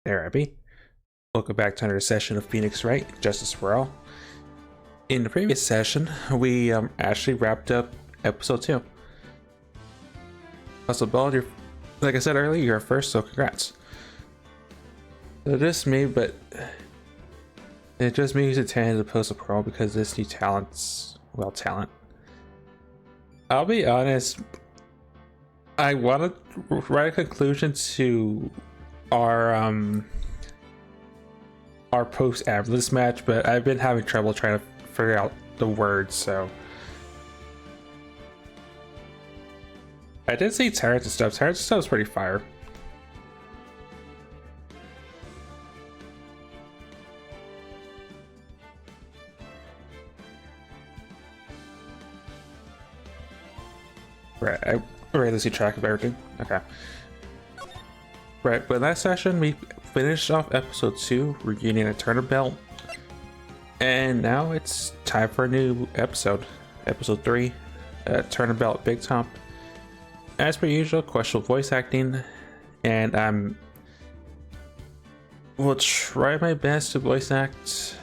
There, Abby. Welcome back to another session of Phoenix Wright, Justice for All. In the previous session, we actually wrapped up episode 2. Also, Ball, like I said earlier, you're first, so congrats. So just me, but it just me using 10 as opposed to Pearl because this new talent. I'll be honest, I want to write a conclusion to our post ambulance match, but I've been having trouble trying to figure out the words, so I did see Tyrants and stuff. Tyrants and stuff was pretty fire. Right, I rarely see track of everything. Okay. Right, but last session we finished off episode 2, reunion at Turnabout, and now it's time for a new episode, episode 3, Turnabout Big Top. As per usual, questionable voice acting, and will try my best to voice act,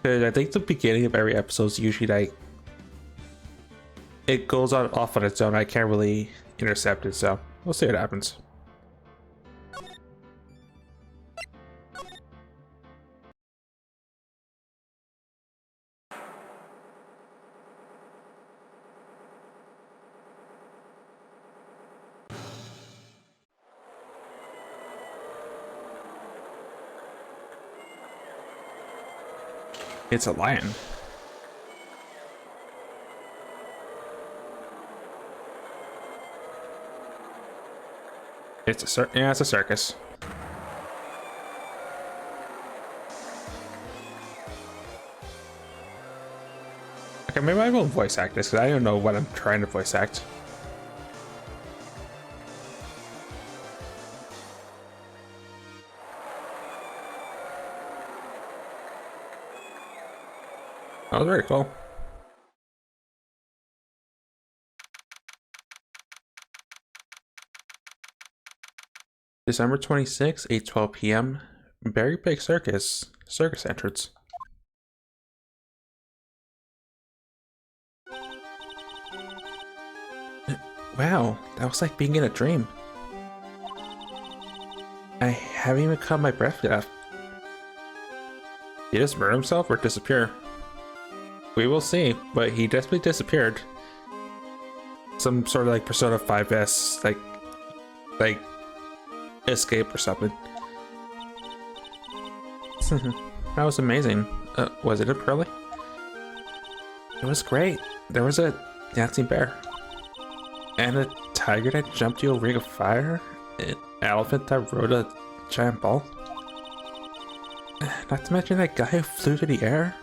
because I think the beginning of every episode is usually like it goes off on its own. I can't really intercept it, so we'll see what happens. It's a lion. It's a it's a circus. Okay, maybe I won't voice act this because I don't know what I'm trying to voice act. That was very cool. December 26th, 8:12 p.m. Very big circus entrance. Wow, that was like being in a dream. I haven't even caught my breath yet. He just murdered himself or disappear? We will see, but he definitely disappeared. Some sort of like Persona 5S, like escape or something. That was amazing. Was it a Pearly? It was great. There was a dancing bear. And a tiger that jumped you a ring of fire. An elephant that rode a giant ball. Not to mention that guy who flew to the air.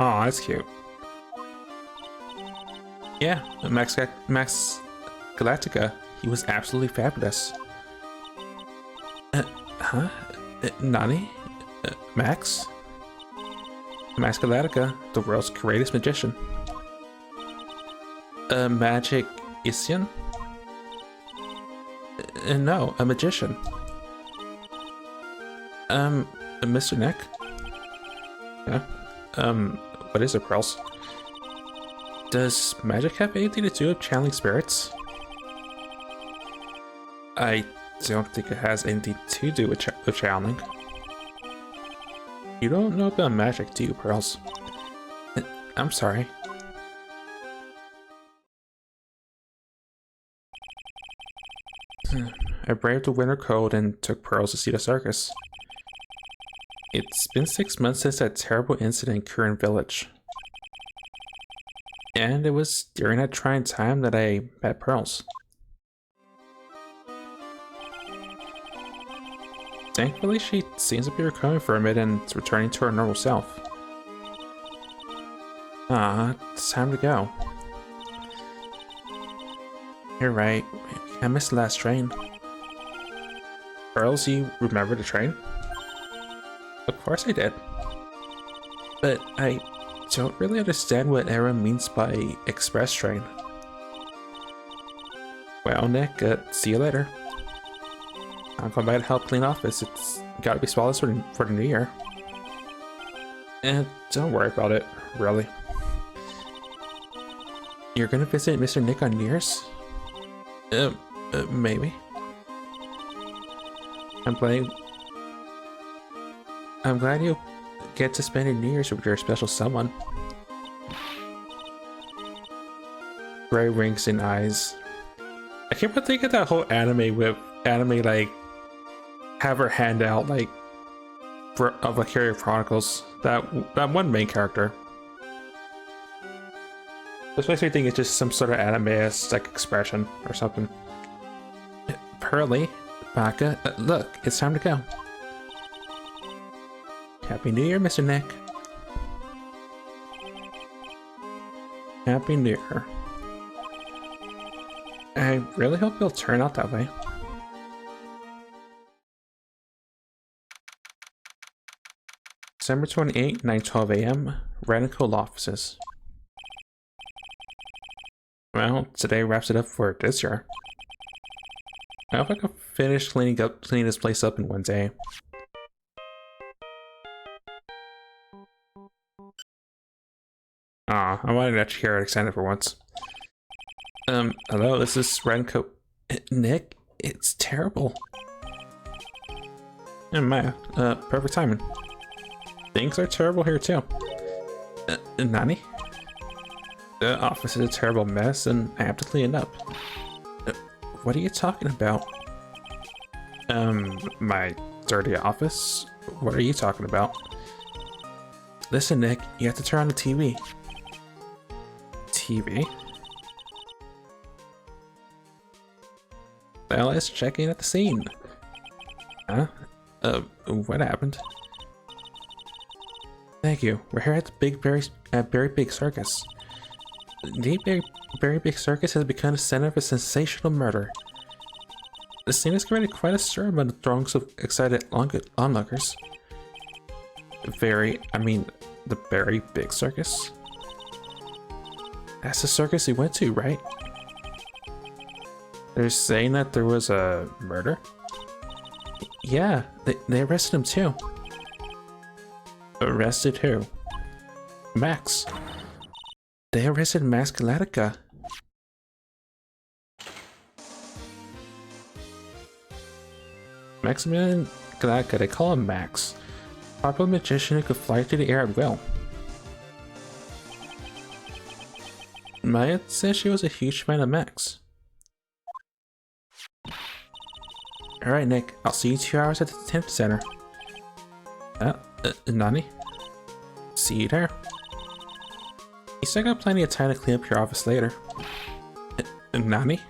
Oh, that's cute. Yeah, Max Galactica. He was absolutely fabulous. Huh? Nani? Max? Max Galactica, the world's greatest magician. A magic Isian? No, a magician. Mr. Neck? Yeah. What is it, Pearls? Does magic have anything to do with channeling spirits? I don't think it has anything to do with channeling. You don't know about magic, do you, Pearls? I'm sorry. I braved the winter cold and took Pearls to see the circus. It's been 6 months since that terrible incident in Curran Village. And it was during that trying time that I met Pearls. Thankfully, she seems to be recovering from it and is returning to her normal self. It's time to go. You're right. I missed the last train. Pearls, you remember the train? Of course I did. But I don't really understand what Aaron means by express train. Well, Nick, see you later. I'm going by to help clean office. It's gotta be spotless for the new year. And don't worry about it, really. You're gonna visit Mr. Nick on New Year's? Maybe. I'm glad you get to spend your New Year's with your special someone. Gray winks and eyes. I can't but think of that whole anime like have her hand out like of Valkyria Chronicles. That one main character. This makes me think it's just some sort of anime-esque like expression or something. Pearly, Baka, look, it's time to go. Happy New Year, Mr. Nick. Happy New Year. I really hope it'll turn out that way. December 28, 9:12 a.m. Radical offices. Well, today wraps it up for this year. I hope I can finish cleaning this place up in one day. Aw, I wanted to actually hear it extended for once. Hello, this is Renko. Nick, it's terrible. And Maya, perfect timing. Things are terrible here too. Nani? The office is a terrible mess and I have to clean it up. What are you talking about? My dirty office? What are you talking about? Listen, Nick, you have to turn on the TV. TV? Well, let's check in at the scene. Huh? What happened? Thank you. We're here at the very big circus. The very big circus has become the center of a sensational murder. The scene has created quite a stir among the throngs of excited onlookers. The very big circus? That's the circus we went to, right? They're saying that there was a murder? Yeah, they arrested him too. Arrested who? Max. They arrested Max Galactica. Maximilian Galactica, they call him Max. Popular magician who could fly through the air at will. Maya says she was a huge fan of Max. Alright, Nick, I'll see you 2 hours at the detention center. Nani? See you there. You still got plenty of time to clean up your office later. Nani?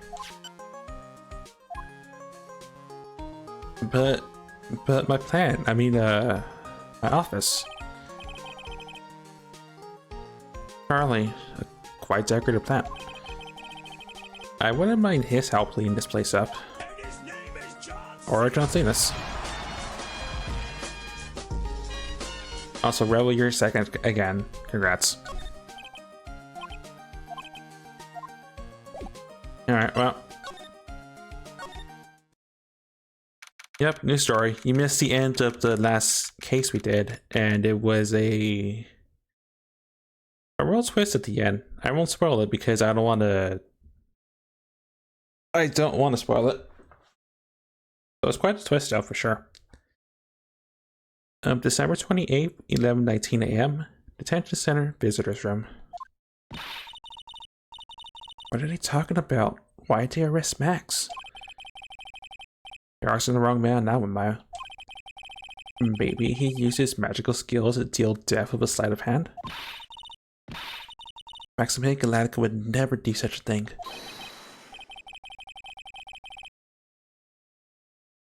But my plan, my office. Charlie, a quite decorative plan. I wouldn't mind his help cleaning this place up. Or John Cena's. Also, Rebel, you're second again. Congrats. Alright, well. Yep, new story. You missed the end of the last case we did, and it was a real twist at the end. I won't spoil it because I don't want to spoil it. So it's quite a twist out for sure. December 28th, 11:19 a.m. Detention Center Visitors Room. What are they talking about? Why did they arrest Max? You're asking the wrong man now, Maya. Maybe he uses magical skills to deal death with a sleight of hand? Maximilian Galactica would never do such a thing.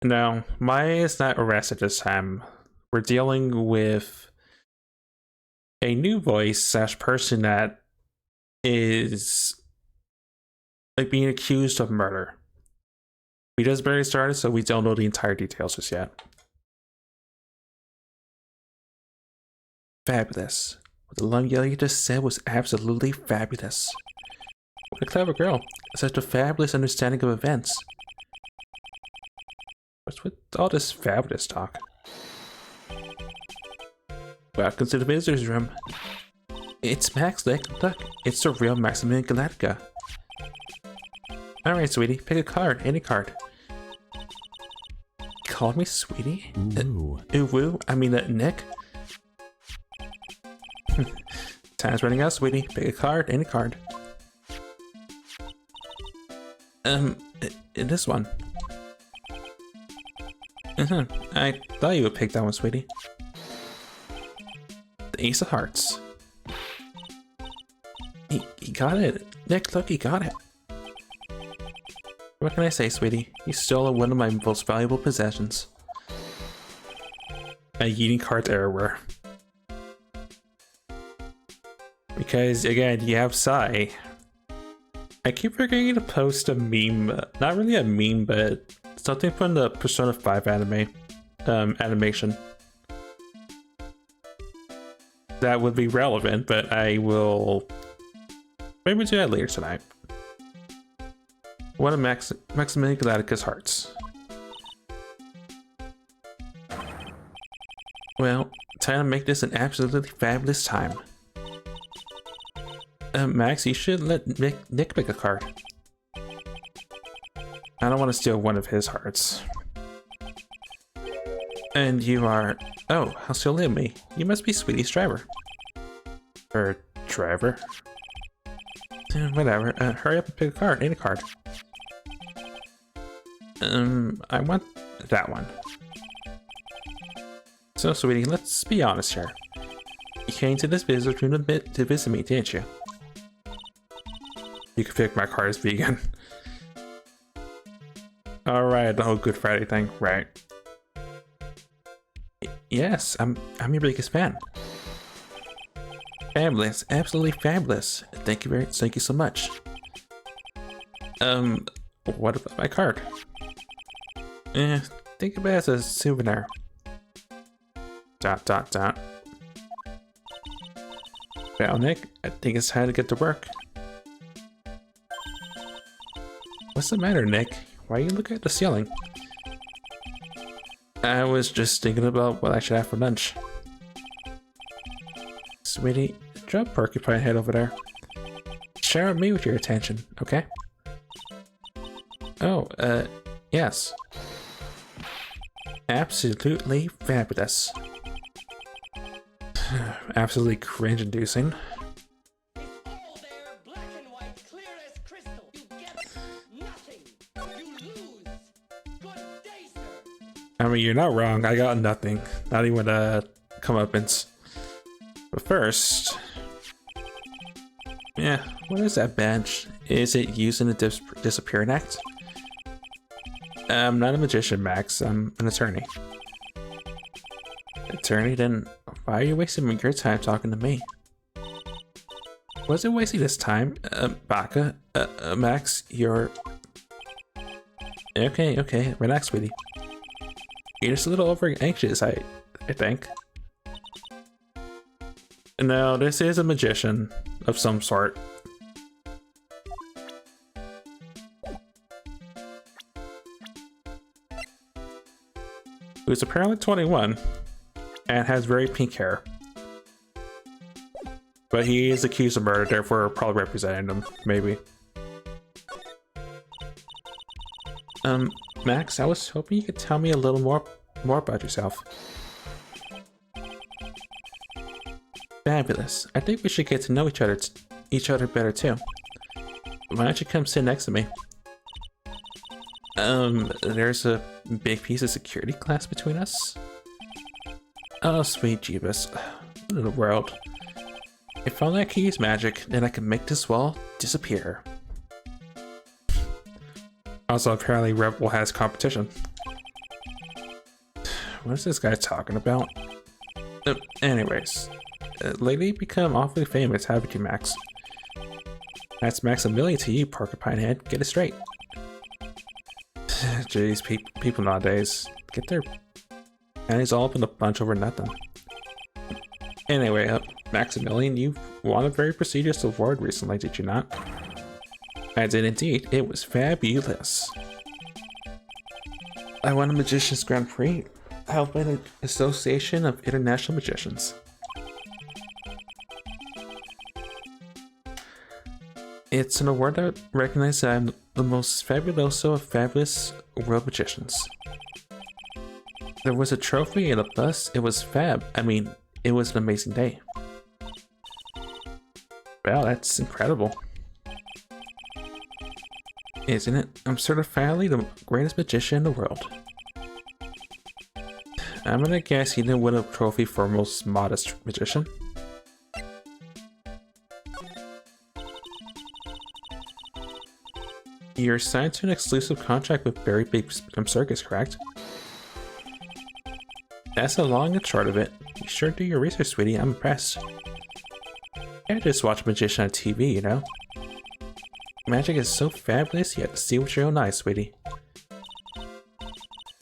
No, Maya is not arrested this time. We're dealing with a new voice / person that is like being accused of murder. We just barely started, so we don't know the entire details just yet. Fabulous. What the long yellow you just said was absolutely fabulous. What a clever girl. Such a fabulous understanding of events. What's with all this fabulous talk? Welcome to the visitor's room. It's Max. Look, it's the real Maximilian Galactica. Alright, sweetie, pick a card, any card. Call me sweetie? Ooh. Woo? I mean, Nick? Time's running out, sweetie. Pick a card, any card. This one. I thought you would pick that one, sweetie. The Ace of Hearts. He got it. Nick, look, he got it. What can I say, sweetie? You stole one of my most valuable possessions. A yeeting cards everywhere. Because, again, you have Sai. I keep forgetting to post a meme. Not really a meme, but something from the Persona 5 anime. Animation. That would be relevant, but I will maybe do that later tonight. One of Maximilian Galactica's hearts. Well, time to make this an absolutely fabulous time. Max, you should let Nick pick a card. I don't want to steal one of his hearts. And you are... Oh, how silly of me. You must be Sweetie's driver. Or driver? Whatever. Hurry up and pick a card. Any card. I want that one. So, sweetie, let's be honest here. You came to this visitor room to visit me, didn't you? You can pick my card as vegan. Alright, the whole Good Friday thing, right? Yes, I'm your biggest fan. Fabulous, absolutely fabulous. Thank you so much. What about my card? Think of it as a souvenir. ... Well, Nick, I think it's time to get to work. What's the matter, Nick? Why are you looking at the ceiling? I was just thinking about what I should have for lunch. Sweetie, drop Porcupine Head over there. Share me with your attention, okay? Oh, yes. Absolutely fabulous. Absolutely cringe-inducing. I mean, you're not wrong. I got nothing. Not even a comeuppance. But first... Yeah, what is that badge? Is it used in a disappearing act? I'm not a magician, Max. I'm an attorney. Attorney? Then why are you wasting your time talking to me? Wasn't wasting this time. Baka. Max, you're... Okay. Relax, sweetie. You're just a little over anxious, I think. No, this is a magician of some sort. Who's apparently 21 and has very pink hair. But he is accused of murder, therefore probably representing him, maybe. Max, I was hoping you could tell me a little more about yourself. Fabulous. I think we should get to know each other better too. Why don't you come sit next to me? There's a big piece of security glass between us. Oh, sweet Jeebus. What in the world? If only I could use magic, then I can make this wall disappear. Also, apparently Rebel has competition. What is this guy talking about? Anyways, lately become awfully famous, haven't you, Max? That's Maximilian to you, Porcupine Head. Get it straight. Jeez, people nowadays get their panties all up in a bunch over nothing. Anyway, Maximilian, you won a very prestigious award recently, did you not? I did indeed. It was fabulous. I won a Magician's Grand Prix, held by the Association of International Magicians. It's an award that recognizes that I'm the most fabuloso of fabulous world magicians. There was a trophy and a bus. It was fab. I mean, it was an amazing day. Wow, that's incredible. Isn't it? I'm certifiably the greatest magician in the world. I'm gonna guess you didn't win a trophy for most modest magician. You're signed to an exclusive contract with Very Big Circus, correct? That's the long and short of it. You sure do your research, sweetie. I'm impressed. You can't just watch a magician on TV, you know? Magic is so fabulous, you have to see with your own eyes, sweetie.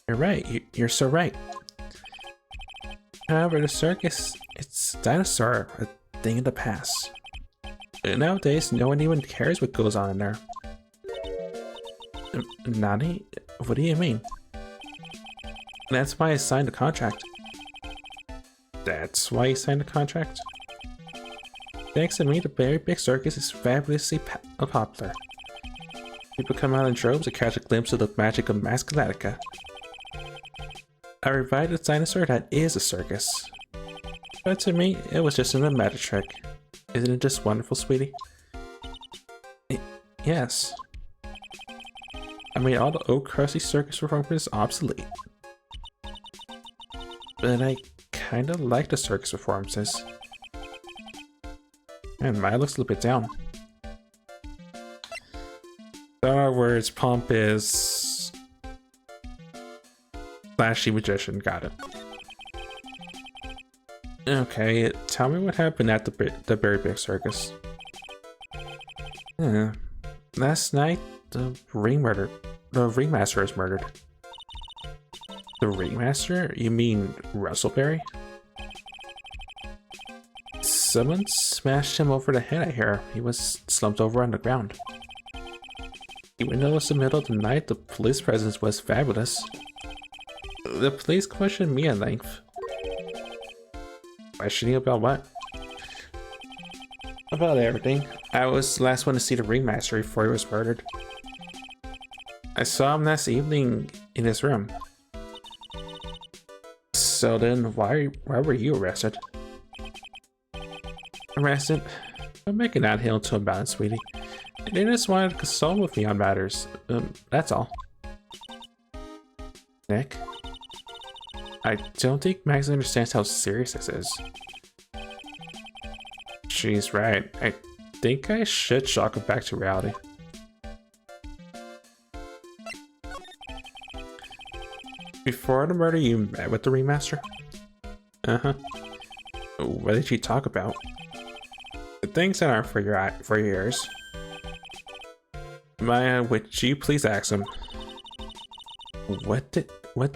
You're right. You're so right. However, the circus, it's dinosaur, a thing in the past. Nowadays, no one even cares what goes on in there. Nani? What do you mean? That's why I signed the contract. That's why you signed the contract? Thanks to me, the Very Big Circus is fabulously popular. People come out in droves to catch a glimpse of the magic of Mascalatica. I revived a dinosaur that is a circus. But to me, it was just another magic trick. Isn't it just wonderful, sweetie? Yes. I made all the old crusty circus performers obsolete. But I kinda like the circus performances. And mine looks a little bit down. In other words, Pump is flashy magician, got it. Okay, tell me what happened at the Very Big Circus. Last night, the ringmaster was murdered. The ringmaster? You mean Russellberry? Someone smashed him over the head, I hear. He was slumped over on the ground. Even though it was the middle of the night, the police presence was fabulous. The police questioned me at length. Questioning about what? About everything. I was the last one to see the ringmaster before he was murdered. I saw him last evening in his room. So then, why were you arrested? Arrested? Don't make it downhill to about it, sweetie. They just wanted to consult with me on matters. That's all. Nick? I don't think Max understands how serious this is. She's right. I think I should shock her back to reality. Before the murder, you met with the ringmaster? Uh-huh. What did you talk about? The things that aren't for your ears. Maya, would you please ask him? What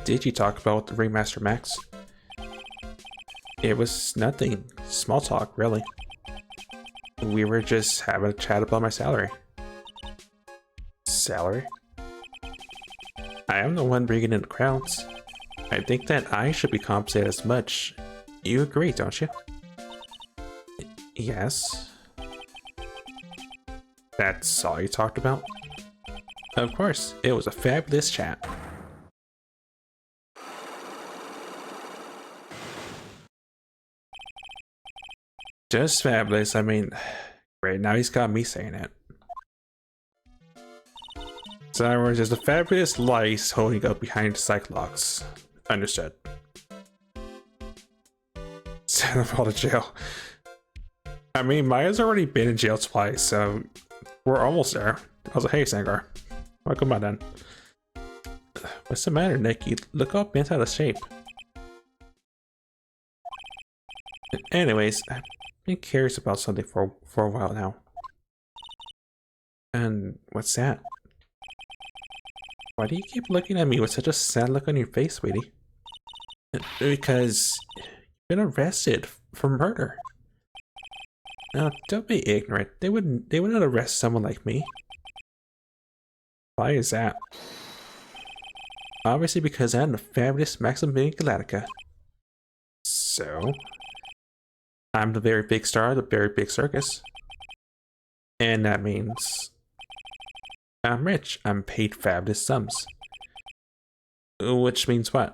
did you talk about with the ringmaster, Max? It was nothing. Small talk, really. We were just having a chat about my salary. Salary? I am the one bringing in the crowds. I think that I should be compensated as much. You agree, don't you? Yes. That's all you talked about? Of course, it was a fabulous chat. Just fabulous, I mean, great, now he's got me saying it. So in other words, there's a fabulous lice holding up behind Cyclops. Understood. Send them all to jail. I mean, Maya's already been in jail twice, so we're almost there. I was like, hey, Sangar. Welcome on then. What's the matter, Nick? You look all bent out of shape. Anyways, I've been curious about something for a while now. And what's that? Why do you keep looking at me with such a sad look on your face, sweetie? Because you've been arrested for murder. Now, don't be ignorant. They wouldn't arrest someone like me. Why is that? Obviously because I'm the fabulous Maximilian Galactica. So, I'm the very big star of the very big circus. And that means I'm rich. I'm paid fabulous sums. Which means what?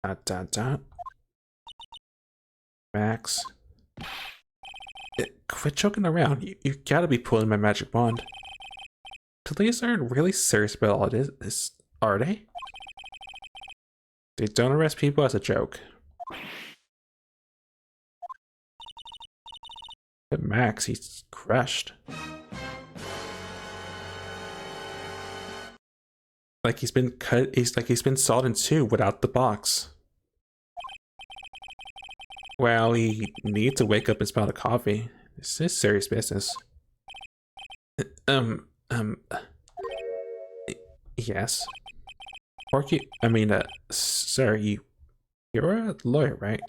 Dot dot dot. Max. Quit joking around. You gotta be pulling my magic wand. Police aren't really serious about all this, are they? They don't arrest people as a joke. But Max, he's crushed. Like he's been cut, he's been sawed in two without the box. Well, he needs to wake up and smell the coffee. This is serious business. Yes. Porky, sir, you're a lawyer, right?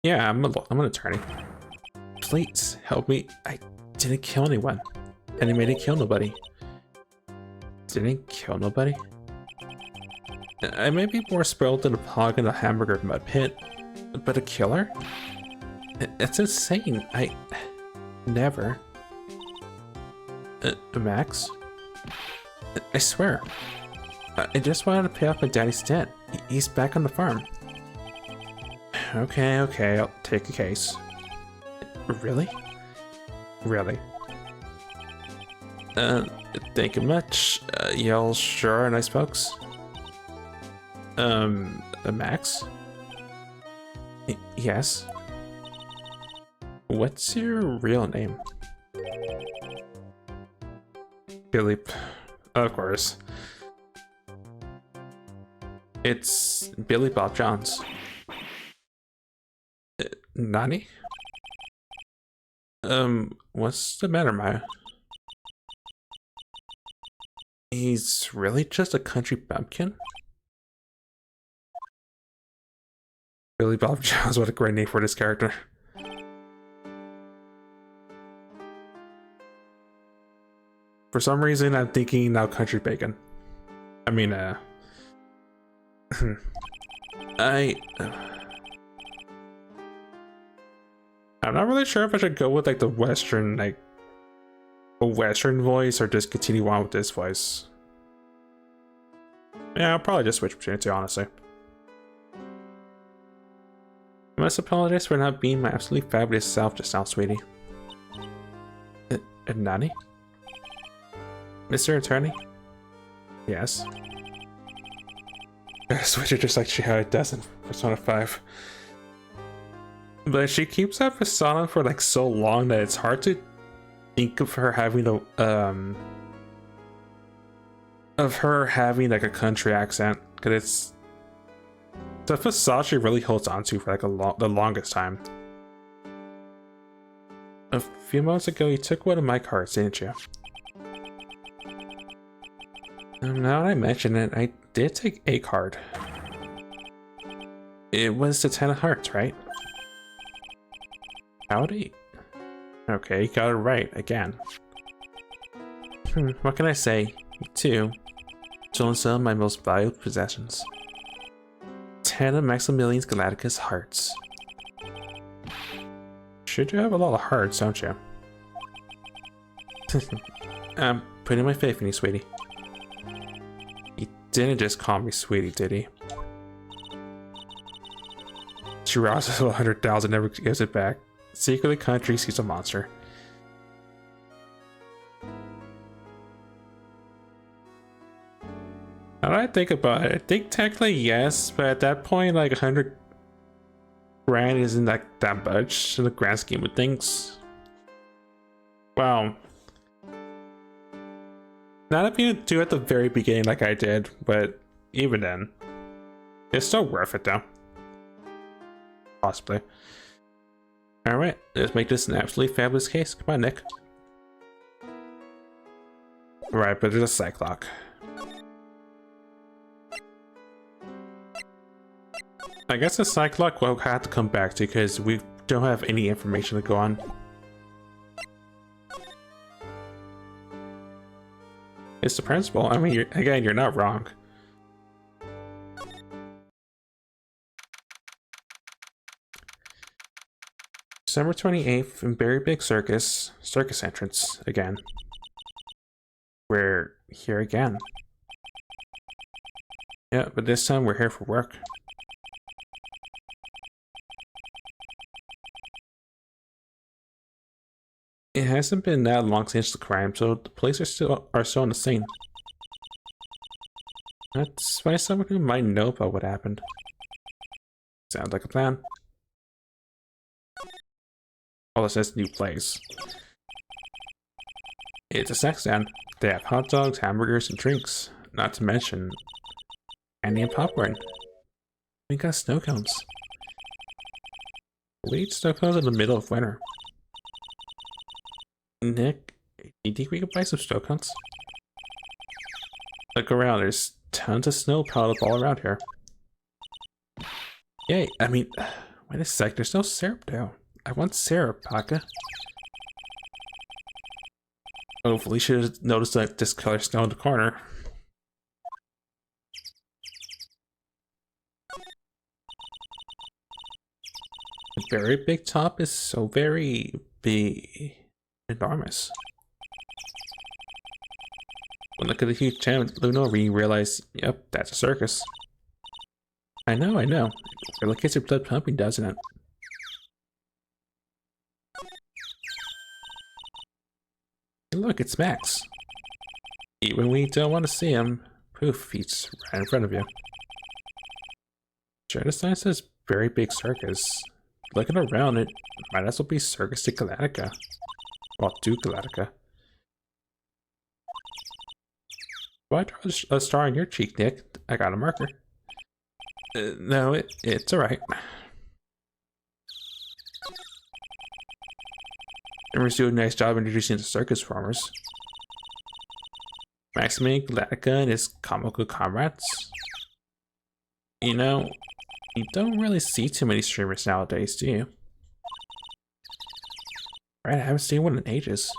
Yeah, I'm an attorney. Please help me. I didn't kill anyone. And I didn't kill nobody. Didn't kill nobody? I may be more spoiled than a hog in a hamburger mud pit, but a killer? It's insane. I never. Max? I swear. I just wanted to pay off my daddy's debt. He's back on the farm. Okay, I'll take a case. Really? Really? Thank you much. Y'all sure are nice folks. Max? Yes? What's your real name? Billy. Of course. It's Billy Bob Johns. Nani? What's the matter, Maya? He's really just a country bumpkin? Billy Bob Jones, what a great name for this character. For some reason, I'm thinking now country bacon. I mean, I'm not really sure if I should go with like the Western, like a Western voice, or just continue on with this voice. Yeah, I'll probably just switch between the two, honestly. I must apologize for not being my absolutely fabulous self just now, sweetie. Nani? Mr. Attorney? Yes. I switch it just like how it does in Persona 5. But she keeps that persona for like so long that it's hard to think of her having like a country accent, because it's the facade she really holds on to for like the longest time. A few months ago, you took one of my cards, didn't you? Now that I mention it, I did take a card. It was the 10 of Hearts, right? Howdy. Okay, got it right again. What can I say? You too. Stolen some of my most valuable possessions. 10 of Maximilian Galactica's hearts. Should you have a lot of hearts, don't you? I'm putting my faith in you, sweetie. He didn't just call me sweetie, did he? She rouses 100,000, never gives it back. Secretly country sees a monster. Now that I think about it, I think technically yes, but at that point, like 100 grand isn't like that much in the grand scheme of things. Wow. Not if you do at the very beginning like I did, but even then, it's still worth it though. Possibly. Alright, let's make this an absolutely fabulous case. Come on, Nick. Right, but there's a side clock. I guess the side clock will have to come back to because we don't have any information to go on. It's the principle. I mean, you're not wrong. December 28th in Berry Big Circus entrance again. We're here again. Yeah, but this time we're here for work. It hasn't been that long since the crime, so the police are still on the scene. That's by someone who might know about what happened. Sounds like a plan. All this is new place. It's a sex stand. They have hot dogs, hamburgers, and drinks. Not to mention candy and popcorn. We got snow cones. We eat snow cones in the middle of winter. Nick, do you think we could buy some snow cones? Look around, there's tons of snow piled up all around here. Yay, I mean, wait a sec, there's no syrup though. I want syrup, Paka. Oh, Felicia should have noticed that discolored snow in the corner. The very big top is so very big. Enormous. When look at the huge Luna, we realize, yep, that's a circus. I know. It really gets your blood pumping, doesn't it? Look, it's Max. Even when we don't want to see him, poof, he's right in front of you. Sure, the sign says Very Big Circus. Looking around, it might as well be Circus de Galactica. Well, to Galactica. Why draw a star on your cheek, Nick? I got a marker. No, it's alright. Emmer's doing a nice job introducing the circus performers. Maximilian Galactica and his comical comrades. You know, you don't really see too many streamers nowadays, do you? Right, I haven't seen one in ages.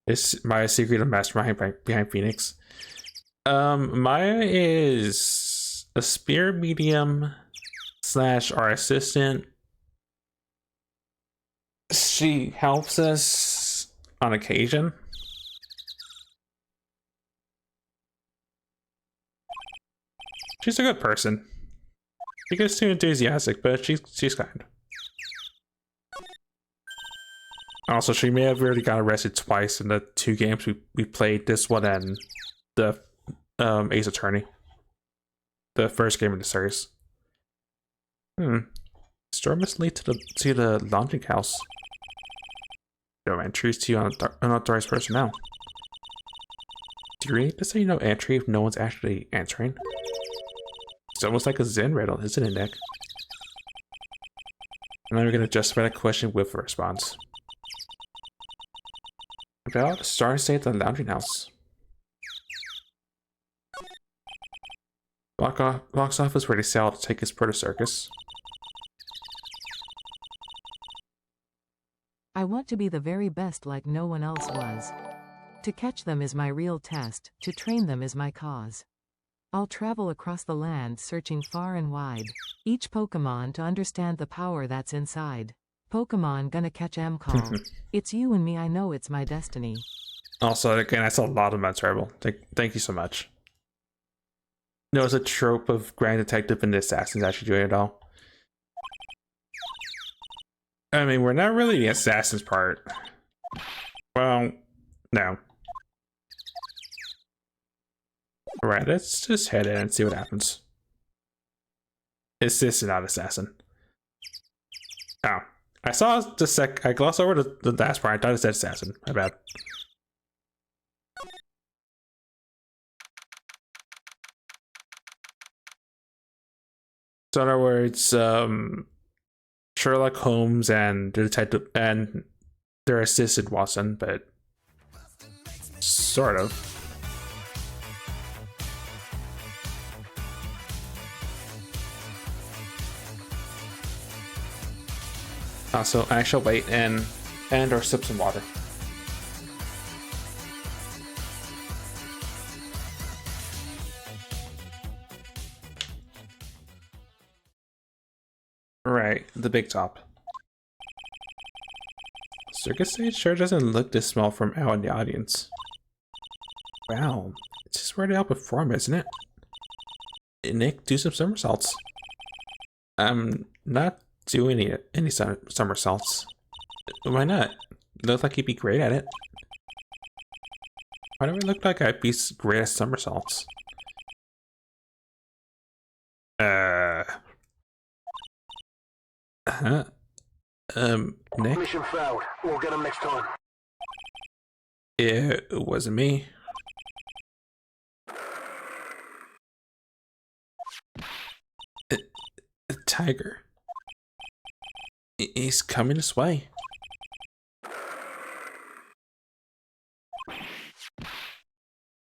Is Maya secret a mastermind behind Phoenix? Maya is a spirit medium / our assistant. She helps us on occasion. She's a good person. She gets too enthusiastic, but she's kind. Also, she may have already got arrested twice in the 2 games we played, this one and the Ace Attorney. The first game in the series. Store must lead to the laundry house. No entries to unauthorized personnel. Do you really need to say no entry if no one's actually answering? It's almost like a Zen riddle, isn't it, Nick? And then we're gonna justify that question with a response. About Star stay at the laundry house. Box office ready to sell to take his proto circus. I want to be the very best like no one else was. To catch them is my real test, to train them is my cause. I'll travel across the land searching far and wide, each Pokemon to understand the power that's inside. Pokemon gonna catch M-Call. It's you and me, I know it's my destiny. Also, again, I saw a lot of that terrible. Thank you so much. No, it's a trope of Grand Detective and the Assassins actually doing it all. I mean, we're not really the Assassins part. Well, no. Alright, let's just head in and see what happens. It's this is not Assassin. Oh. I saw the I glossed over the last part. I thought it said Assassin. My bad. So in other words, Sherlock Holmes and the detective and their assistant Watson, but sort of. Also, I shall wait and or sip some water. Right, the big top. Circus stage sure doesn't look this small from out in the audience. Wow, it's just where they all perform, isn't it? Nick, do some somersaults. I'm not doing any somersaults. Why not? You look like you'd be great at it. Why do I look like I'd be great at somersaults? Huh? Nick? Mission failed. We'll get them next time. It wasn't me. A tiger. He's coming this way.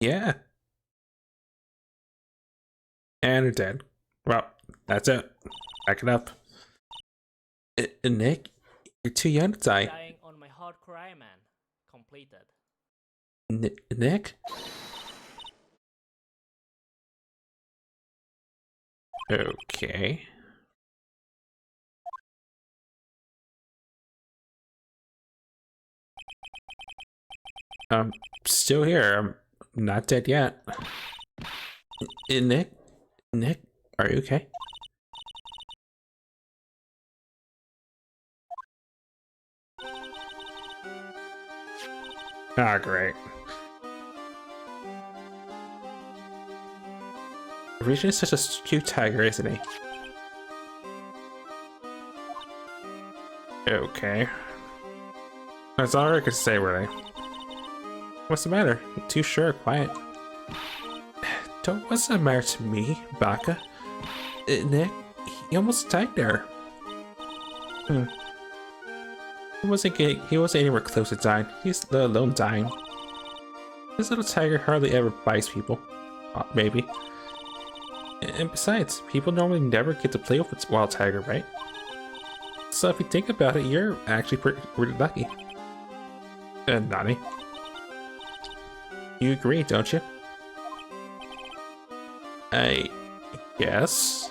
Yeah. And they're dead. Well, that's it. Back it up. Nick, you're too young to die. Dying on my hardcore Iron Man. Completed. Nick? Okay. I'm still here. I'm not dead yet. Nick? Nick, are you okay? Ah, great. Regent is such a cute tiger, isn't he? Okay. That's all I could say, really. What's the matter? You're too sure, quiet. What's the matter to me, Baka? Nick, he almost died there. He wasn't anywhere close to dying. He's let alone dying. This little tiger hardly ever bites people. Maybe. And besides, people normally never get to play with a wild tiger, right? So if you think about it, you're actually pretty lucky. Nani? You agree, don't you? I guess.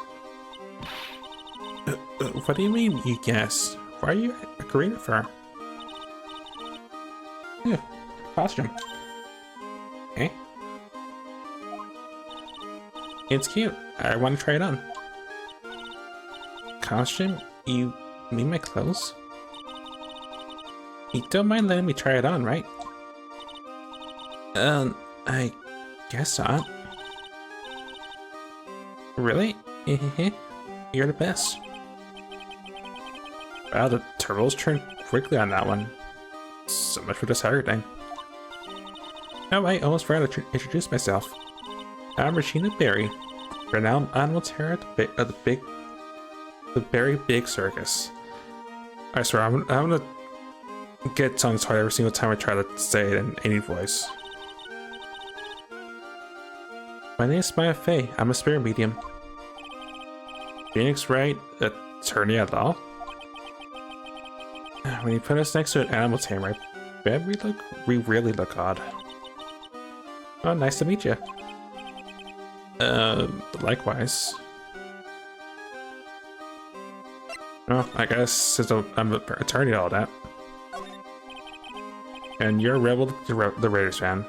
What do you mean, you guess? Why are you agreeing with her? Yeah, costume. Okay. It's cute. I want to try it on. Costume? You mean my clothes? You don't mind letting me try it on, right? I guess not. Really? You're the best. Wow, the turtles turned quickly on that one. So much for this tiger thing. Oh, I almost forgot to introduce myself. I'm Regina Berry, renowned animal terror of the Berry Big Circus. I swear, I'm gonna get tongue-tied every single time I try to say it in any voice. My name is Maya Fey. I'm a spirit medium. Phoenix Wright, attorney at law? When you put us next to an animal tamer, I bet we really look odd. Oh, nice to meet you. Likewise. Well, I guess since I'm an attorney and all that. And you're a Rebel the Raiders fan.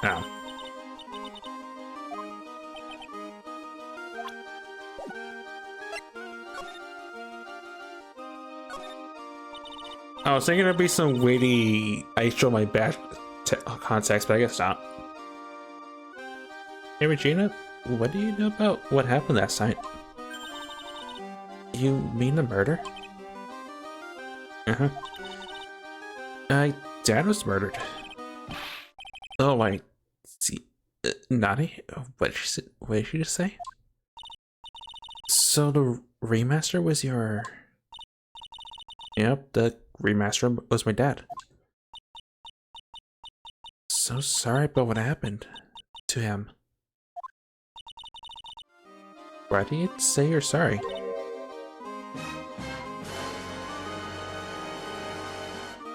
Oh. I was thinking there'd be some witty I show my bad context, but I guess not. Hey Regina, what do you know about what happened last night? You mean the murder? Uh-huh. My dad was murdered. Oh, I see. Naughty? What did she just say? So the remaster was your... Yep, the remaster was my dad. So sorry about what happened to him. Why do you say you're sorry?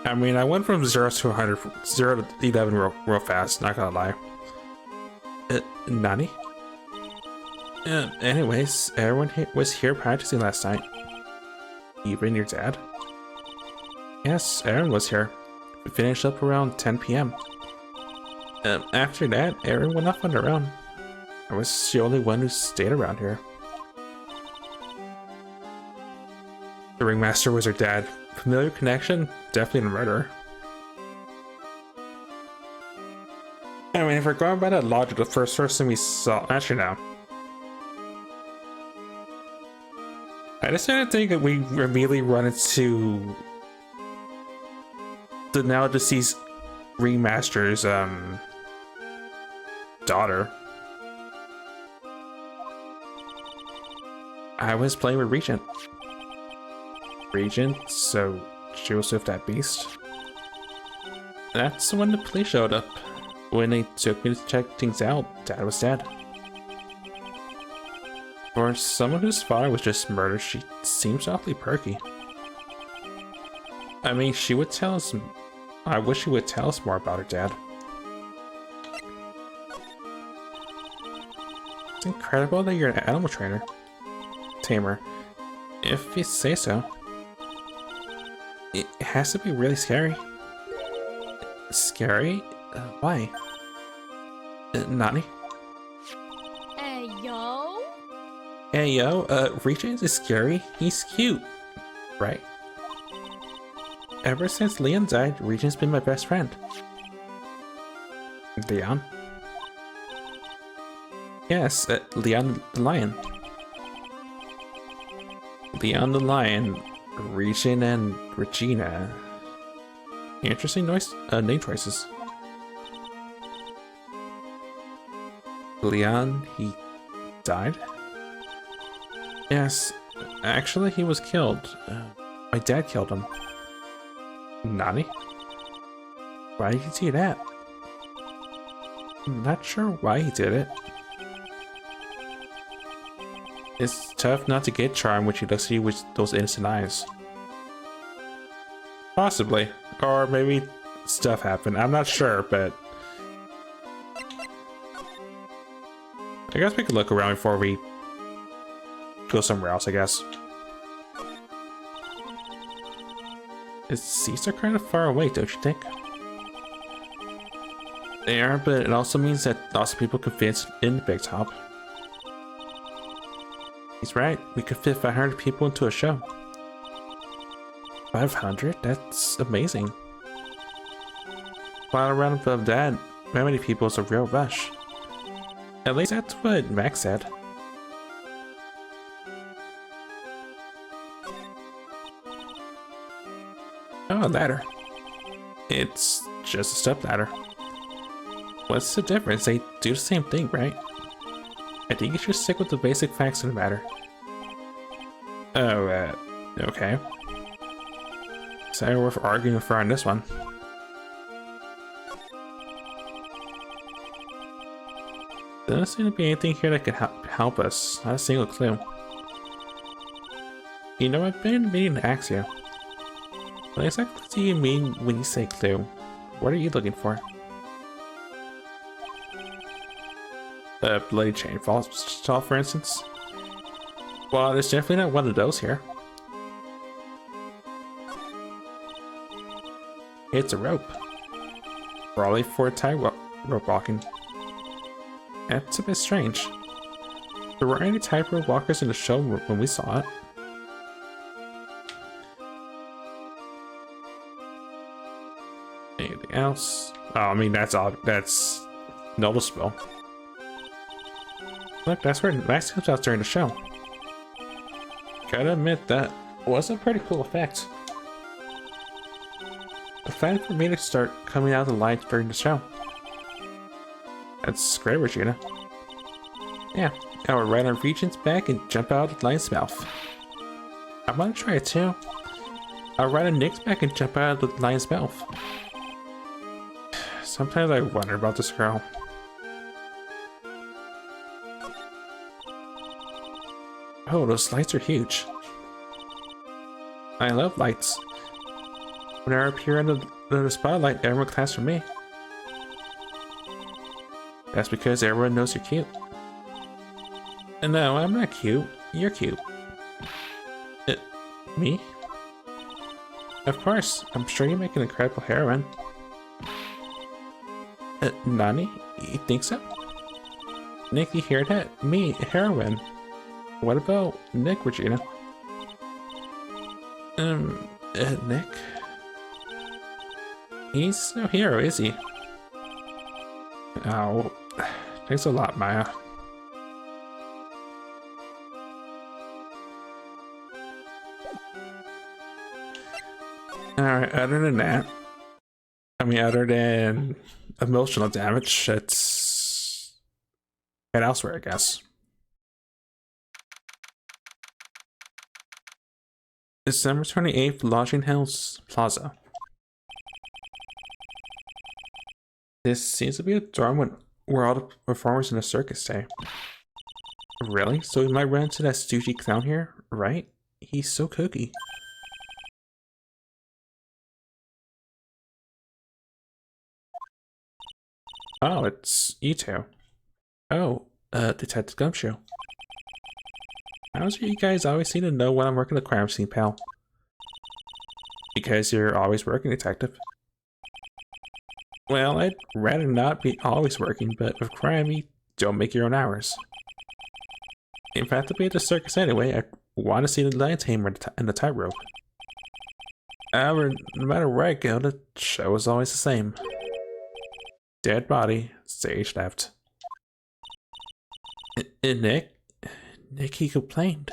I mean, I went from 0 to 100, 0 to 11 real fast, not gonna lie. Nani? Anyways, everyone was here practicing last night. Even your dad? Yes, Aaron was here. We finished up around 10 p.m. After that, Aaron went off on her own. I was the only one who stayed around here. The ringmaster was her dad. Familiar connection? Definitely a murderer. I mean, if we're going by that logic, the first person we saw... Actually, no. I just didn't think that we immediately run into the now deceased ringmaster's daughter. I was playing with Regent. Regent, so Joseph that beast. That's when the police showed up. When they took me to check things out, Dad was dead. For someone whose father was just murdered, she seems awfully perky. I mean, she would tell us... I wish she would tell us more about her dad. It's incredible that you're an animal trainer. Tamer. If you say so. It has to be really scary. Scary? Why? Nani? Hey, yo? Hey, yo, Regent is scary. He's cute. Right? Ever since Leon died, Regent's been my best friend. Leon? Yes, Leon the Lion. Leon the Lion, Regent and Regina. Interesting name choices. Leon, he died? Yes, actually he was killed. My dad killed him. Nani? Why did you do that? I'm not sure why he did it. It's tough not to get charmed when she looks at you with those innocent eyes. Possibly. Or maybe stuff happened. I'm not sure, but... I guess we could look around before we go somewhere else, I guess. These seats are kind of far away, don't you think? They are, but it also means that lots of people can fit in the big top. He's right, we could fit 500 people into a show. 500? That's amazing. While around above that, how many people is a real rush? At least that's what Max said. Oh, a ladder. It's just a step ladder. What's the difference? They do the same thing, right? I think you should stick with the basic facts of the matter. Oh, okay. So worth arguing for on this one. Doesn't seem to be anything here that could help us. Not a single clue. You know, I've been meaning to ask you. What exactly do you mean when you say clue? What are you looking for? A bloody chain fall, for instance? Well, there's definitely not one of those here. It's a rope. Probably for rope walking. That's a bit strange. There weren't any tightrope walkers in the show when we saw it. Anything else? Oh, I mean, that's noticeable. Look, that's where Max comes out during the show. Gotta admit, that was a pretty cool effect. A fan for me to start coming out of the lights during the show. That's great, Regina. Yeah, I will ride on Regent's back and jump out of the lion's mouth. I want to try it too. I'll ride on Nick's back and jump out of the lion's mouth. Sometimes I wonder about this girl. Oh, those lights are huge. I love lights. When I appear under the spotlight, everyone claps for me. That's because everyone knows you're cute. No, I'm not cute. You're cute. Me? Of course. I'm sure you make an incredible heroine. Nani? You think so? Nick, you hear that? Me, heroine. What about Nick, Regina? Nick? He's no hero, is he? Oh, thanks a lot, Maya. Alright, other than that, I mean, other than emotional damage, it's head elsewhere, I guess. December 28th, Lodging Hills Plaza. This seems to be a dorm where all the performers in the circus stay. Really? So we might run into that stoogy clown here, right? He's so kooky. Oh, it's you two. Oh, Detective Gumshoe. How's you guys always seem to know when I'm working the crime scene, pal? Because you're always working, Detective. Well, I'd rather not be always working, but with crime, you don't make your own hours. In fact, to be at the circus anyway, I want to see the lion tamer and the tightrope. However, no matter where I go, the show is always the same. Dead body, stage left. Nick? Nick, he complained.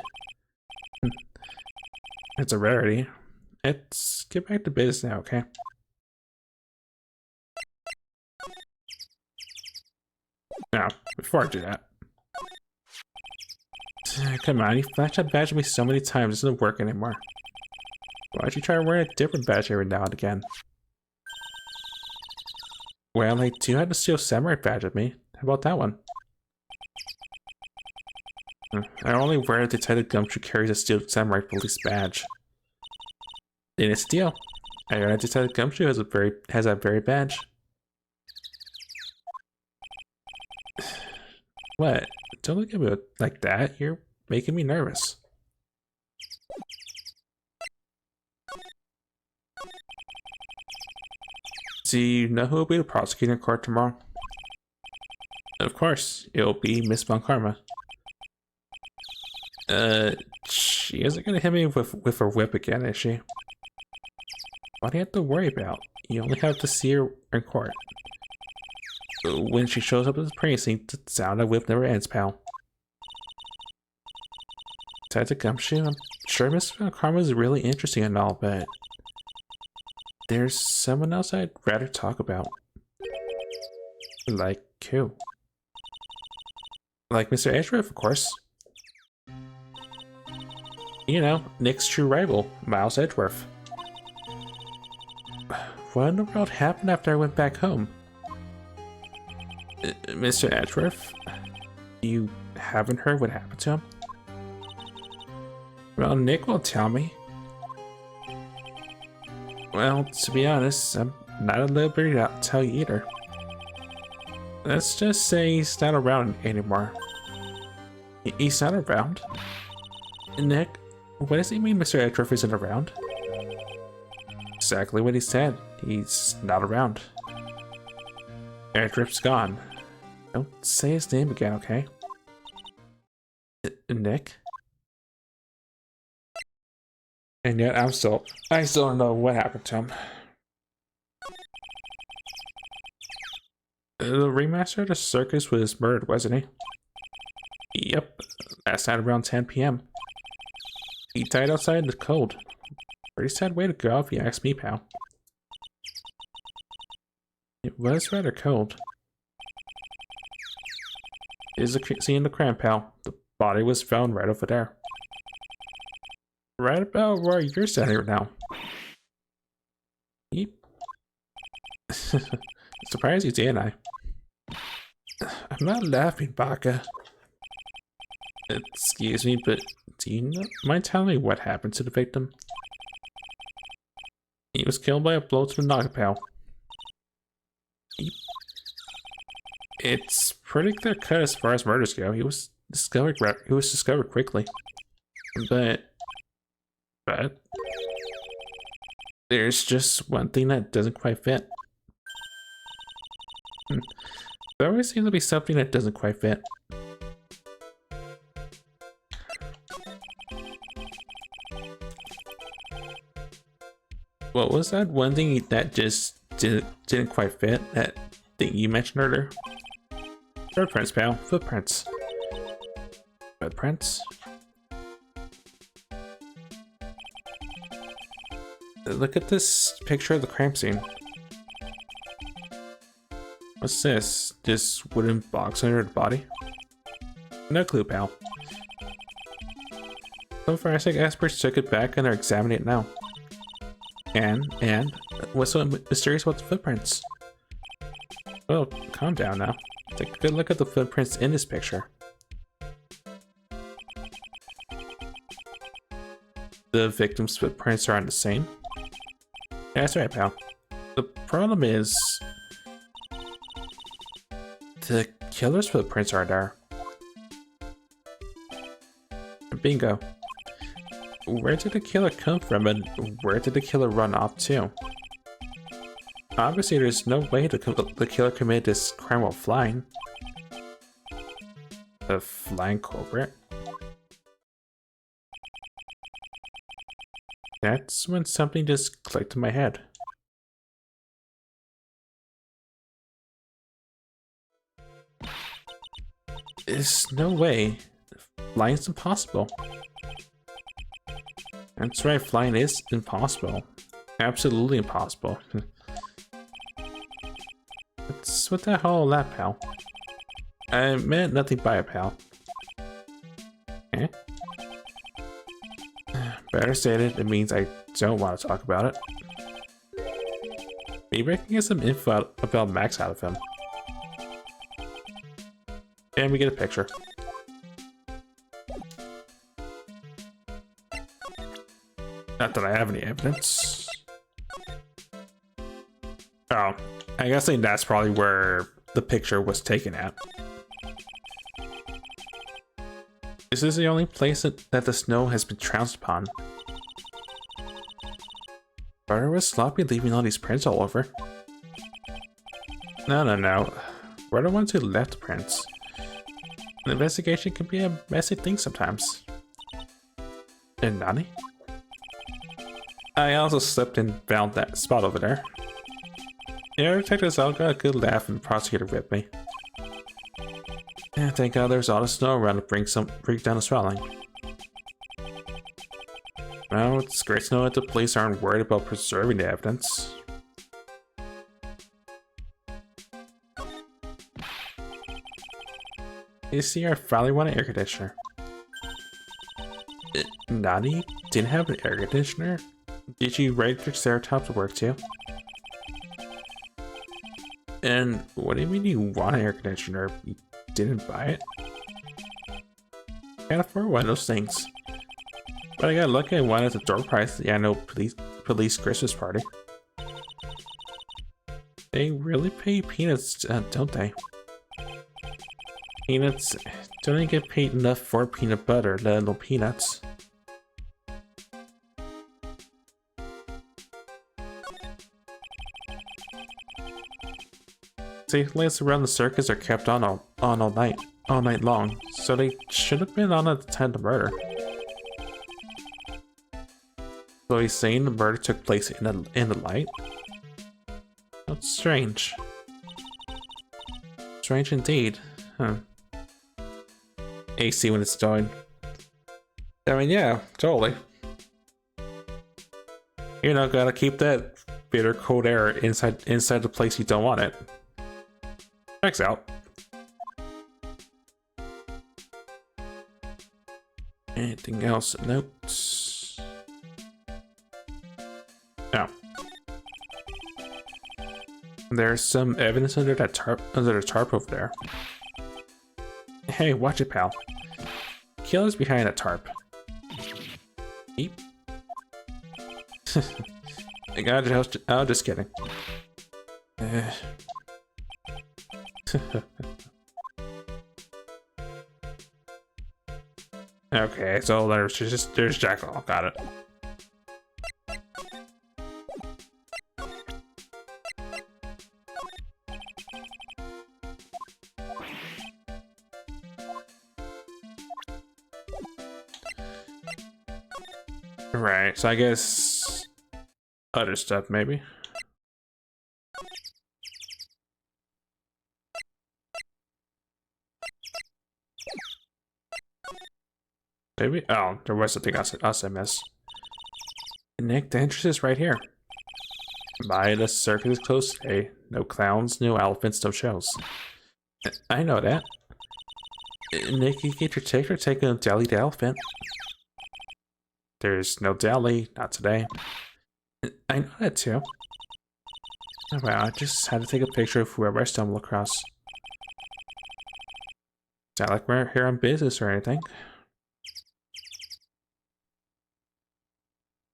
It's a rarity. Let's get back to business now, okay? Now, before I do that. Come on, you flashed that badge at me so many times, it doesn't work anymore. Why don't you try wearing a different badge every now and again? Well, I do have the Steel Samurai badge at me. How about that one? I only wear it to Detective Gumshoe carries a Steel Samurai police badge. Then it's Steel. I heard Detective Gumshoe has that very badge. What? Don't look at me like that. You're making me nervous. Do you know who will be the prosecutor in court tomorrow? Of course, it'll be Miss Von Karma. She isn't gonna hit me with her whip again, is she? What do you have to worry about? You only have to see her in court. When she shows up at the precinct, the sound of whip never ends, pal. Detective Gumshoe, I'm sure Miss Von Karma is really interesting and all, but there's someone else I'd rather talk about. Like who? Like Mr. Edgeworth, of course. You know, Nick's true rival, Miles Edgeworth. What in the world happened after I went back home? Mr. Edgeworth? You haven't heard what happened to him? Well, Nick will tell me. Well, to be honest, I'm not at liberty to tell you either. Let's just say he's not around anymore. He's not around? Nick, what does he mean Mr. Edgeworth isn't around? Exactly what he said. He's not around. Edgeworth's gone. Don't say his name again, okay? Nick? And yet I still don't know what happened to him. The ringmaster of the circus was murdered, wasn't he? Yep, last night around 10 p.m. He died outside in the cold. Pretty sad way to go if you ask me, pal. It was rather cold. Is a scene in the crime, pal. The body was found right over there. Right about where you're standing right now. Yep. Surprised you, didn't I? I'm not laughing, Baka. Excuse me, but do you mind telling me what happened to the victim? He was killed by a blow to the noggin, pal. Yep. It's pretty clear cut as far as murders go. He was It was discovered quickly. But there's just one thing that doesn't quite fit. There always seems to be something that doesn't quite fit. What was that one thing that just didn't quite fit? That thing you mentioned earlier? Footprints, pal. Footprints. Footprints. Look at this picture of the crime scene. What's this? Just wooden box under the body? No clue, pal. Some forensic experts took it back and are examining it now. And what's so mysterious about the footprints? Well, calm down now. Take a good look at the footprints in this picture. The victim's footprints are on the same. Yeah, that's right, pal. The problem is the killer's footprints are there. Bingo. Where did the killer come from and where did the killer run off to? Obviously, there's no way the killer committed this crime while flying. The flying culprit? That's when something just clicked in my head. There's no way. Flying's impossible. That's right, flying is impossible. Absolutely impossible. What the hell is that, pal? I meant nothing by it, pal. Eh? Better stated, it means I don't want to talk about it. Maybe I can get some info about Max out of him. And we get a picture. Not that I have any evidence. Oh, I guess that's probably where the picture was taken at. This is the only place that the snow has been trounced upon. Butter was sloppy leaving all these prints all over. No. We're the ones who left the prints. An investigation can be a messy thing sometimes. And Nani? I also slipped and found that spot over there. The other detectives all got a good laugh and the prosecutor with me. And thank God there's all the snow around to bring down the swelling. Well, it's great to know that the police aren't worried about preserving the evidence. You see, I finally want an air conditioner. Nani didn't have an air conditioner? Did you ride Triceratops to work too? And what do you mean you want an air conditioner? You didn't buy it? Can't afford one of those things. But I got lucky and wanted the door price. Yeah, no police Christmas party. They really pay peanuts, don't they? Peanuts don't even get paid enough for peanut butter, let alone peanuts. See, lights around the circus are kept on all night long, so they should have been on at the time of the murder. So he's saying the murder took place in the light? That's strange. Strange indeed. Huh. AC when it's going. I mean, yeah, totally. You know, gotta keep that bitter cold air inside the place you don't want it. Checks out. Anything else? Notes. No. There's some evidence under the tarp over there. Hey, watch it, pal. Killer's behind that tarp. Eep. I was just kidding. Okay, so there's Jackal. Got it. Right, so I guess other stuff maybe. Maybe? Oh, there was something else I missed. Nick, the entrance is right here. By the circus is closed today. No clowns, no elephants, no shows. I know that. Nick, you get your ticket or take a deli to elephant. There's no deli, not today. I know that too. Oh, wow, I just had to take a picture of whoever I stumble across. It's not like we're here on business or anything.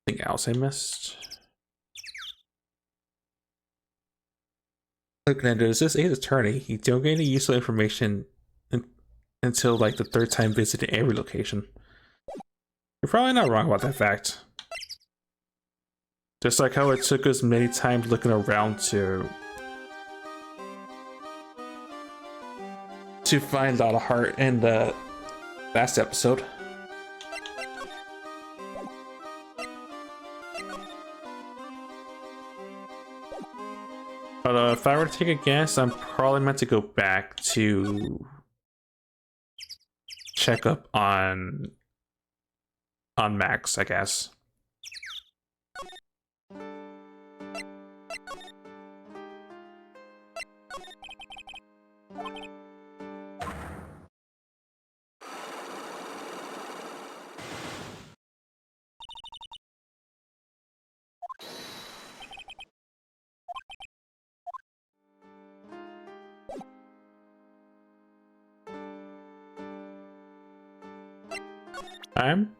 Anything else I missed? Look, Nando, this is his attorney. You don't get any useful information until like the third time visiting every location. You're probably not wrong about that fact. Just like how it took us many times looking around to find a lot of heart in the last episode. But if I were to take a guess, I'm probably meant to go back to check up on Max, I guess. I'm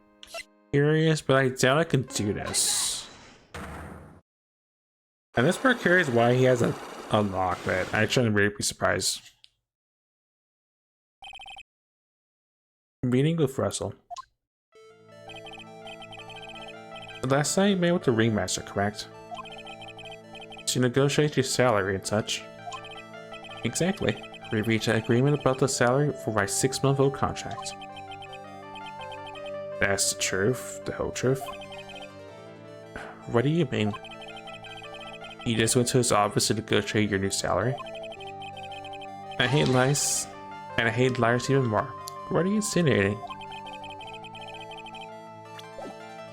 curious, but I doubt I can do this. And this part curious why he has a lock, but I shouldn't really be surprised. Meeting with Russell. Last night you met with the ringmaster, correct? To negotiate your salary and such. Exactly. We reached an agreement about the salary for my 6-month-old contract. That's the truth, the whole truth. What do you mean? You just went to his office to negotiate your new salary? I hate lies, and I hate liars even more. What are you insinuating?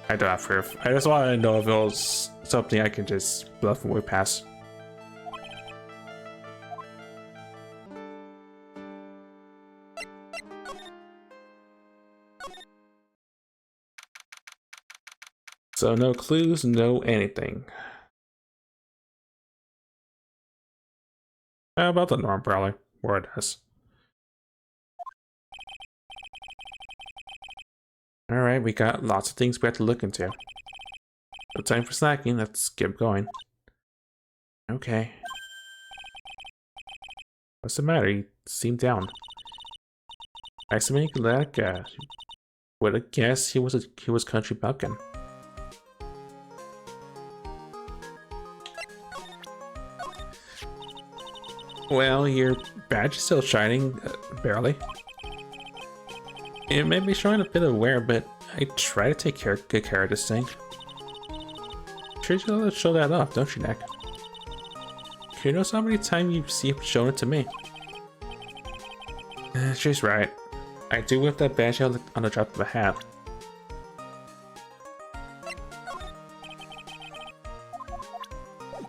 I don't have proof. I just wanted to know if it was something I can just bluff and way past. So no clues, no anything. How about the norm prowler? Where it is. Alright, we got lots of things we have to look into. No time for slacking, let's keep going. Okay. What's the matter? You seem down. Nice to meet you, like, would have guessed he was country bumpkin. Well, your badge is still shining, barely. It may be showing a bit of wear, but I try to take good care of this thing. Sure you show that off, don't you, Nick? You know how many times you've shown it to me? She's right. I do whip that badge out on the drop of a hat.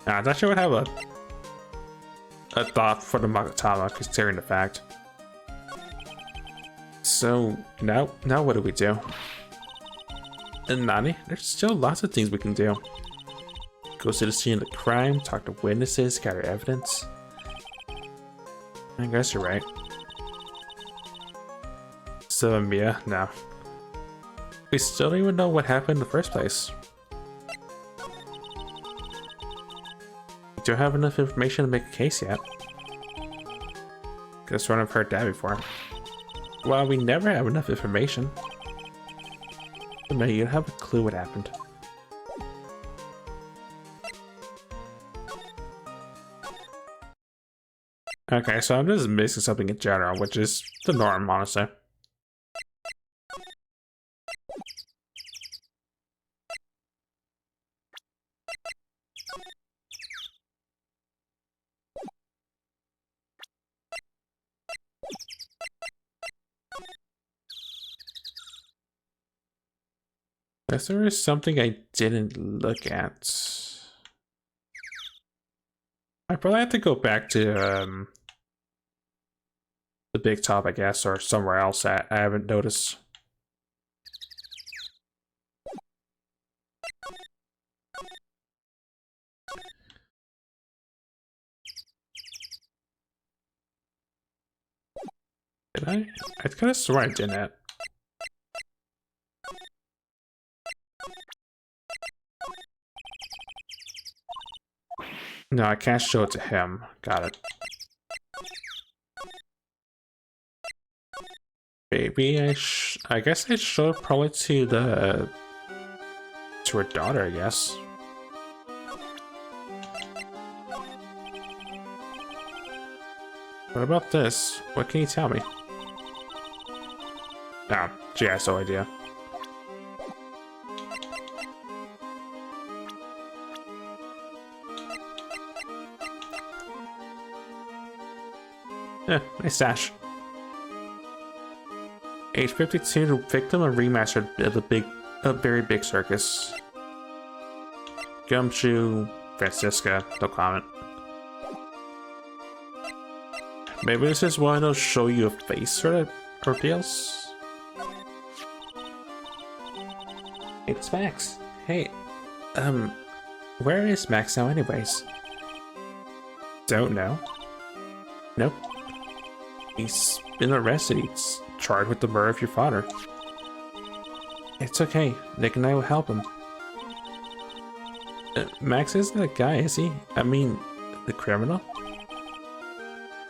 I thought you would have a thought for the Magatama, considering the fact. So now what do we do? And Nani, there's still lots of things we can do. Go to the scene of the crime, talk to witnesses, gather evidence. I guess you're right. So Mia, no. We still don't even know what happened in the first place. We don't have enough information to make a case yet. Guess one I've heard that before. Well, we never have enough information. No, you don't have a clue what happened. Okay, so I'm just missing something in general, which is the norm, honestly. Guess there is something I didn't look at. I probably have to go back to the big top, I guess, or somewhere else that I haven't noticed. Did I? I kind of swore I didn't. No, I can't show it to him. Got it. Maybe I guess I show it probably to her daughter, I guess. What about this? What can you tell me? Ah, gee, I have no idea. Nice stash. Age 52, the victim of remastered of a very big circus. Gumshoe, Francisca, no comment. Maybe this is one of those show you a face sort of ordeals. It's Max. Hey, where is Max now anyways? Don't know. Nope. He's been arrested. He's charged with the murder of your father. It's okay. Nick and I will help him. Max isn't that guy, is he? I mean, the criminal?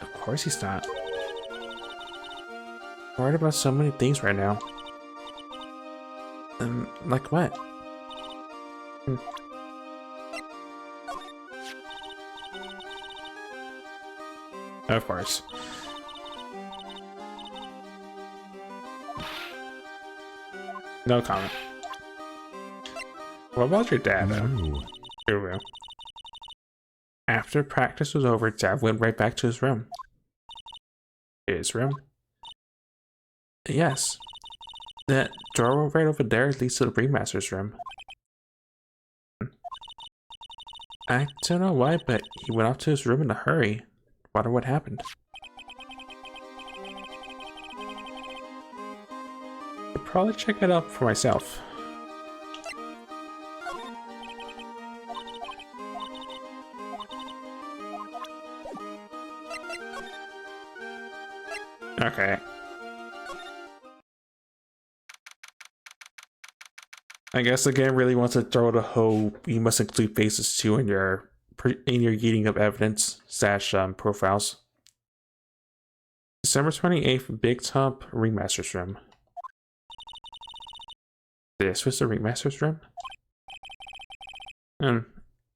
Of course he's not. I'm worried about so many things right now. Like what? Of course. No comment. What about your dad, though? Guru. After practice was over, Dad went right back to his room. His room? Yes. That door right over there leads to the Remaster's room. I don't know why, but he went off to his room in a hurry. Wonder what happened. I'll probably check it out for myself. Okay. I guess the game really wants to throw the whole you must include faces too in your eating of evidence / profiles. December 28th, Big Top Remasters Room. This was the Remasters Room?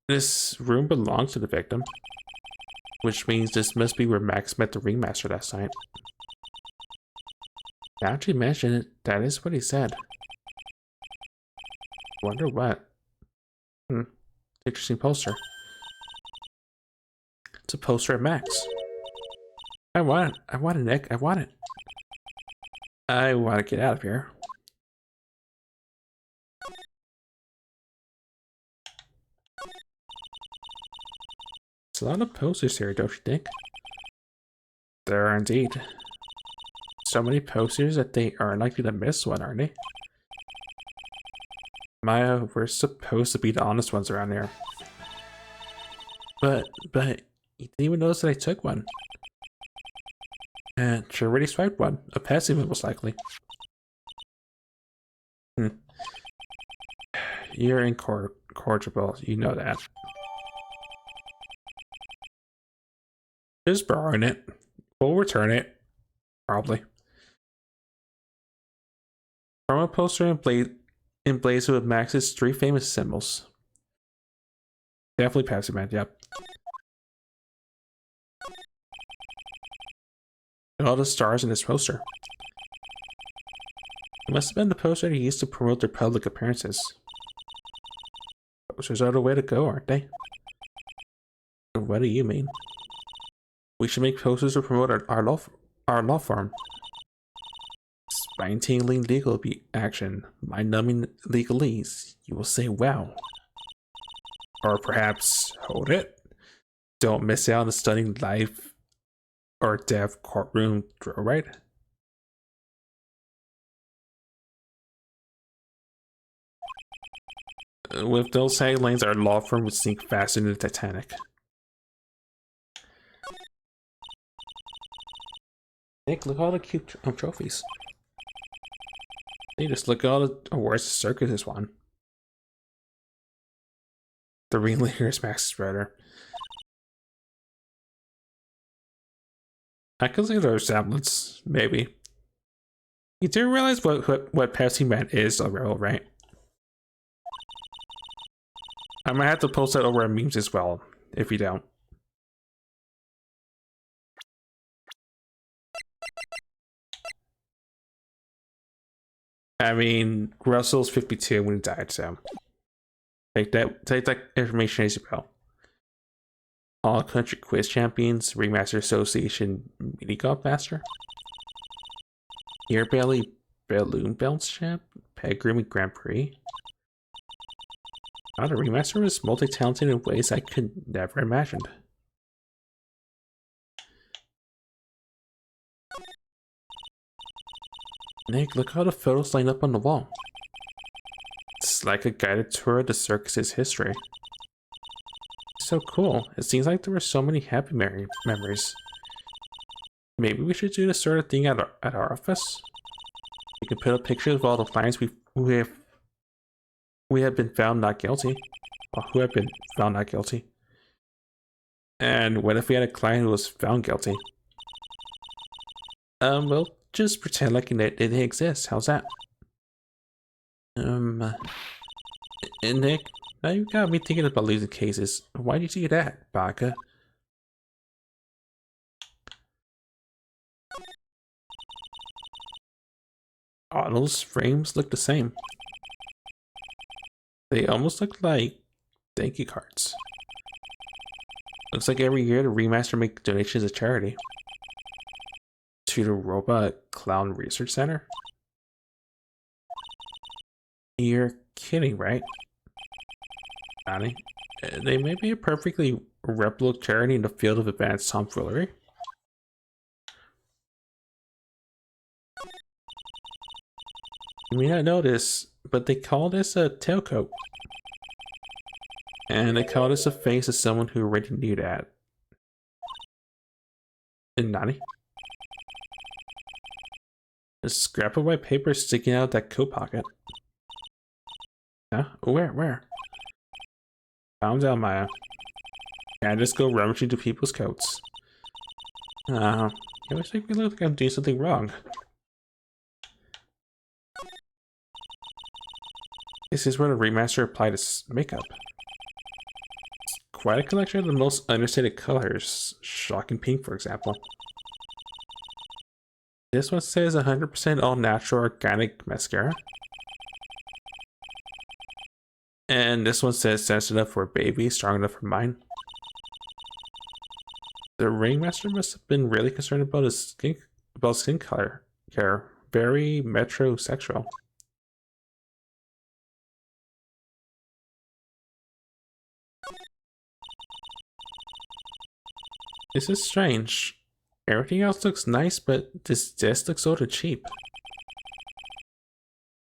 This room belongs to the victim, which means this must be where Max met the remaster last night. Now that you mention it, that is what he said. Wonder what? Interesting poster. It's a poster of Max. I want it. I want it, Nick. I want it. I want to get out of here. It's a lot of posters here, don't you think? There are indeed. So many posters that they are likely to miss one, aren't they? Maya, we're supposed to be the honest ones around here. But, you didn't even notice that I took one. And she already swiped one. A passive one, most likely. You're incorrigible, you know that. Just borrowing it. We'll return it. Probably. From a poster and blade emblazoned with Max's 3 famous symbols. Definitely Pepsi Man, yep. And all the stars in this poster. It must have been the poster he used to promote their public appearances. Posters are the way to go, aren't they? What do you mean? We should make posters to promote our law firm. Spine-tingling legal action, mind-numbing legalese. You will say, wow. Or perhaps, hold it. Don't miss out on the stunning life or death courtroom drill, right? With those taglines, our law firm would sink faster than the Titanic. Nick, look at all the cute trophies. Hey, just look at all the awards the circus has won. The ringleader is Max's brother. I consider those semblance, maybe. You do realize what Pepsi Man is, though, right? I might have to post that over on memes as well, if you don't. I mean, Russell's 52 when he died, so take that information as you will. All Country Quiz Champions, Remaster Association Mini Golf Master, Ear Belly Balloon Bounce Champ, Peg Grooming Grand Prix. The remaster was multi-talented in ways I could never imagined. Nick, look how the photos line up on the wall. It's like a guided tour of the circus's history. So cool. It seems like there were so many happy memories. Maybe we should do this sort of thing at our office. We can put up pictures of all the clients we have been found not guilty. Or who have been found not guilty. And what if we had a client who was found guilty? We'll just pretend like it didn't exist. How's that? And Nick, now you got me thinking about losing cases. Why'd you do that, Baka? All those frames look the same. They almost look like thank you cards. Looks like every year the remaster make donations to charity. To the Robot Clown Research Center? You're kidding, right? Johnny? They may be a perfectly reputable charity in the field of advanced tomfoolery. You may not know this, but they call this a tailcoat. And they call this a face of someone who already knew that. And Nani? A scrap of white paper sticking out of that coat pocket. Huh? Where? Calm down, Maya. Can't just go rummaging through people's coats. You always make me look like I'm doing something wrong. This is where the remaster applied its makeup. Quite a collection of the most understated colors. Shocking pink, for example. This one says 100% all natural organic mascara. And this one says sensitive enough for a baby, strong enough for mine. The ringmaster must have been really concerned about his skin color care. Very metrosexual. This is strange. Everything else looks nice, but this desk looks sort of cheap.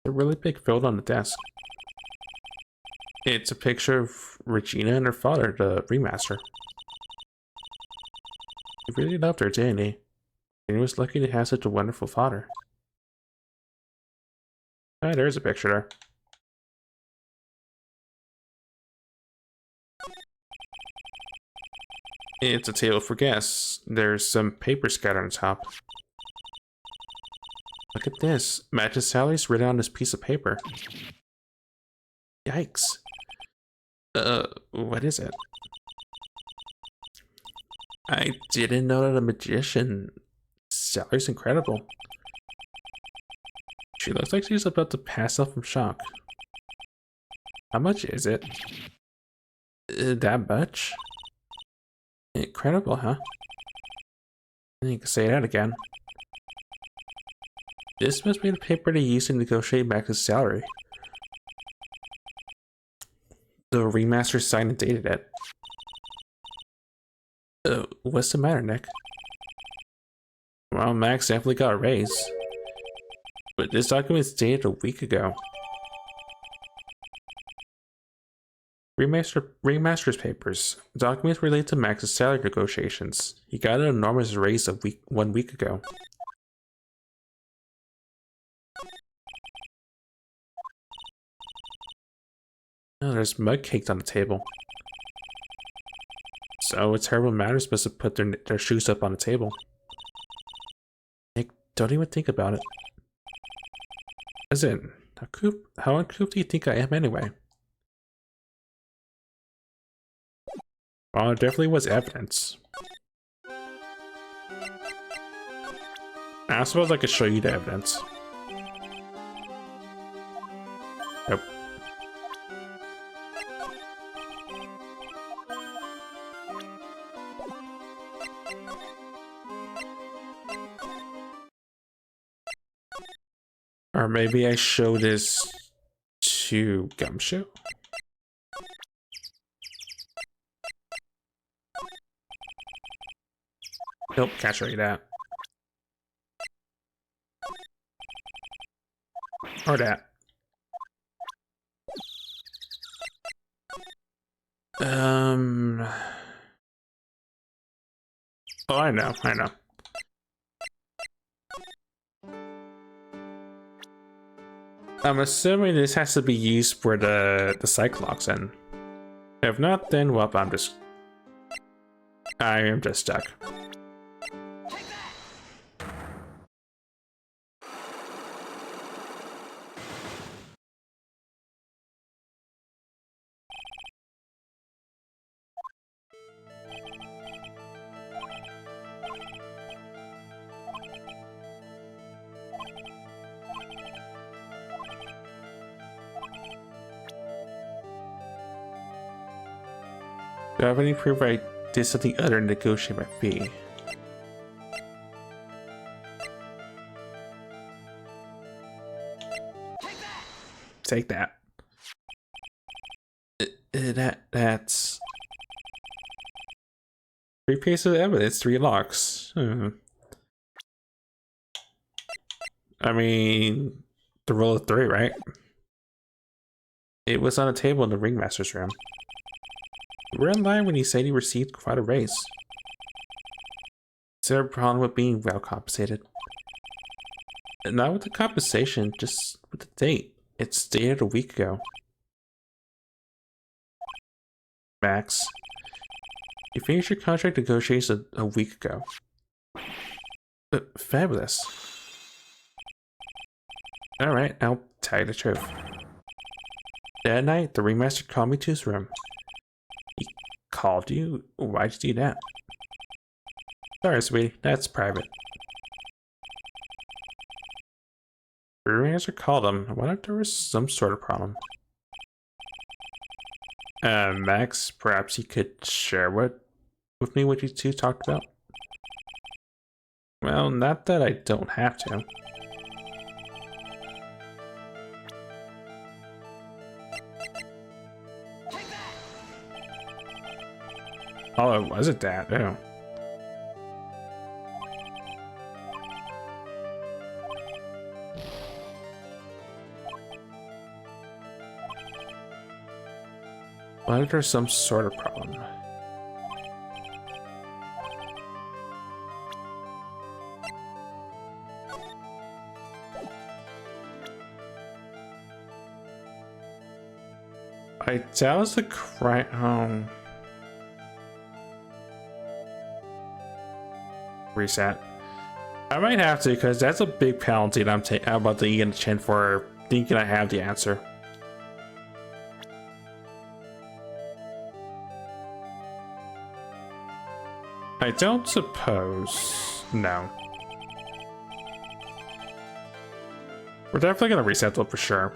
A really big photo on the desk. It's a picture of Regina and her father, the remaster. He really loved her, didn't he? And he was lucky to have such a wonderful father. Ah, there's a picture there. It's a table for guests. There's some paper scattered on top. Look at this. Match's salary's written on this piece of paper. Yikes. What is it? I didn't know that a magician salary's incredible. She looks like she's about to pass out from shock. How much is it? That much? Incredible, huh? You can say that again. This must be the paper they used to negotiate Max's salary. The remaster signed and dated it. What's the matter, Nick? Well, Max definitely got a raise. But this document's dated a week ago. Remaster's papers. Documents relate to Max's salary negotiations. He got an enormous raise 1 week ago. Oh, there's mug caked on the table. So a terrible matters must have put their shoes up on the table. Nick, don't even think about it. As in, how uncouth do you think I am anyway? Well, there definitely was evidence. I suppose I could show you the evidence. Nope. Or maybe I show this to Gumshoe? Nope, can't show you that. Or that. Oh, I know. I'm assuming this has to be used for the Cyclops in. If not, then well, I am just stuck. Do I have any proof I did something other than negotiate my fee? Take that. That's 3 pieces of evidence, 3 locks. I mean, the rule of 3, right? It was on a table in the ringmaster's room. You were in line when he said he received quite a raise. Is there a problem with being well compensated? Not with the compensation, just with the date. It's dated a week ago. Max, you finished your contract negotiations a week ago. Fabulous. Alright, I'll tell you the truth. That night, the ringmaster called me to his room. He called you? Why'd you do that? Sorry, sweetie, that's private. The ringmaster called him. I wonder if there was some sort of problem. Max, perhaps you could share with me what you two talked about? Well, not that I don't have to. Oh, it wasn't that. Oh. Why is there some sort of problem? That was the crime. Reset. I might have to, because that's a big penalty that I'm about to eat in the chin for thinking I have the answer. I don't suppose. No. We're definitely gonna reset though for sure.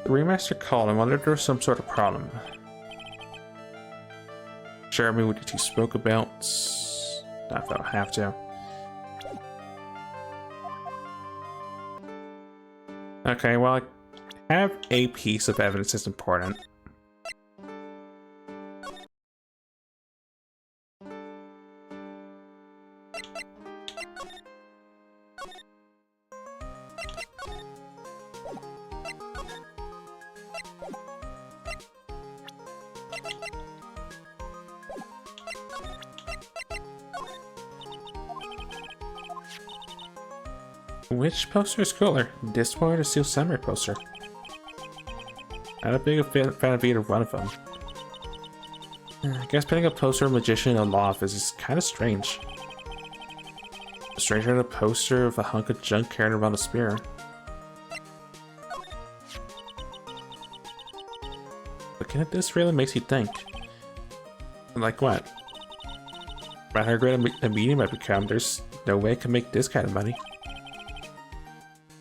The remaster called. I wonder if there was some sort of problem. Share me what you spoke about. Not if I don't have to. Okay, well, I have a piece of evidence that's important. Which poster is cooler? This one or the Steel Samurai poster? Not a big fan of either one of them. I guess putting a poster of Magician in a law office is kind of strange. Stranger than a poster of a hunk of junk carrying around a spear. Looking at this really makes you think. Like what? About how great a medium might become, there's no way I can make this kind of money.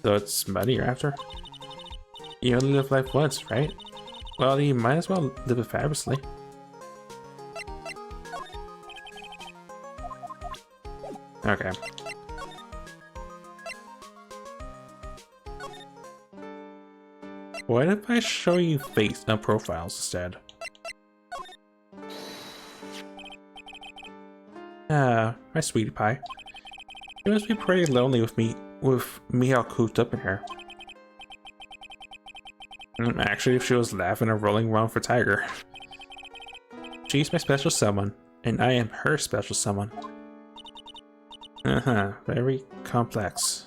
So it's money you're after? You only live life once, right? Well, you might as well live it fabulously. Okay. What if I show you face profiles instead? Ah, my sweetie pie. It must be pretty lonely with me all cooped up in here. Actually, if she was laughing or rolling around for Tiger. She's my special someone, and I am her special someone. Very complex.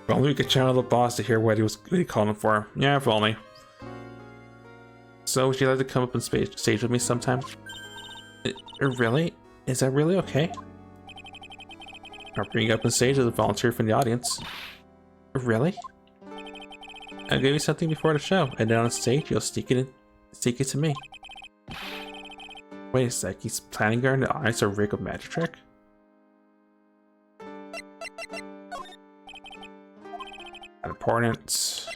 If only we could channel the boss to hear what he called him for. Yeah, if only. So, would you like to come up on stage with me sometime? Really? Is that really okay? I'll bring you up on stage as a volunteer from the audience. Really? I'll give you something before the show, and then on stage you'll sneak it to me. Wait a sec, he's planning on the audience to rig a magic trick? Important.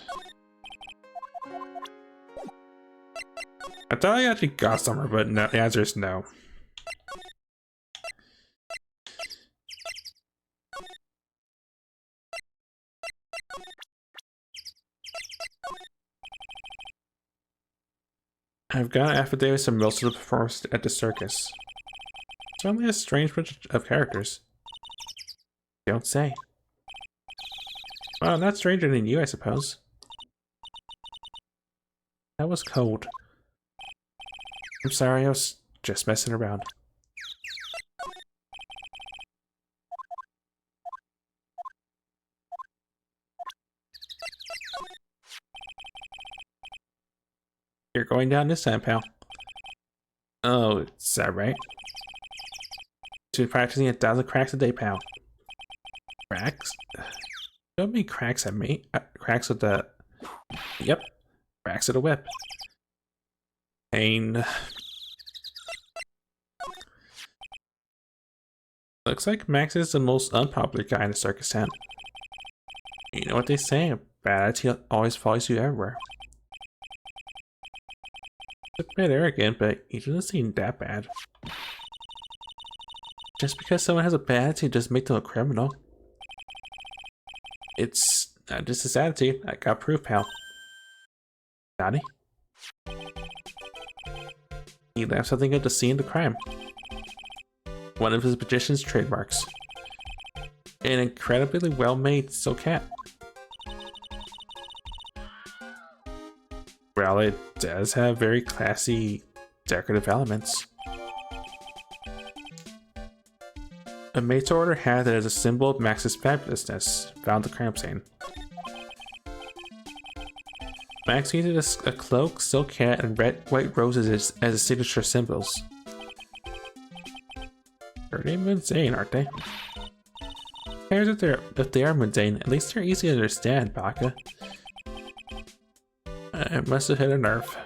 I thought I actually got somewhere, but no, the answer is no. I've got affidavits of most of the performers at the circus. It's only a strange bunch of characters. Don't say. Well, not stranger than you, I suppose. That was cold. I'm sorry, I was just messing around. You're going down this time, pal. Oh, is that right? To be practicing 1,000 cracks a day, pal. Cracks? Don't mean cracks at me. Cracks with the... Yep. Cracks with a whip. Pain. Looks like Max is the most unpopular guy in the circus town. You know what they say, bad attitude always follows you everywhere. It's a bit arrogant, but he doesn't seem that bad. Just because someone has a bad attitude doesn't make them a criminal. It's not just his attitude. I got proof, pal. Donnie? He left something at the scene of the crime. One of his magician's trademarks. An incredibly well-made silk hat. Well, it does have very classy decorative elements. A made to order hat that is a symbol of Max's fabulousness. Found the cramp stain. Max needed a cloak, silk hat, and white roses as his signature symbols. Pretty mundane, aren't they? Cares if they are mundane, at least they're easy to understand, Baka. I must have hit a nerve.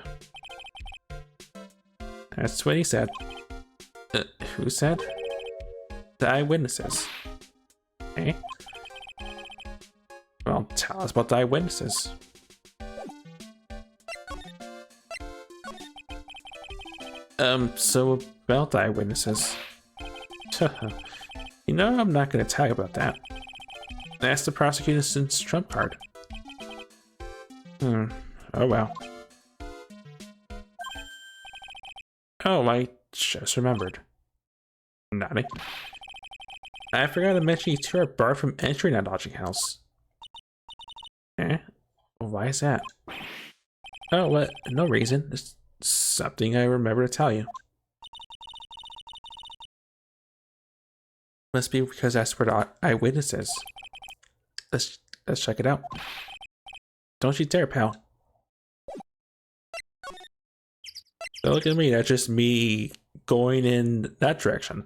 That's what he said. Who said? The eyewitnesses. Eh? Well, tell us about the eyewitnesses. So about the eyewitnesses. You know, I'm not gonna tell you about that. That's the prosecution's trump card. Oh well. Oh, I just remembered. Naughty. I forgot to mention you two are barred from entering that lodging house. Eh? Why is that? Oh, what? No reason. It's something I remember to tell you. Must be because that's where the eyewitness is. Let's check it out. Don't you dare, pal. Don't look at me, that's just me going in that direction.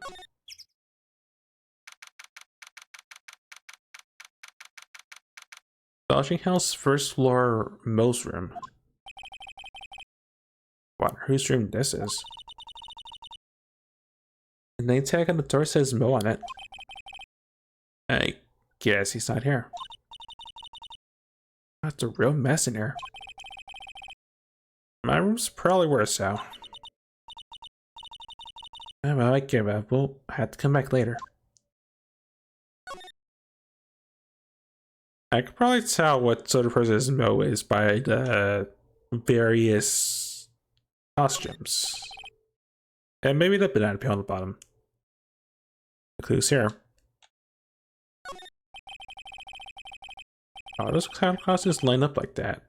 Lodging house, first floor, Mo's room. Wonder whose room this is. The name tag on the door says Mo on it. I guess he's not here. That's a real mess in here. My room's probably worse though. Oh, well, I give up. We'll have to come back later. I could probably tell what sort of person Mo is by the various costumes. And maybe the banana peel on the bottom. The clues here. Oh, those kind of costumes line up like that.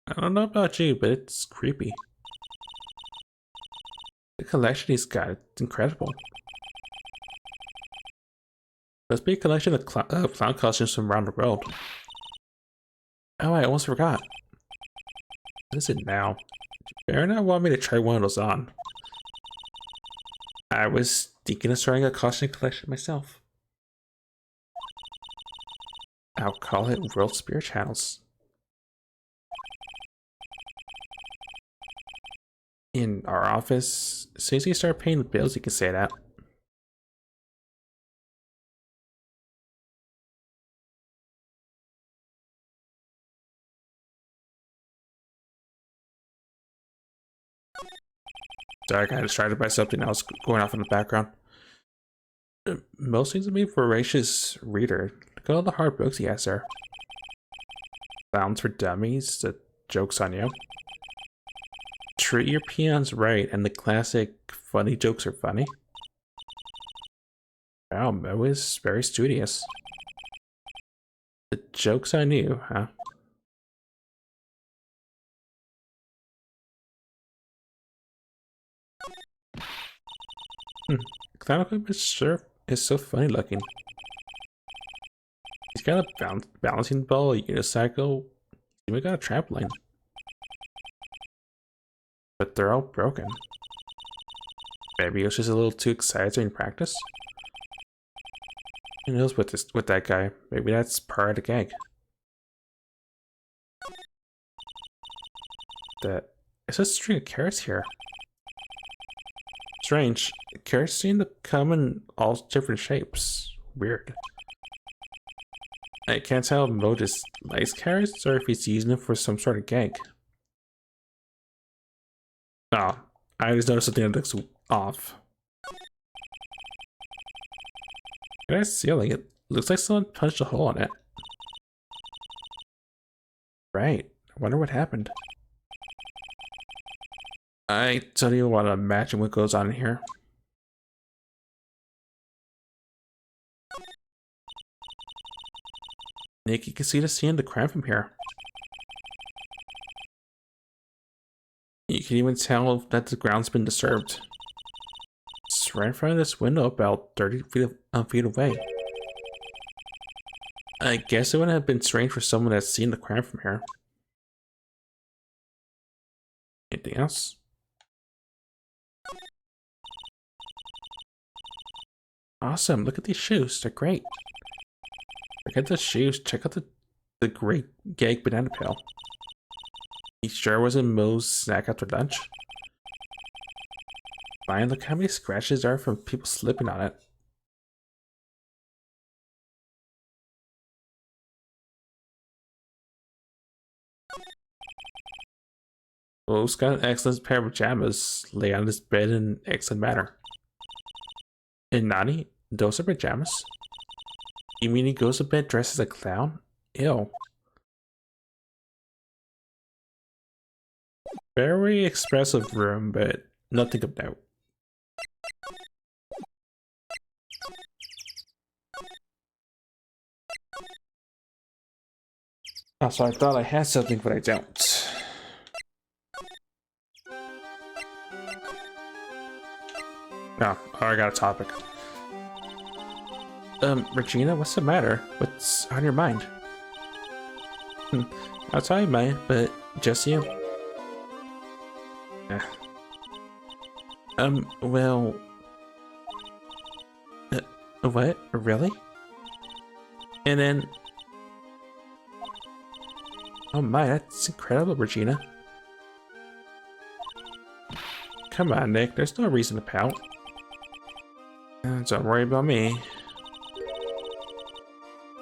I don't know about you, but it's creepy. The collection he's got, it's incredible. Must be a collection of clown costumes from around the world. Oh, I almost forgot. What is it now? You better not want me to try one of those on. I was thinking of starting a costume collection myself. I'll call it World Spirit Channels. In our office, as soon as you start paying the bills, you can say that. Sorry, I got distracted by something else going off in the background. Most seems to be a voracious reader. Look at all the hard books he has there. Sounds for Dummies, the joke's on you. Treat your peons right, and the classic funny jokes are funny. Wow, Mo is very studious. The joke's on you, huh? Clown equipment sure is so funny looking. He's got a balancing ball, a unicycle, he's even got a trampoline. But they're all broken. Maybe he was just a little too excited during practice? Who knows with that guy? Maybe that's part of the gag. It's a string of carrots here. Strange. Carrots seem to come in all different shapes. Weird. I can't tell if Mo just likes carrots or if he's using them for some sort of gag. Oh, I just noticed something that looks off. Look at that ceiling. It looks like someone punched a hole in it. Right. I wonder what happened. I don't even want to imagine what goes on in here. Nick, you can see the scene of the crime from here. You can even tell that the ground's been disturbed. It's It's right in front of this window about 30 feet away. I guess it wouldn't have been strange for someone that's seen the crime from here. Anything else? Awesome, look at these shoes, they're great. Look at the shoes, check out the great gag banana peel. He sure wasn't Moe's snack after lunch. Fine, look how many scratches there are from people slipping on it. Moe's got an excellent pair of pajamas, lay on his bed in excellent manner. And Nani, those are pajamas? You mean he goes to bed dressed as a clown? Ew. Very expressive room, but nothing of note. Oh, so I thought I had something, but I don't. No, oh, I got a topic. Regina, what's the matter? What's on your mind? I'll tell you mine, but just you. Eh. Well... what? Really? And then... oh my, that's incredible, Regina. Come on, Nick, there's no reason to pout. Don't worry about me.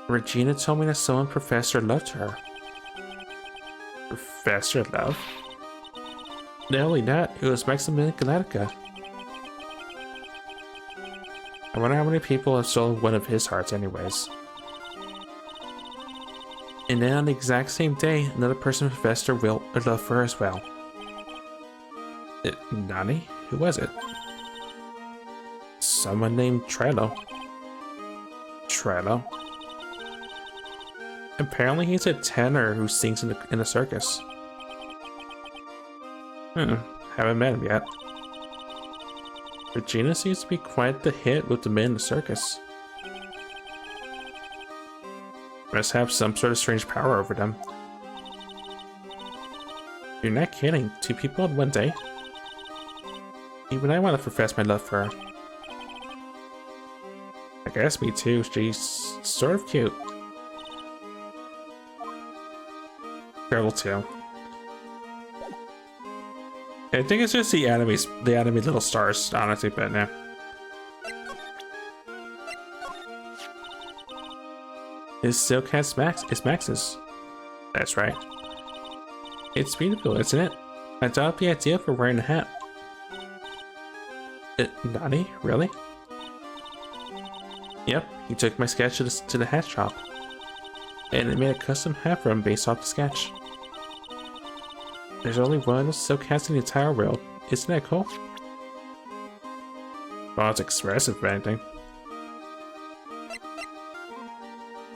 Regina told me that someone Professor loved her. Professor Love? Not only that, it was Maximilian Galactica. I wonder how many people have stolen one of his hearts anyways. And then on the exact same day, another person Professor will love for her as well. Nani? Who was it? Someone named Trello. Trello? Apparently he's a tenor who sings in a circus. Haven't met him yet. Regina seems to be quite the hit with the men in the circus. Must have some sort of strange power over them. You're not kidding. 2 people in one day? Even I want to profess my love for her. I guess me too. She's sort of cute. Terrible too. I think it's just the anime little stars, honestly, but yeah. His silk hat is Max's. That's right. It's beautiful, isn't it? I thought of the idea for wearing a hat. Nani? Really? Yep, he took my sketch to the hat shop. And it made a custom hat for him based off the sketch. There's only one silk hats in the entire world. Isn't that cool? Well, it's expressive, if anything.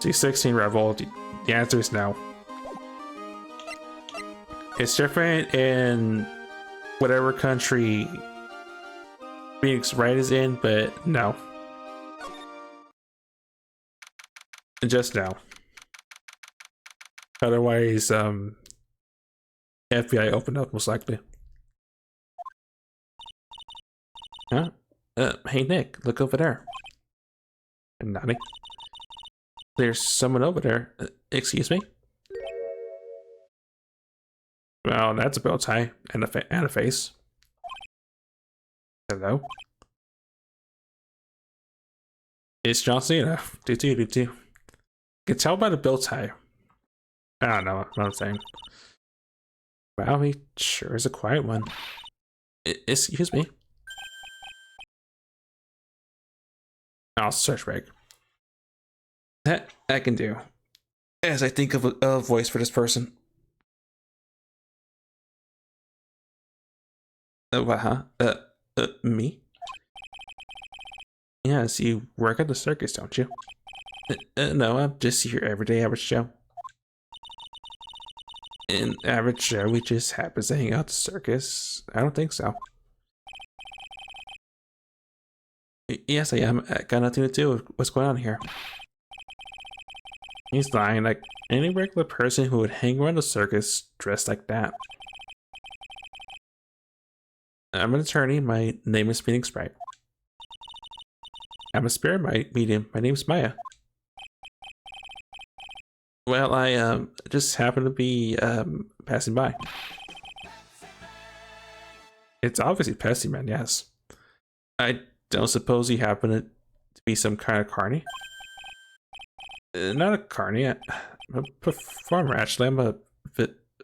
C16 Revolt, the answer is no. It's different in whatever country Phoenix Wright is in, but no. Just no. Otherwise, FBI opened up most likely. Huh? Hey Nick, look over there. I'm nodding. There's someone over there. Excuse me? Well, that's a bow tie and a face. Hello? It's John Cena. Do. You can tell by the bow tie. I don't know what I'm saying. Wow, he sure is a quiet one. Excuse me. I'll search break. That I can do. As I think of a voice for this person. What, huh? Me? Yes, you work at the circus, don't you? No, I'm just your everyday average Joe. An average Joe, we just happens to hang out at the circus? I don't think so. Yes, I am. I got nothing to do with what's going on here. He's lying, like any regular person who would hang around a circus dressed like that. I'm an attorney. My name is Phoenix Wright. I'm a spirit medium. My name's Maya. Well, I just happened to be passing by. It's obviously Pessy Man, yes. I don't suppose you happen to be some kind of carny? Not a carny. I'm a performer, actually. I'm a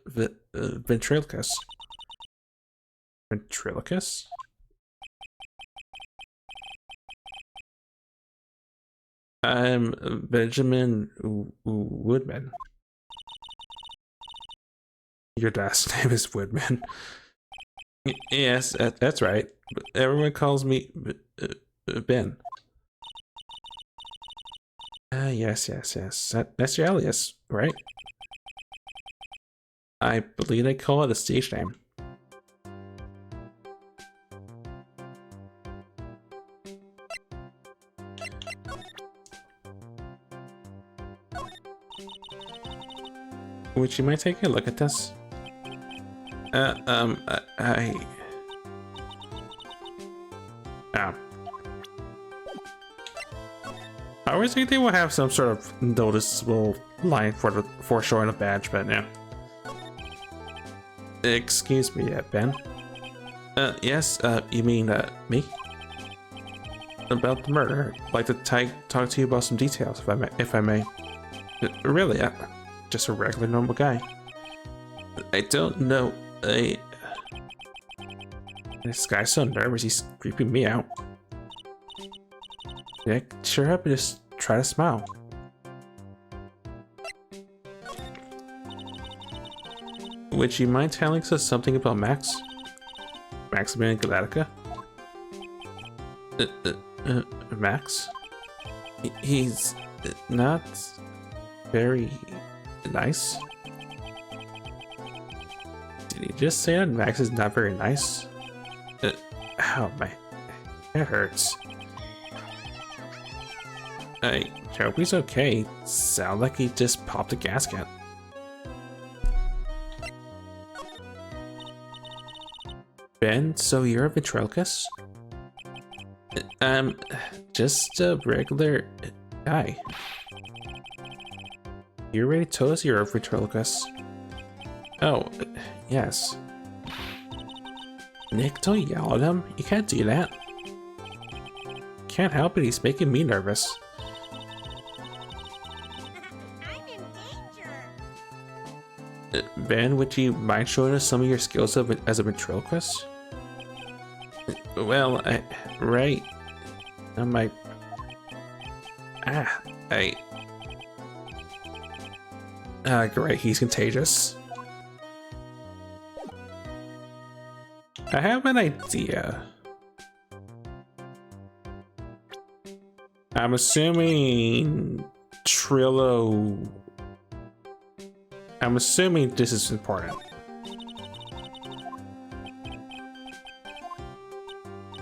ventriloquist. Ventriloquist? I'm Benjamin Woodman. Your last name is Woodman. Yes, that's right. Everyone calls me Ben. Yes. That's your alias, right? I believe they call it a stage name. Would you mind taking a look at this? Oh. I always think they will have some sort of noticeable line for showing a badge, but yeah. Excuse me, Ben. Yes, you mean, me? About the murder. I'd like to talk to you about some details, if I may. Really, just a regular normal guy. I don't know. This guy's so nervous, he's creeping me out. Yeah, sure up and just try to smile. Would you mind telling us something about Max? Maximilian Galactica? Max? He's not very nice. Did he just say that Max is not very nice? Ow, my head hurts. I hope he's okay. Sound like he just popped a gasket. Ben, so you're a ventriloquist? Just a regular guy. You already told us you're a ventriloquist. Oh, yes. Nick, don't yell at him. You can't do that. Can't help it, he's making me nervous. I'm in danger. Ben, would you mind showing us some of your skills as a ventriloquist? Well, right. Great, he's contagious. I have an idea. I'm assuming Trillo. I'm assuming this is important.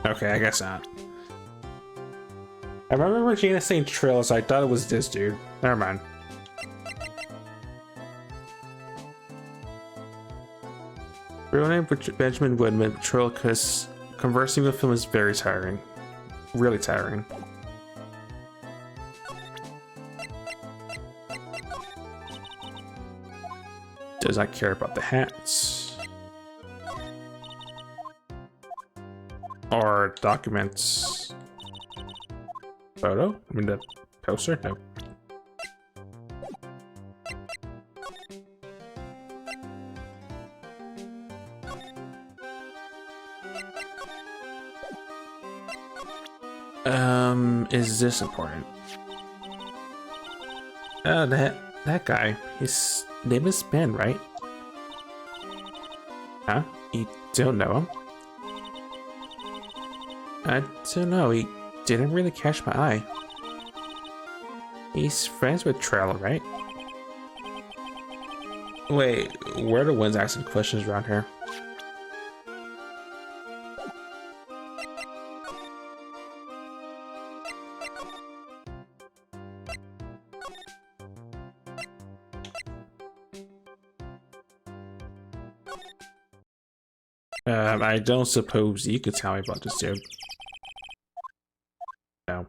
Okay, I guess not. I remember Regina saying Trillo, so I thought it was this dude. Never mind. Real name Benjamin Woodman, ventriloquist. Conversing with him is very tiring. Really tiring. Does not care about the hats. Or documents. Photo? I mean the poster? No. Is this important? That guy. His name is Ben, right? Huh? You don't know him? I don't know. He didn't really catch my eye. He's friends with Trello, right? Wait, where are the ones asking questions around here? I don't suppose you could tell me about this, dude. No.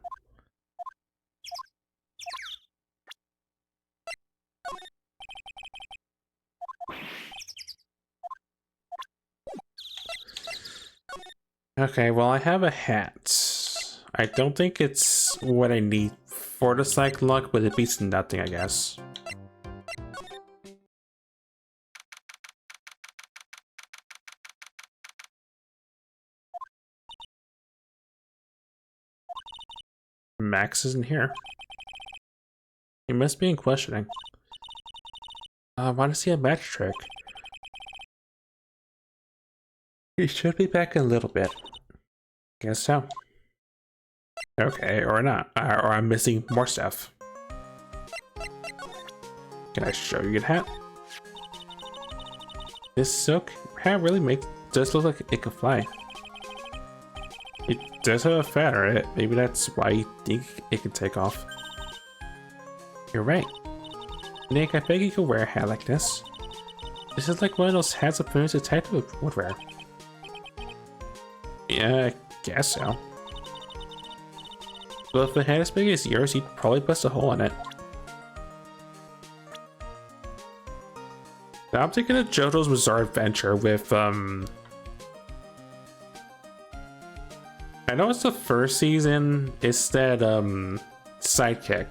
Okay, well, I have a hat. I don't think it's what I need for the cycle lock, but it beats nothing, I guess. Max isn't here. He must be in questioning. I want to see a magic trick. He should be back in a little bit. Guess so. Okay, or not. Or I'm missing more stuff. Can I show you the hat? This silk hat really does look like it could fly. It does have a feather, right? Maybe that's why you think it can take off. You're right. Nick, I bet you could wear a hat like this. This is like one of those hats a famous detective would wear. Yeah, I guess so. But if the hat is big as yours, you'd probably bust a hole in it. Now I'm thinking of JoJo's Bizarre Adventure with, I know it's the first season, it's that, sidekick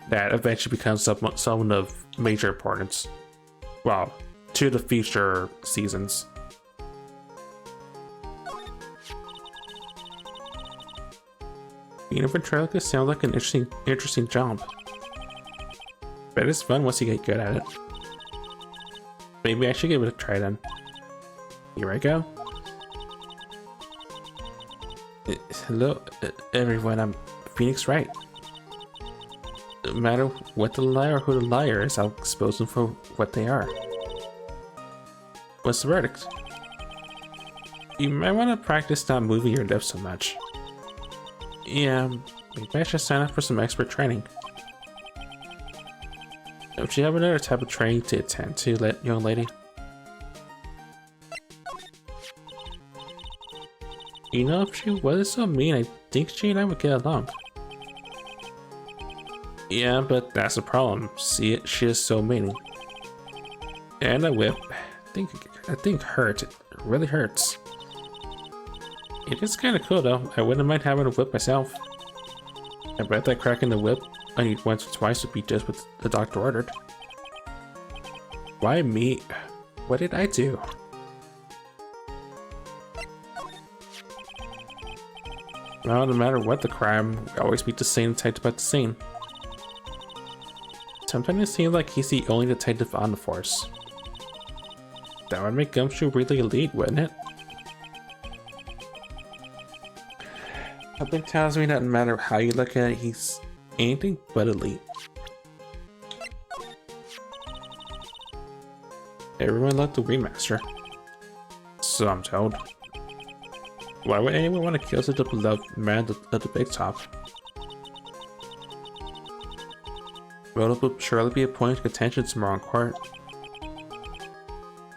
that eventually becomes someone of major importance. Well, to the future seasons. Being a ventriloquist sounds like an interesting job. Bet it's fun once you get good at it. Maybe I should give it a try then. Here I go. Hello, everyone. I'm Phoenix Wright. No matter what the liar or who the liar is, I'll expose them for what they are. What's the verdict? You might want to practice not moving your lips so much. Yeah, maybe I should sign up for some expert training. Don't you have another type of training to attend to, young lady? You know, if she wasn't so mean, I think she and I would get along. Yeah, but that's the problem. See, she is so mean. And a whip. I think hurt. It really hurts. It is kind of cool though. I wouldn't mind having a whip myself. I bet that cracking the whip I need once or twice would be just what the doctor ordered. Why me? What did I do? Well, no matter what the crime, we always meet the same detective at the scene. Sometimes it seems like he's the only detective on the force. That would make Gumshoe really elite, wouldn't it? Something tells me that no matter how you look at it, he's anything but elite. Everyone loved the remaster. So I'm told. Why would anyone want to kill such a beloved man at the big top? Well, it will surely be a point of contention tomorrow in court.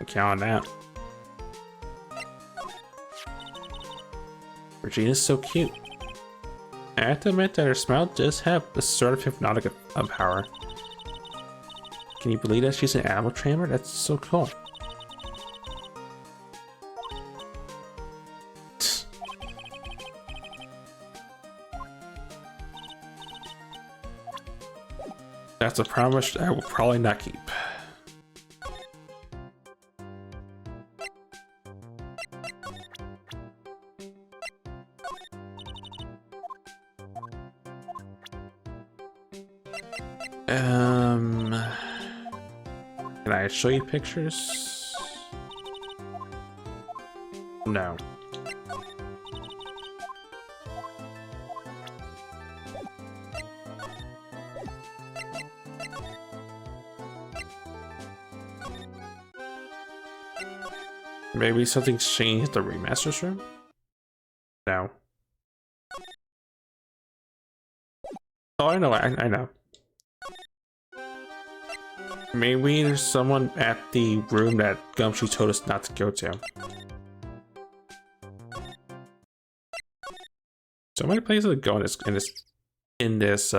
I count on that. Regina's so cute. I have to admit that her smile does have a sort of hypnotic power. Can you believe that she's an animal trainer? That's so cool. That's a promise I will probably not keep. Can I show you pictures? No. Maybe something's changed the remasters room? No. Oh, I know, I know. Maybe there's someone at the room that Gumshoe told us not to go to. So many places to go in this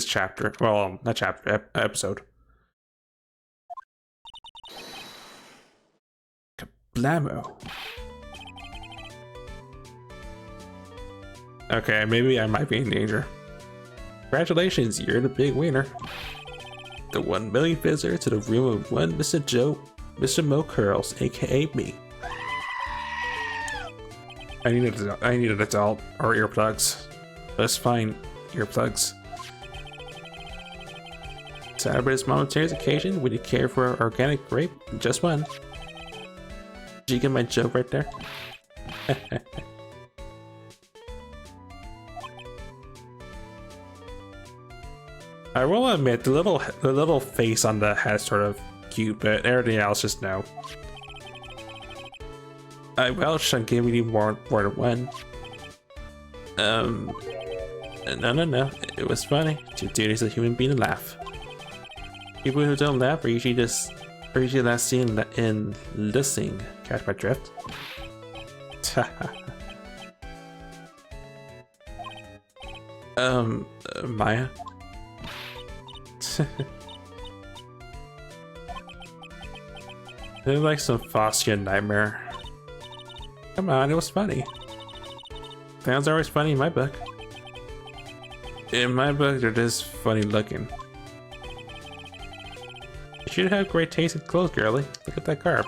chapter. Well, not chapter, episode. Kablamo. Okay, maybe I might be in danger. Congratulations, you're the big winner. The 1 million visitor to the room of one Mr. Mo Curls, aka me. I need an adult or earplugs. That's fine, earplugs. Celebrate this momentary occasion when you care for organic grape. Just one. Did you get my joke right there? I will admit the little face on the hat is sort of cute, but everything else just no. I welched on giving you more than one. No. It was funny to do this as a human being and laugh. People who don't laugh are usually last seen in listening. Catch my drift? Maya? They're like some Faustian nightmare. Come on, it was funny. Clowns are always funny in my book. In my book, they're just funny looking. You should have great taste in clothes, girly. Look at that garb.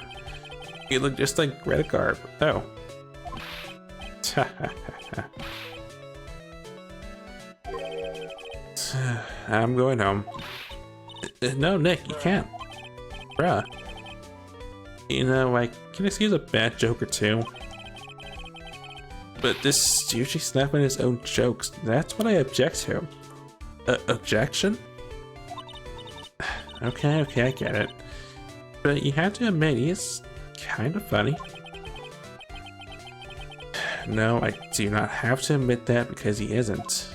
You look just like Greta Garb. Oh. I'm going home. No, Nick, you can't. Bruh. You know, I can excuse a bad joke or two. But this usually snapping his own jokes, that's what I object to. Objection? Okay, I get it. But you have to admit, he's kind of funny. No, I do not have to admit that because he isn't.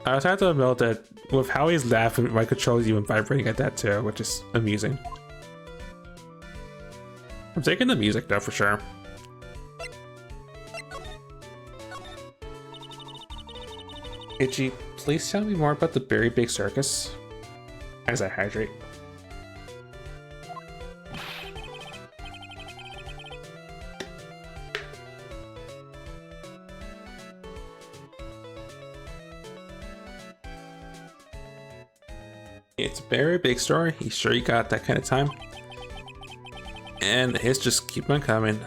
I was have to admit that with how he's laughing, my control's even vibrating at that too, which is amusing. I'm taking the music though for sure. Itchy, please tell me more about the Very Big Circus as I hydrate. It's a very big story. You sure you got that kind of time? And the hits just keep on coming.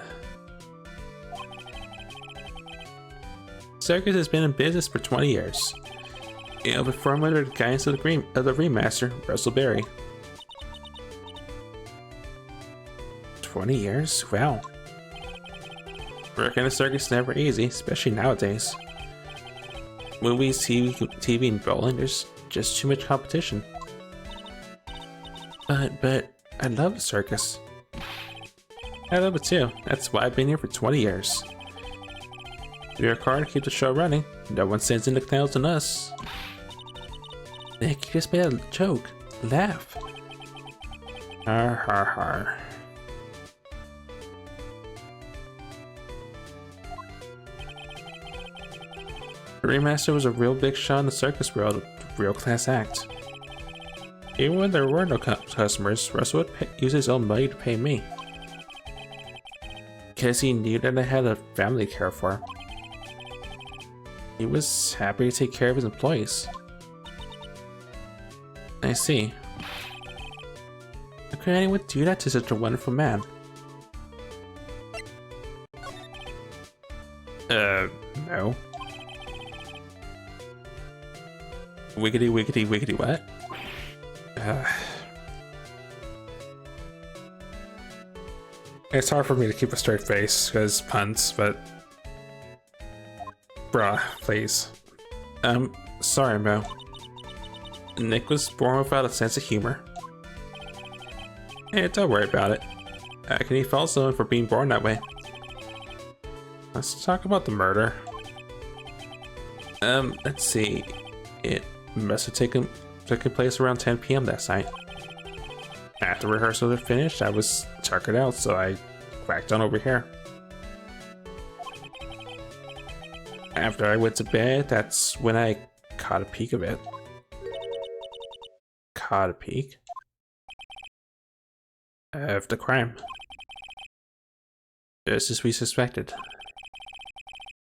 Circus has been in business for 20 years. It'll be formed under the guidance of the remaster, Russell Berry. 20 years? Wow. Working a circus is never easy, especially nowadays. Movies, TV, and bowling, there's just too much competition. But I love the circus. I love it too. That's why I've been here for 20 years. We work hard to keep the show running. No one sends in the clowns on us. Nick, you just made a joke. Laugh. Har har har. The remaster was a real big shot in the circus world, a real class act. Even when there were no customers, Russell would use his own money to pay me. Because he knew that I had a family to care for. He was happy to take care of his employees. I see. How could anyone do that to such a wonderful man? No. Wiggity wiggity wiggity what? It's hard for me to keep a straight face because puns, but bruh, please. Sorry, Mo. Nick was born without a sense of humor. Hey, don't worry about it. Can he fault someone for being born that way? Let's talk about the murder. Let's see. It must have taken place around 10 p.m. that night. After rehearsals were finished, I was tuckered out, so I cracked on over here. After I went to bed, that's when I caught a peek of it. Caught a peek of the crime. Just as we suspected.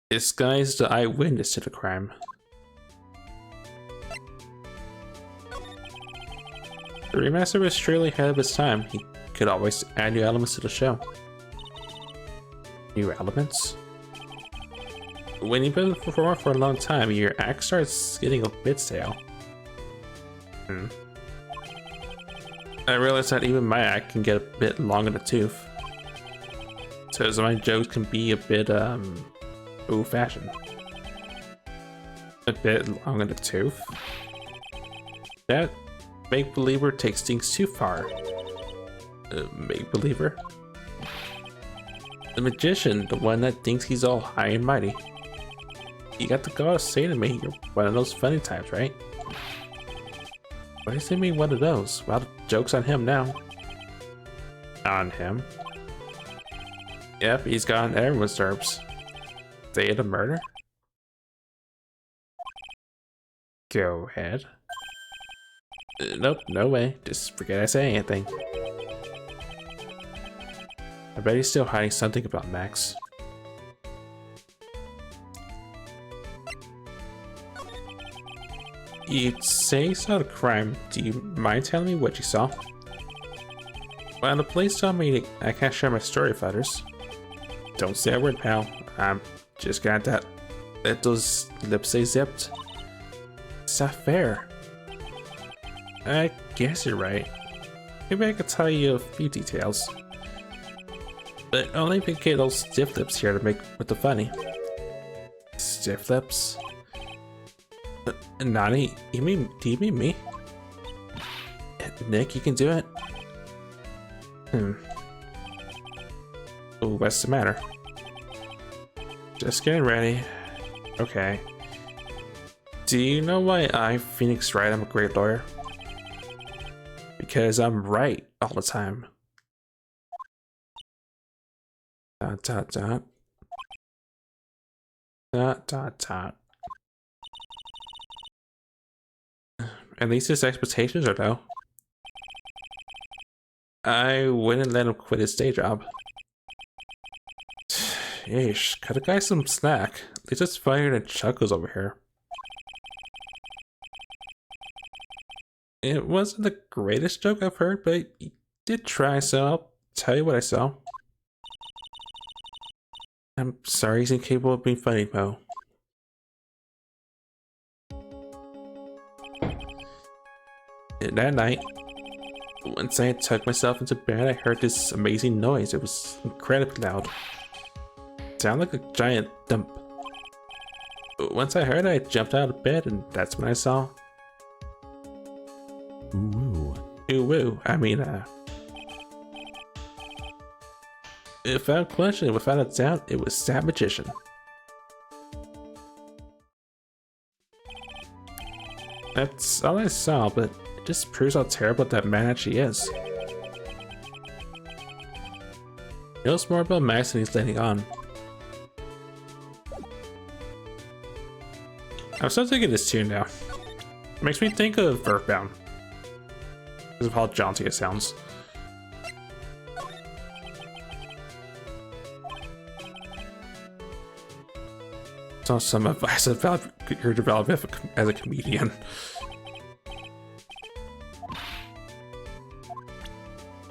This guy's the eyewitness to the crime. The remaster was truly ahead of its time. He could always add new elements to the show. New elements? When you've been a performer for a long time, your act starts getting a bit stale. I realized that even my act can get a bit long in the tooth. So my jokes can be a bit, old-fashioned. A bit long in the tooth? That make-believer takes things too far. Make-believer? The magician, the one that thinks he's all high and mighty. You got the gall to say to me, you're one of those funny types, right? Why does he mean one of those? Well, the joke's on him now. On him? Yep, he's gone everyone's nerves. They had a murder? Go ahead. Nope, no way. Just forget I say anything. I bet he's still hiding something about Max. You say you saw the crime. Do you mind telling me what you saw? Well, the police told me I can't share my story with others. Don't say a word, pal. I'm just got that. Let those lips stay zipped. It's not fair. I guess you're right. Maybe I could tell you a few details. But only if you get those stiff lips here to make with the funny. Stiff lips? Nani, do you mean me? Nick, you can do it? Ooh, what's the matter? Just getting ready. Okay. Do you know why I'm Phoenix Wright? I'm a great lawyer. Because I'm right all the time. Dot dot dot. Dot dot dot. At least his expectations are low. I wouldn't let him quit his day job. Yeesh, cut a guy some slack. At least it's funnier than Chuckles over here. It wasn't the greatest joke I've heard, but he did try, so I'll tell you what I saw. I'm sorry he's incapable of being funny, Mo. That night, once I had tucked myself into bed, I heard this amazing noise. It was incredibly loud. It sounded like a giant thump. Once I heard it, I jumped out of bed, and that's when I saw. Ooh woo. Ooh woo. I mean, without question, without a doubt, it was that magician. That's all I saw, but it just proves how terrible that man actually is. He knows more about Max than he's letting on. I'm still thinking this tune now. It makes me think of Earthbound. Because of how jaunty it sounds. So some advice about your development as a comedian.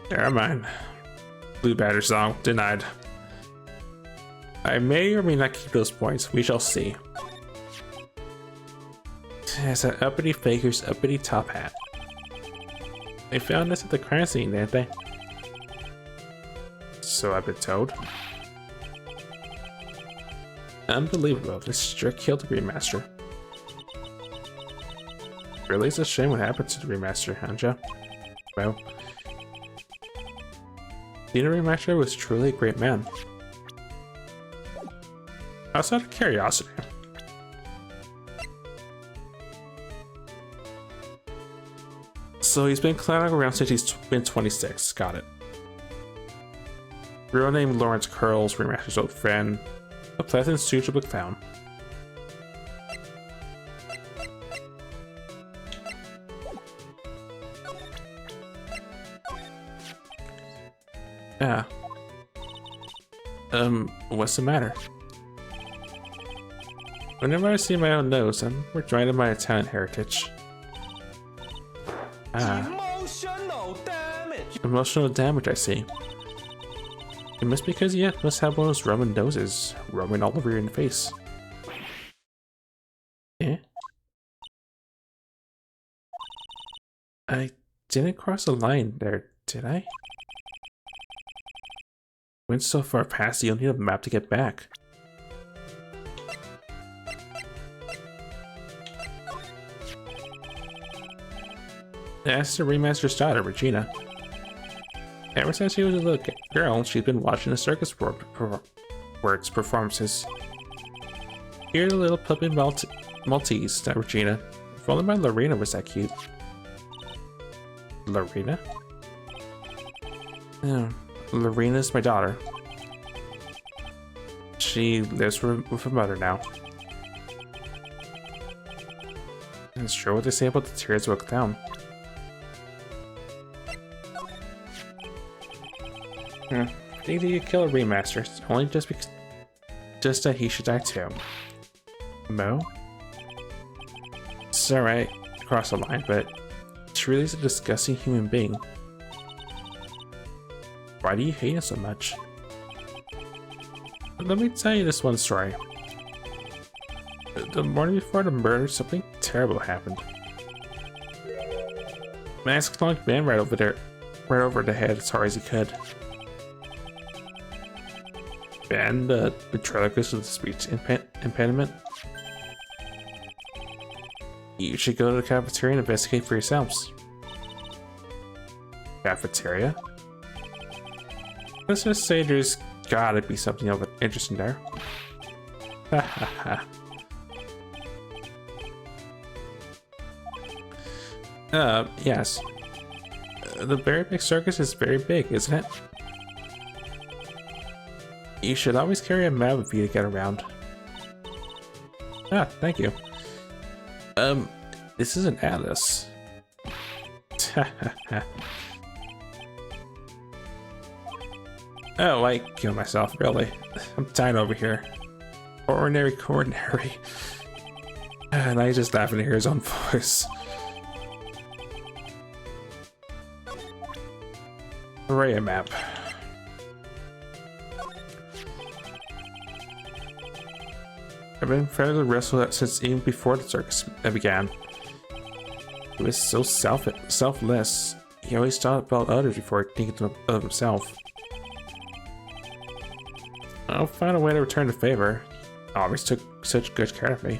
Never mind. Blue Badger song denied. I may or may not keep those points. We shall see. It's that uppity faker's uppity top hat. They found this at the crime scene, didn't they? So I've been told. Unbelievable. This strict killed the remaster. Really, it's a shame what happened to the remaster, huh, Well, the remaster was truly a great man. Outside of curiosity, So he's been clowning around since he's been 26. Got it. Real name Lawrence Curls, Remaster's old friend. A pleasant suitable clown. Yeah. What's the matter? Whenever I see my own nose, I'm reminded of my Italian heritage. Emotional damage, I see. It must be because you must have one of those Roman noses roaming all over your face. Eh? I didn't cross the line there, did I? Went so far past you'll need a map to get back. That's the remaster's daughter, Regina. Ever since she was a little girl, she's been watching the circus works performances. Here's a little puppy Maltese, that Regina. If only my Lorena was that cute. Lorena? Oh, Lorena's my daughter. She lives with her mother now. It's true what they say about the tears of a clown. Think that you kill a remaster, only just that he should die too. Mo? It's alright, cross the line, but she really is a disgusting human being. Why do you hate him so much? Let me tell you this one story. The morning before the murder, something terrible happened. Max clunked Ben right over the head as hard as he could. Ben, the ventriloquist with the speech impediment. You should go to the cafeteria and investigate for yourselves. Cafeteria? Let's just say there's gotta be something of interesting there. Ha ha ha. Yes. The very big circus is very big, isn't it? You should always carry a map with you to get around. Ah, thank you. This is an atlas. Oh, I killed myself, really. I'm dying over here. Ordinary. And I just laughing to hear his own voice. Array map. I've been fairly wrestled since even before the circus began. He was so selfless. He always thought about others before thinking of himself. I'll find a way to return the favor. He always took such good care of me.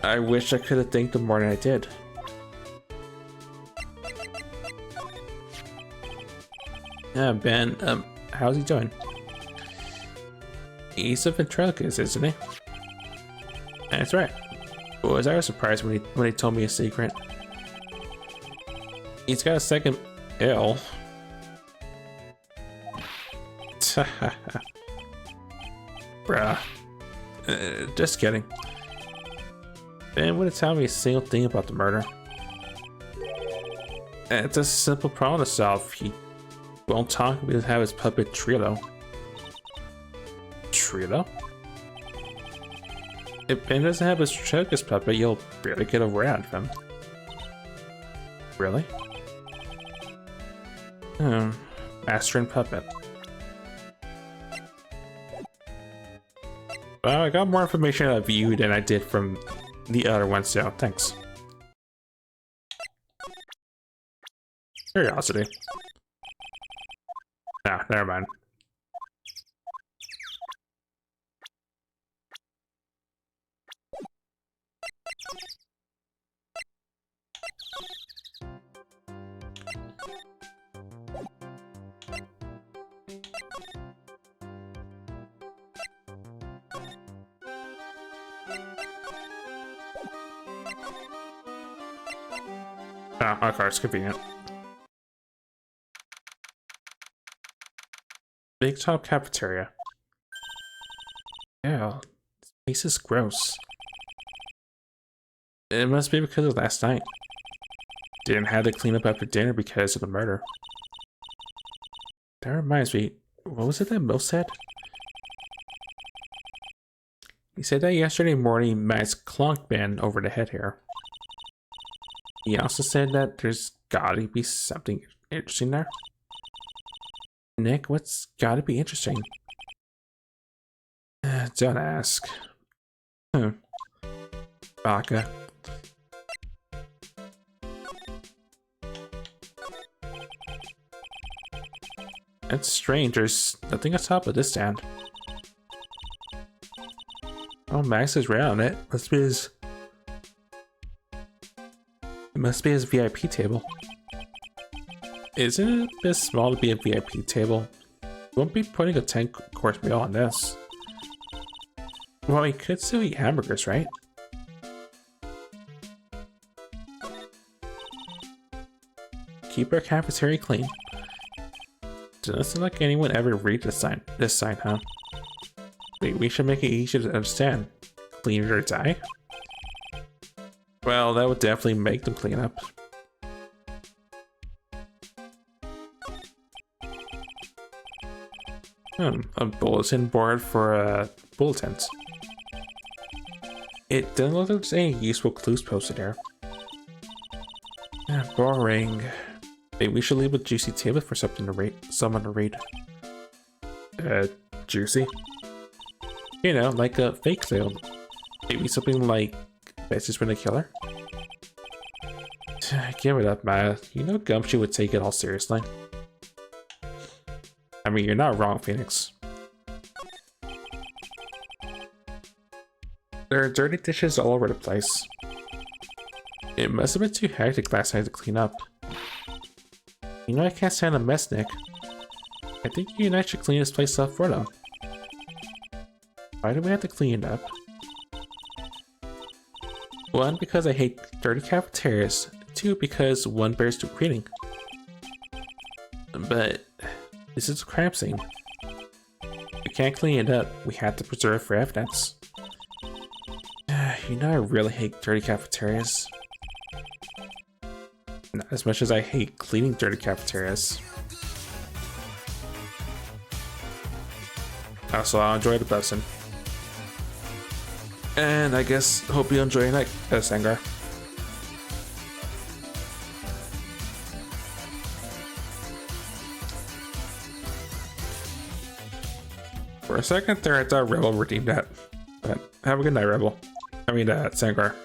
I wish I could have thanked him more than I did. Yeah, Ben, how's he doing? He's a ventriloquist, isn't he? That's right. Was I surprised when he told me a secret? He's got a second ill. Bruh. Just kidding. Ben wouldn't tell me a single thing about the murder. It's a simple problem to solve. He won't talk because he have his puppet Trilo. Trilo? If Ben doesn't have his circus puppet, you'll barely get a word out of him. Really? Master and puppet. Well, I got more information out of you than I did from the other one, so thanks. Curiosity. Nah, never mind. Oh, okay, it's convenient. Big Top Cafeteria. Ew, this place is gross. It must be because of last night. Didn't have to clean up after dinner because of the murder. That reminds me, what was it that Mo said? He said that yesterday morning Max clonked Ben over the head here. He also said that there's gotta be something interesting there. Nick, what's gotta be interesting? Don't ask. Baka. That's strange, there's nothing on top of this stand. Oh, Max is right on it. Must be his... It must be his VIP table. Isn't it a bit small to be a VIP table? We won't be putting a 10-course meal on this. Well, we could still eat hamburgers, right? Keep our cafeteria clean. Doesn't seem like anyone ever read this sign, huh? Wait, we should make it easier to understand. Clean or die? Well, that would definitely make them clean up. A bulletin board for bulletins. It doesn't look like there's any useful clues posted here. Boring. Maybe we should leave a juicy table for someone to read. Juicy? You know, like a fake sale. Maybe something like Betsy's been a killer? Give it up, Maya. You know Gumshoe would take it all seriously. I mean, you're not wrong, Phoenix. There are dirty dishes all over the place. It must have been too hectic last night to clean up. You know I can't stand a mess, Nick. I think you and I should clean this place up for them. Why do we have to clean it up? One, because I hate dirty cafeterias. Two, because one bears to cleaning. But this is a crime scene. We can't clean it up. We have to preserve for evidence. You know I really hate dirty cafeterias. Not as much as I hate cleaning dirty cafeterias. Also, I'll enjoy the busing. And I guess, hope you enjoy your night, Sangar. For a second there, I thought Rebel redeemed that. But have a good night, Rebel. I mean, Sangar.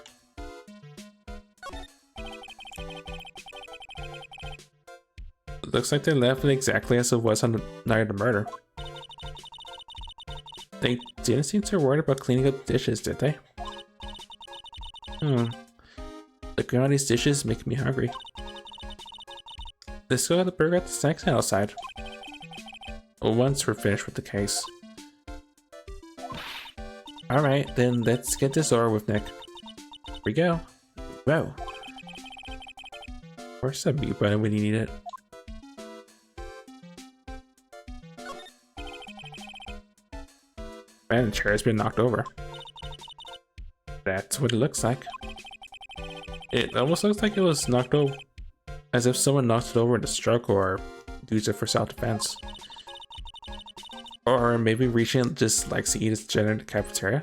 Looks like they left it exactly as it was on the night of the murder. They didn't seem too worried about cleaning up dishes, did they? Looking at all these dishes making me hungry. Let's go get the burger at the snack stand outside. Once we're finished with the case. Alright, then let's get this over with, Nick. Here we go. Whoa. Where's the mute button when you need it? Man, the chair has been knocked over. That's what it looks like. It almost looks like it was knocked over, as if someone knocked it over in a stroke or used it for self-defense. Or maybe Rishan just likes to eat his dinner in the cafeteria.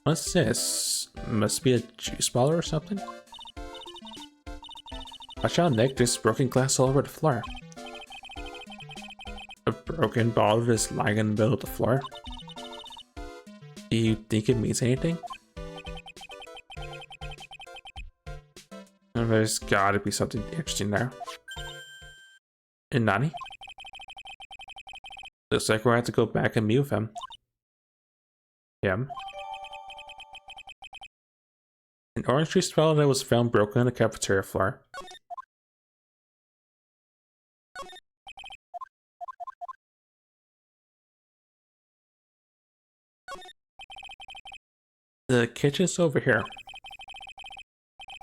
What's this? Must be a juice baller or something? Watch out, Nick, there's broken glass all over the floor. A broken bottle just lying in the middle of the floor? Do you think it means anything? There's gotta be something interesting there. And Nani? Looks like we're gonna have to go back and meet with him. An orange juice bottle that was found broken on the cafeteria floor. The kitchen's over here.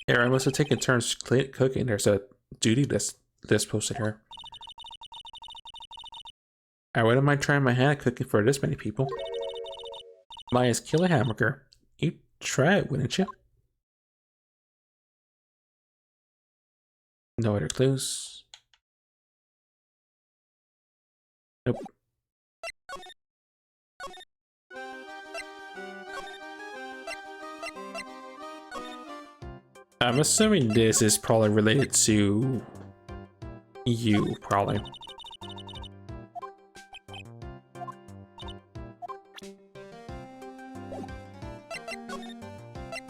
Here, I must have taken turns cooking. There's a duty list posted here. I wouldn't mind trying my hand at cooking for this many people. Maya's killer hamburger. You'd try it, wouldn't you? No other clues. Nope. I'm assuming this is probably related to you, probably.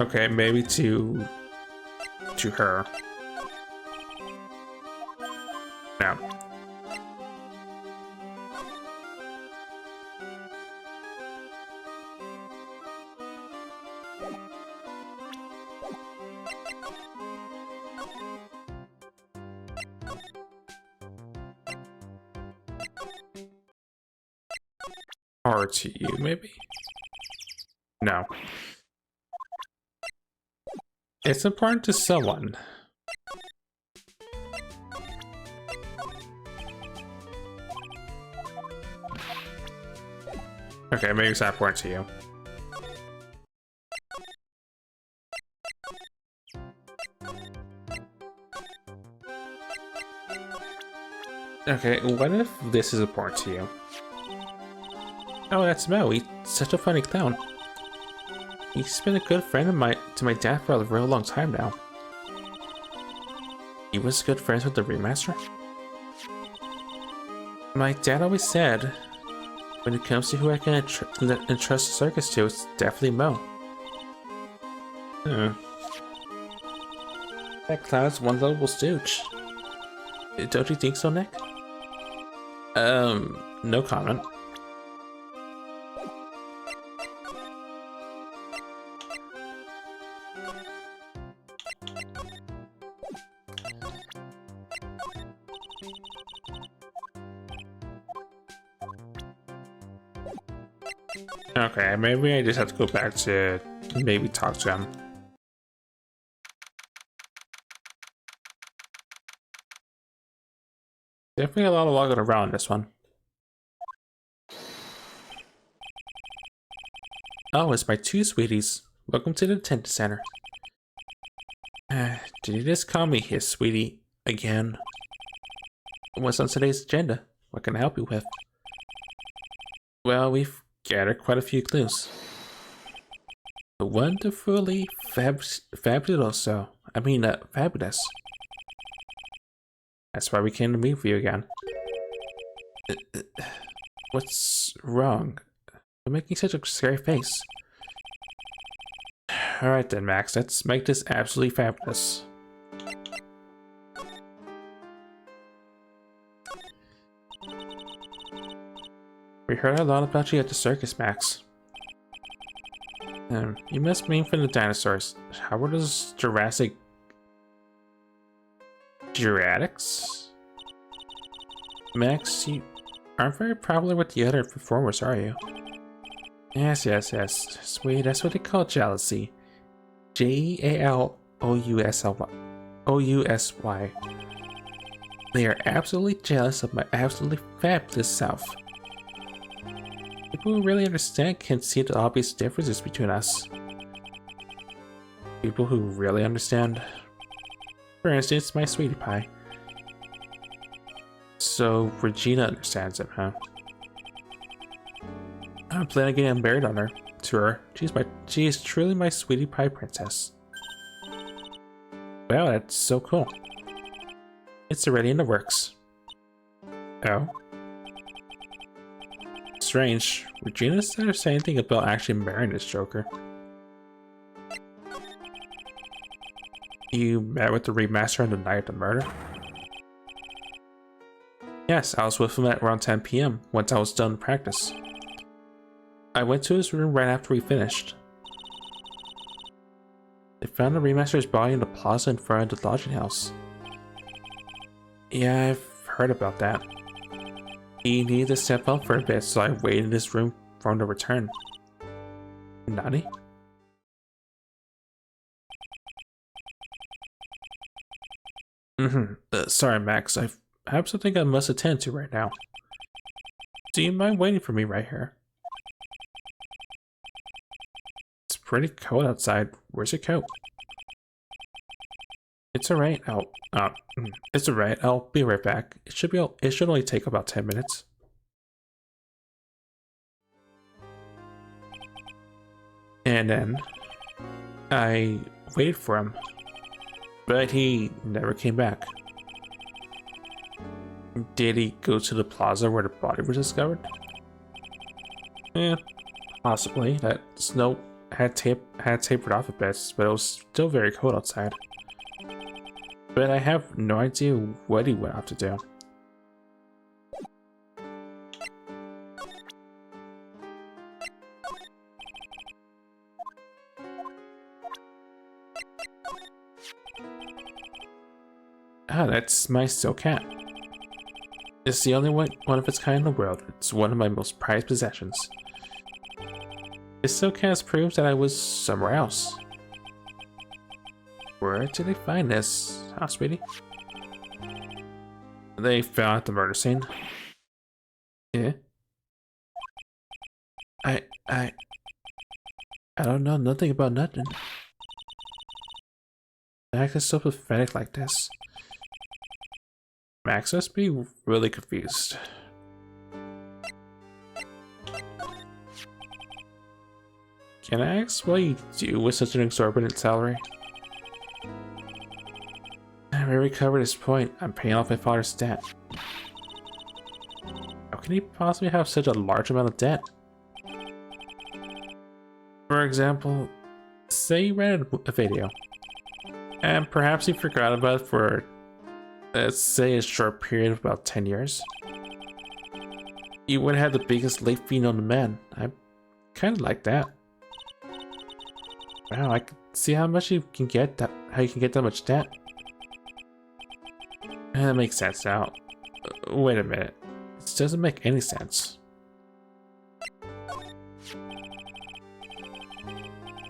Okay, maybe to her. No. Or to you, maybe? No. It's important to someone. Okay, maybe it's not important to you. Okay, what if this is important to you? Oh, that's Mo. He's such a funny clown. He's been a good friend of to my dad for a real long time now. He was good friends with the remaster. My dad always said, when it comes to who I can entrust the circus to, it's definitely Mo. That clown's one lovable stooge. Don't you think so, Nick? No comment. Okay, maybe I just have to go back to maybe talk to him. Definitely a lot of logging around this one. Oh, it's my two sweeties. Welcome to the Detention Center. Did you just call me his sweetie again? What's on today's agenda? What can I help you with? Well, we've gathered quite a few clues. Wonderfully fabuloso. Fabulous. That's why we came to meet with you again. What's wrong? You're making such a scary face. Alright then, Max, let's make this absolutely fabulous. We heard a lot about you at the circus, Max. You must mean from the dinosaurs. How were those Jurassics? Max, you aren't very popular with the other performers, are you? Yes. Sweet, that's what they call jealousy. Jealousy. They are absolutely jealous of my absolutely fabulous self. People who really understand can see the obvious differences between us. People who really understand. For instance, my sweetie pie. So Regina understands him, huh? I plan on getting married on her. To her. She is truly my sweetie pie princess. Wow, that's so cool. It's already in the works. Oh? Strange. Regina never said anything about actually marrying this Joker. You met with the remaster on the night of the murder? Yes, I was with him at around 10 PM once I was done practice. I went to his room right after we finished. They found the remaster's body in the plaza in front of the lodging house. Yeah, I've heard about that. He needed to step up for a bit, so I waited in his room for him to return. Nani? Sorry, Max. I have something I must attend to right now. Do you mind waiting for me right here? It's pretty cold outside. Where's your coat? It's alright. It's alright. I'll be right back. It should only take about 10 minutes. And then I waited for him, but he never came back. Did he go to the plaza where the body was discovered? Yeah, possibly. That snow had tapered off a bit, but it was still very cold outside. But I have no idea what he went off to do. Ah, that's my steel cat. It's the only one of its kind in the world. It's one of my most prized possessions. This steel cat proves that I was somewhere else. Where did they find this? Huh, sweetie? They found at the murder scene. Yeah? I don't know nothing about nothing. Max is so pathetic like this. Max must be really confused. Can I ask what you do with such an exorbitant salary? I've already covered this point. I'm paying off my father's debt. How can he possibly have such a large amount of debt? For example, say you rented a video, and perhaps you forgot about it for, let's say, a short period of about 10 years. You would have the biggest late fee known to man. I kind of like that. Wow, I can see how much you can get how you can get that much debt. That makes sense now. Wait a minute. This doesn't make any sense.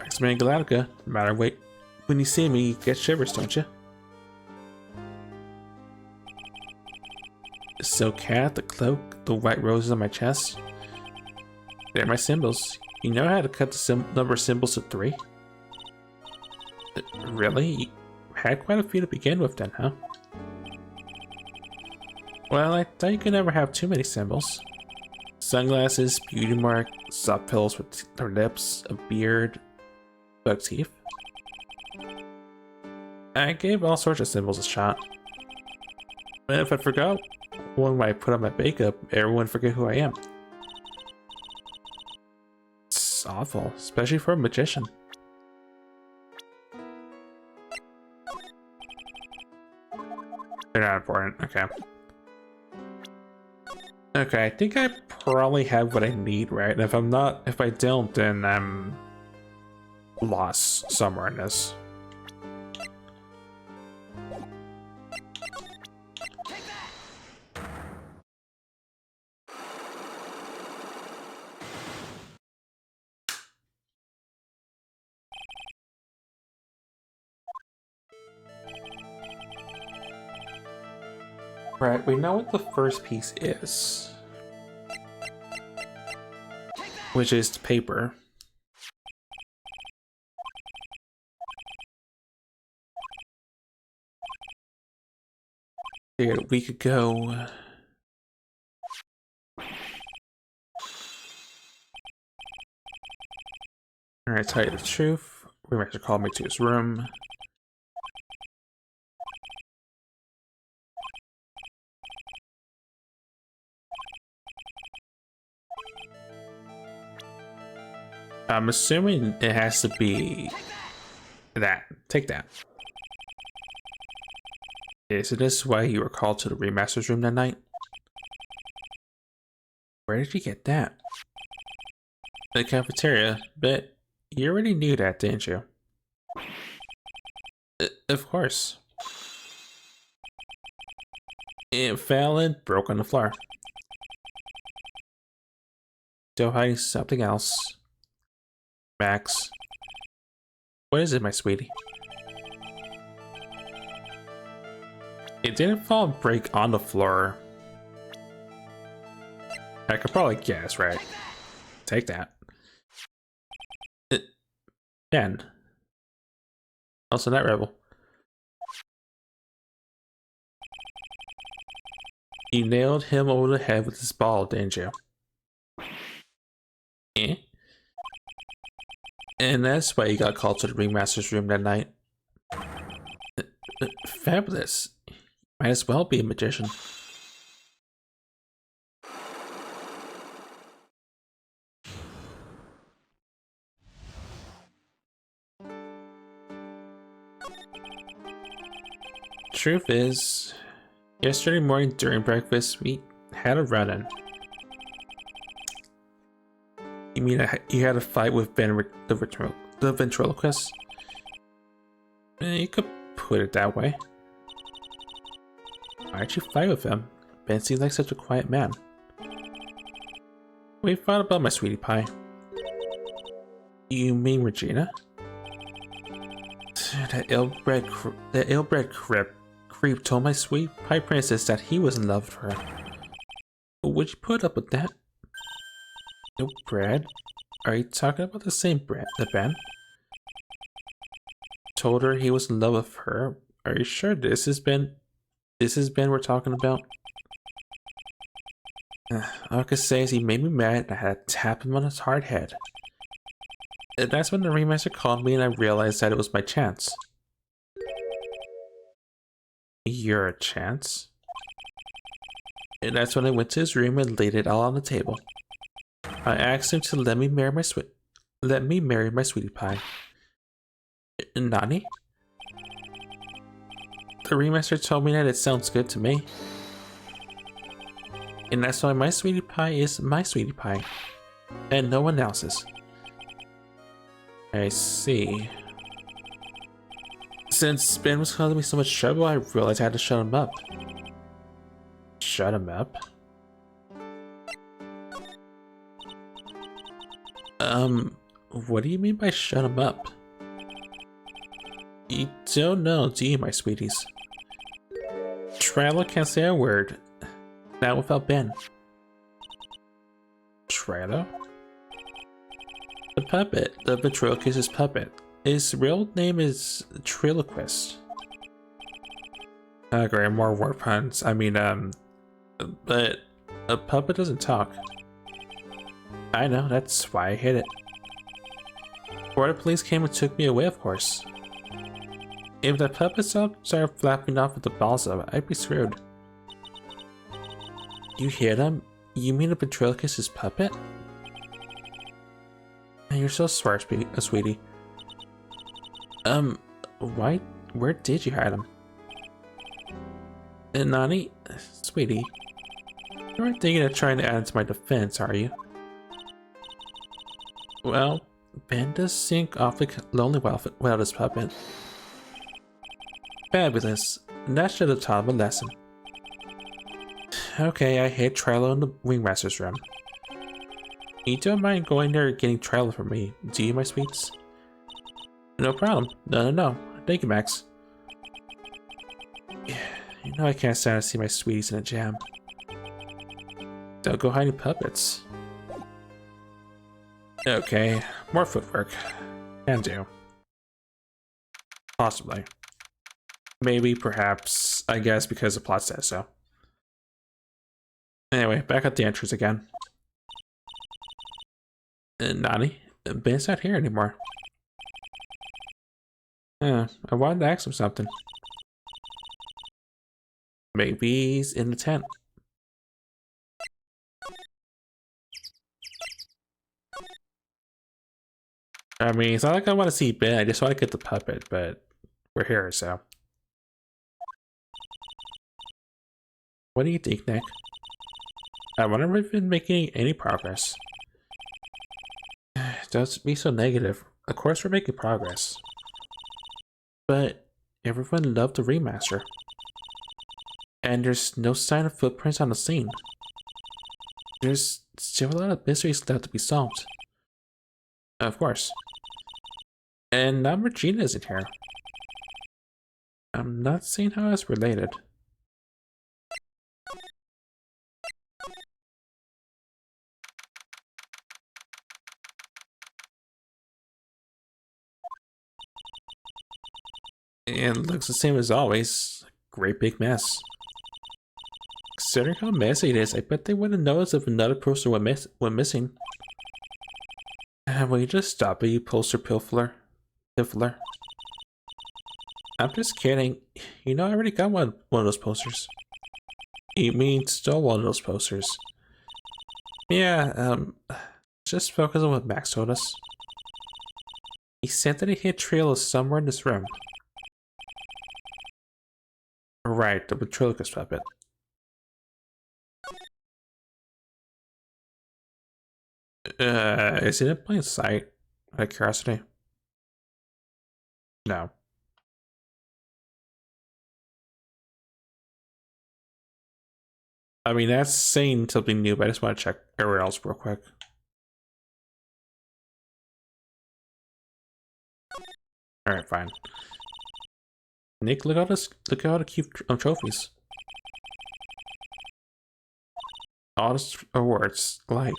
X-Men Galactica, no matter what, when you see me, you get shivers, don't you? The silk hat, the cloak, the white roses on my chest. They're my symbols. You know how to cut the number of symbols to 3? Really? You had quite a few to begin with then, huh? Well, I thought you could never have too many symbols. Sunglasses, beauty mark, soft pillows with her lips, a beard, bug teeth. I gave all sorts of symbols a shot. But if I forgot when I put on my makeup, everyone forget who I am. It's awful, especially for a magician. They're not important, okay. Okay, I think I probably have what I need, right? And if I don't, then I'm lost somewhere in this. Right, we know what the first piece is. Which is the paper. Here, we could go... Alright, tell you the truth. We might have to call me to his room. I'm assuming it has to be that. Take that. Is this why you were called to the remaster's room that night? Where did you get that? The cafeteria, but you already knew that, didn't you? Of course. It fell and broke on the floor. Still hiding something else. Max. What is it, my sweetie? It didn't fall and break on the floor. I could probably guess, right? Take that. Ben. Also, Night Rebel. You nailed him over the head with his ball, didn't you? Eh? And that's why you got called to the ringmaster's room that night. Fabulous. Might as well be a magician. Truth is, yesterday morning during breakfast, we had a run-in. You mean you had a fight with Ben the ventriloquist? You could put it that way. Why'd you fight with him? Ben seems like such a quiet man. We fought about my sweetie pie. You mean Regina? That ill-bred creep told my sweet pie princess that he was in love with her. Would you put up with that? No, Brad. Are you talking about the same Brad, the Ben? Told her he was in love with her. Are you sure this is Ben? This is Ben we're talking about? All I can say is he made me mad and I had to tap him on his hard head. And that's when the ringmaster called me and I realized that it was my chance. Your chance? And that's when I went to his room and laid it all on the table. I asked him to let me marry my sweetie pie. Nani? The ringmaster told me that it sounds good to me. And that's why my sweetie pie is my sweetie pie. And no one else's. I see. Since Ben was causing me so much trouble, I realized I had to shut him up. Shut him up? What do you mean by shut him up? You don't know, do you, my sweeties? Trailer can't say a word. Not without Ben. Trailer? The puppet, the ventriloquist's puppet. His real name is Triloquist. Great, more word puns. I mean, but a puppet doesn't talk. I know, that's why I hid it. Before the police came and took me away, of course. If the puppet started flapping off with the balls of it, I'd be screwed. You hear them? You mean a ventriloquist's puppet? You're so smart, sweetie. Where did you hide him? Nani? Sweetie. You aren't thinking of trying to add it to my defense, are you? Well, Ben does seem awfully lonely without his puppet. Fabulous. That should have taught him a lesson. Okay, I hid Trello in the ringmaster's room. You don't mind going there and getting Trello for me, do you, my sweets? No problem. No. Thank you, Max. You know I can't stand to see my sweeties in a jam. Don't go hiding puppets. Okay, more footwork. Can do. Possibly. Maybe, perhaps, I guess because the plot says so. Anyway, back at the entrance again. Nani? Ben's not here anymore. I wanted to ask him something. Maybe he's in the tent. I mean, it's not like I want to see Ben, I just want to get the puppet, but we're here, so. What do you think, Nick? I wonder if we've been making any progress. Don't be so negative. Of course we're making progress. But everyone loved the remaster. And there's no sign of footprints on the scene. There's still a lot of mysteries left to be solved. Of course. And now Regina isn't here. I'm not seeing how it's related. And it looks the same as always. Great big mess. Considering how messy it is, I bet they wouldn't notice if another poster went missing. Will you just stop it, you poster piffler? I'm just kidding. You know, I already got one of those posters. You mean stole one of those posters? Yeah, just focus on what Max told us. He said that he hit trailers somewhere in this room. Right, the ventriloquist puppet. Is it in plain sight? Out of curiosity? No. I mean, that's saying something new, but I just want to check everywhere else real quick. Alright, fine. Nick, look at all the cute trophies. All the awards, like...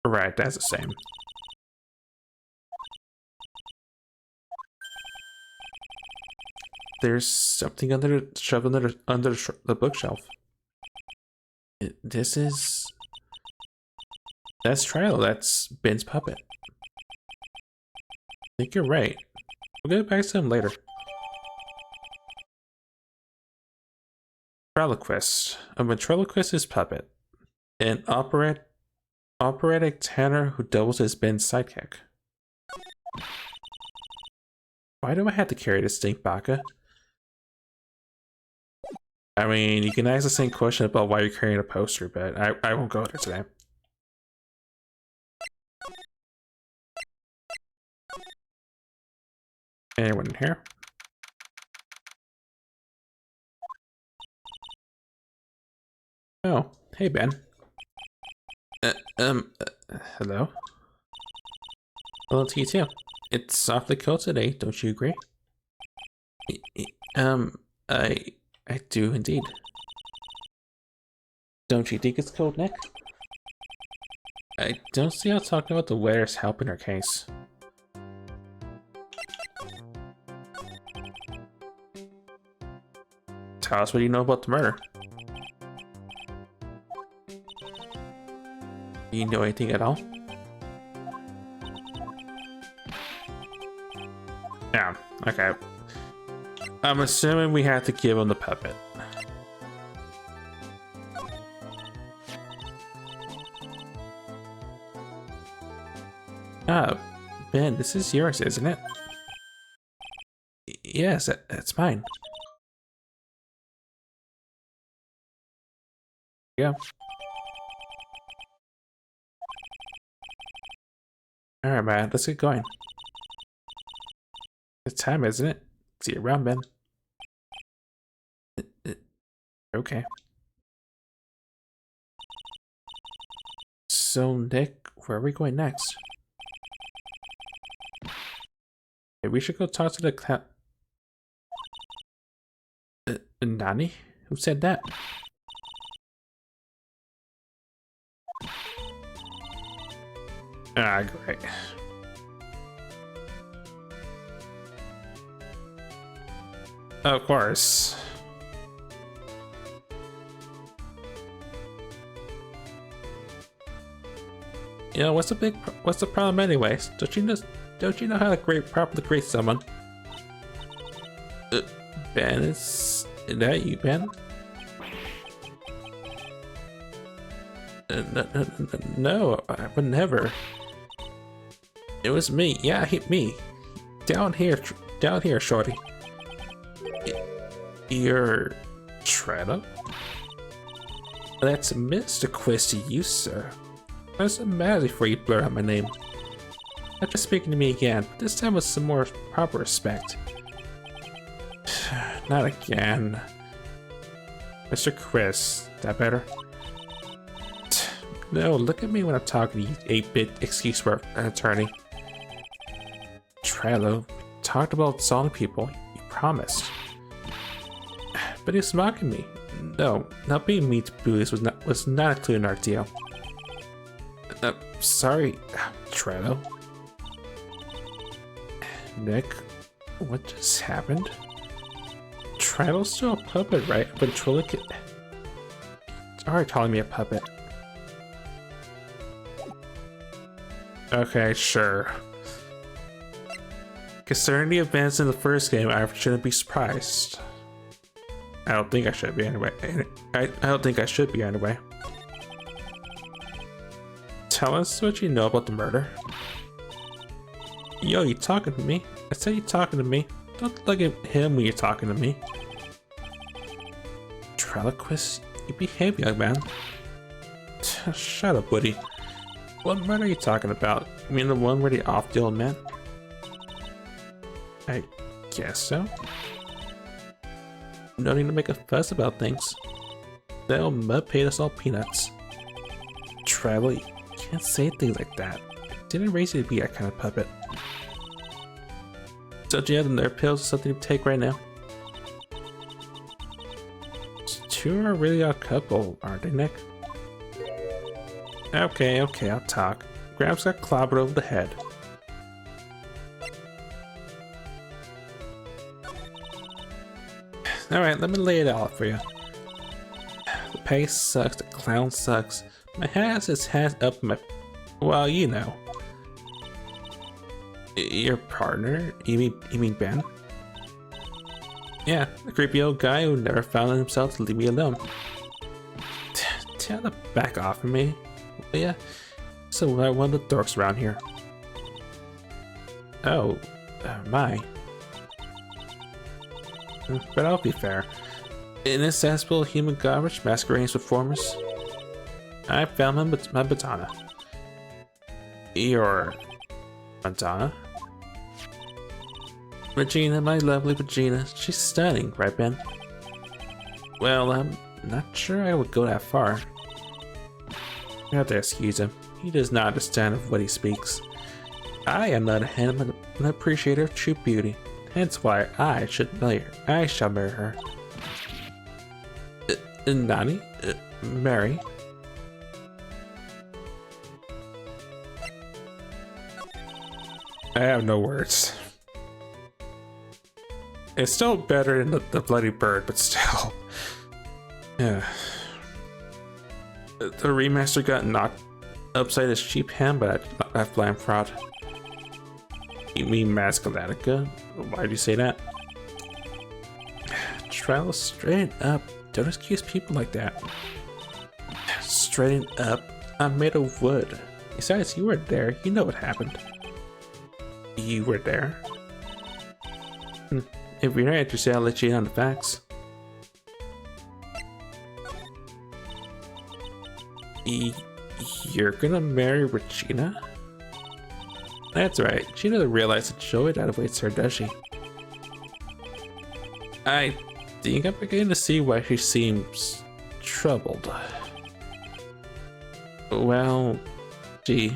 Right, that's the same. There's something shoved under the bookshelf. That's Trilo, that's Ben's puppet. I think you're right. We'll get back to him later. Ventriloquist. A ventriloquist is puppet. An operatic tenor who doubles as Ben's sidekick. Why do I have to carry this thing, Baka? I mean, you can ask the same question about why you're carrying a poster, but I won't go there today. Anyone in here? Oh, hey Ben. Hello? Hello to you too. It's awfully cold today, don't you agree? I do indeed. Don't you think it's cold, Nick? I don't see how talking about the weather is helping our case. Tell us what you know about the murder. Do you know anything at all? Yeah, okay. I'm assuming we have to give him the puppet. Ben, this is yours, isn't it? Yes, that's mine. Yeah. Alright, man, let's get going. It's time, isn't it? See you around, Ben. Okay. So, Nick, where are we going next? Hey, we should go talk to the Nani? Who said that? Ah, great. Of course. You know, what's the problem anyways? Don't you know how to properly create someone? Ben, is that you, Ben? No, I would never. It was me. Yeah, me. Down here, shorty. You're Shredder? That's Mr. Quest to you, sir. What's the matter before you blur out my name? After speaking to me again, but this time with some more proper respect. Not again. Mr. Chris, that better? No, look at me when I'm talking to you, 8-bit excuse for an attorney. Trello, talked about solving people, you promised. But he was mocking me. No, not being mean to bullies was not included in our deal. Sorry, Trello. Nick, What just happened? Tribal's still a puppet, right? Ventriloquist. It's already calling me a puppet. Okay, sure. Concerning the events in the first game, I shouldn't be surprised. I don't think I should be anyway. I don't think I should be anyway. Tell us what you know about the murder. Yo, you talking to me? I said you talking to me. Don't look at him when you're talking to me. Ventriloquist, you behave, young man. Shut up, Woody. What murder are you talking about? You mean the one where they off the old man? I guess so. No need to make a fuss about things. That old mud paid us all peanuts. Tribal, you can't say things like that. I didn't raise you to be that kind of puppet. Don't you have the nerve pills or something to take right now? These two are a really odd couple, aren't they, Nick? Okay, I'll talk. Gramps got clobbered over the head. Alright, let me lay it out for you. The pace sucks, the clown sucks. My hat has his hat up my... Well, you know. Your partner? You mean Ben? Yeah, the creepy old guy who never found it himself to leave me alone. Tell the back off of me. Yeah, so I one of the dorks around here. Oh, my. But I'll be fair. Inaccessible human garbage masquerading as performers. I found my Madonna. Your Madonna? Regina, my lovely Regina. She's stunning, right, Ben? Well, I'm not sure I would go that far. You have to excuse him. He does not understand of what he speaks. I, on the other hand, am an appreciator of true beauty. Hence why I should marry her. I shall marry her. Nani? Marry? I have no words. It's still better than the bloody bird, but still. Yeah. The remaster got knocked upside his cheap hand by that blind fraud. You mean Mascalatica? Why'd you say that? Trial straighten up. Don't excuse people like that. Straighten up. I'm made of wood. Besides, you were there. You know what happened. You were there? If you're not interested, I'll let you in on the facts. You're gonna marry Regina? That's right. She doesn't realize the joy that awaits her, does she? I think I'm beginning to see why she seems troubled. Well, gee.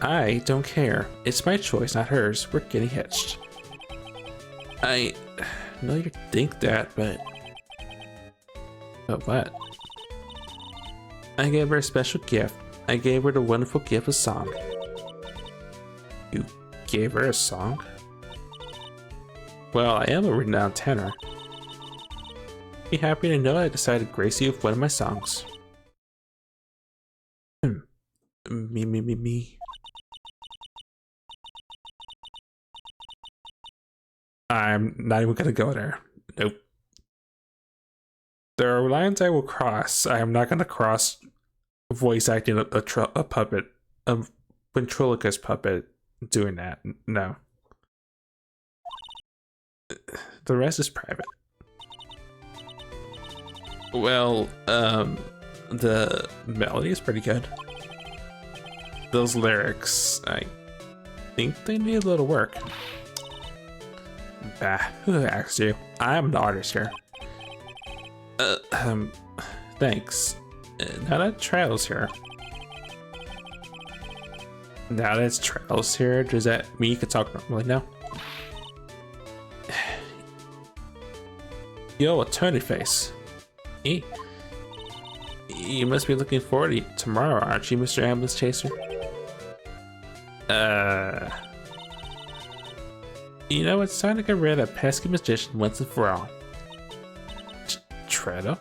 I don't care. It's my choice, not hers. We're getting hitched. I know you think that, but... But what? I gave her a special gift. I gave her the wonderful gift of song. You gave her a song? Well, I am a renowned tenor. Be happy to know I decided to grace you with one of my songs. Me. I'm not even gonna go there. Nope. There are lines I will cross. I am not gonna cross voice acting a puppet, a ventriloquist puppet doing that. No. The rest is private. Well, the melody is pretty good. Those lyrics, I think they need a little work. Bah, who asked you? I'm the artist here. Thanks. Now that Trail's here. Now that it's Trail's here, does that mean you can talk normally now? Yo, attorney face. You must be looking forward to tomorrow, aren't you, Mr. Ambulance Chaser? You know, it's time to get rid of that pesky magician once and for all. Treader?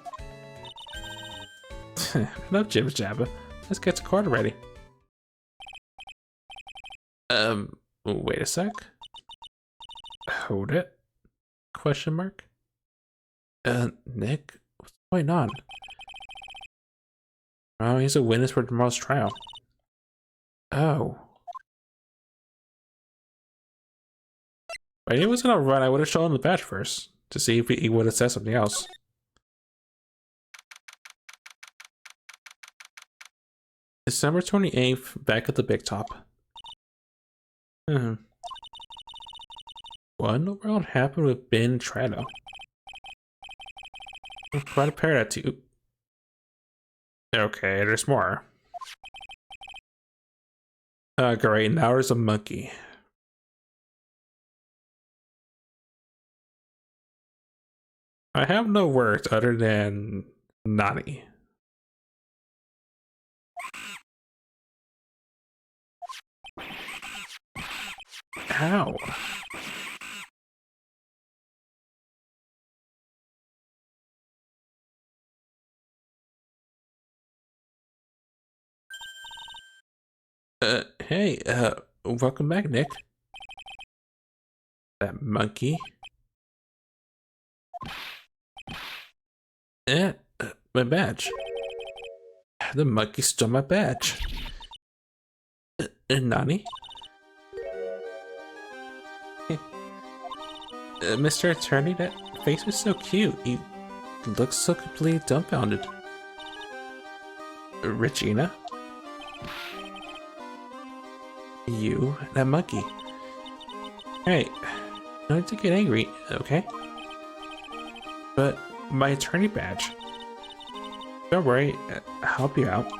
Enough jibber jabber. Let's get to court already. Wait a sec. Hold it. Question mark? Nick? What's going on? Oh, he's a witness for tomorrow's trial. Oh. If he was gonna run, I would have shown him the badge first to see if he would have said something else. December 28th, back at the Big Top. What in the world happened with Ben and Trado? Quite a pair of two. Okay, there's more. Great, now there's a monkey. I have no words other than Nani. How? Hey, welcome back, Nick. That monkey. My badge. The monkey stole my badge. Nani? Mr. Attorney, that face was so cute. You look so completely dumbfounded. Regina? You, that monkey. Hey, no need to get angry, okay? But my attorney badge. Don't worry, I'll help you out.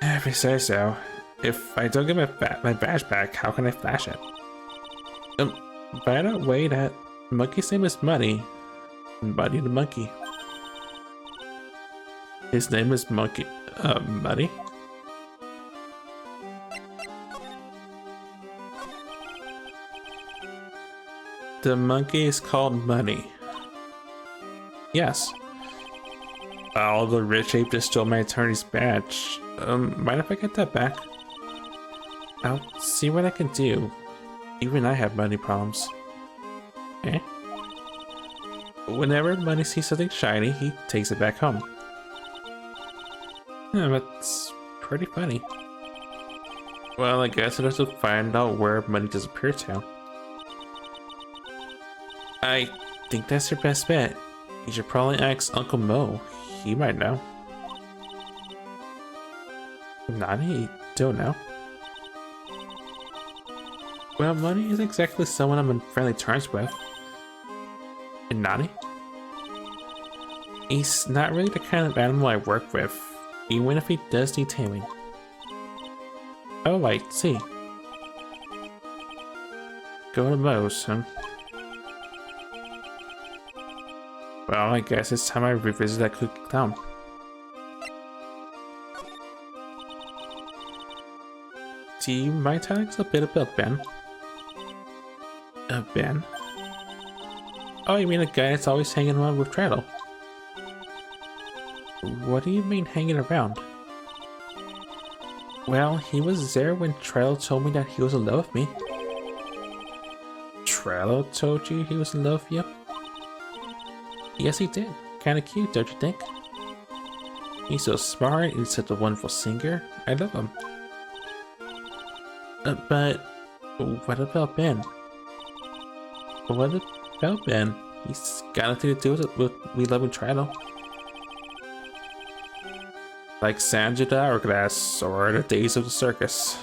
If you say so. If I don't get my badge back, how can I flash it? By the way, that monkey's name is Muddy. Muddy the monkey. His name is Monkey. Muddy? The monkey is called Muddy. Yes. Oh, the rich ape just stole my attorney's badge. Mind if I get that back? I'll see what I can do. Even I have money problems. Eh? Whenever Money sees something shiny, he takes it back home. Yeah, that's pretty funny. Well, I guess I have to find out where Money disappeared to. I think that's your best bet. You should probably ask Uncle Mo. He might know. Nani? Don't know. Well, Money isn't exactly someone I'm on friendly terms with. And Nani? He's not really the kind of animal I work with, even if he does need taming. Oh, I see. Go to Moe's, huh? Well, I guess it's time I revisit that cookie town. Do you mind telling us a bit about Ben? Ben? Oh, you mean the guy that's always hanging around with Treadle? What do you mean hanging around? Well, he was there when Treadle told me that he was in love with me. Treadle told you he was in love with you? Yes, he did. Kinda cute, don't you think? He's so smart, he's such a wonderful singer. I love him. But what about Ben? What about Ben? He's got nothing to do with We Love and Trial. Like Sandra the Hourglass or the Days of the Circus.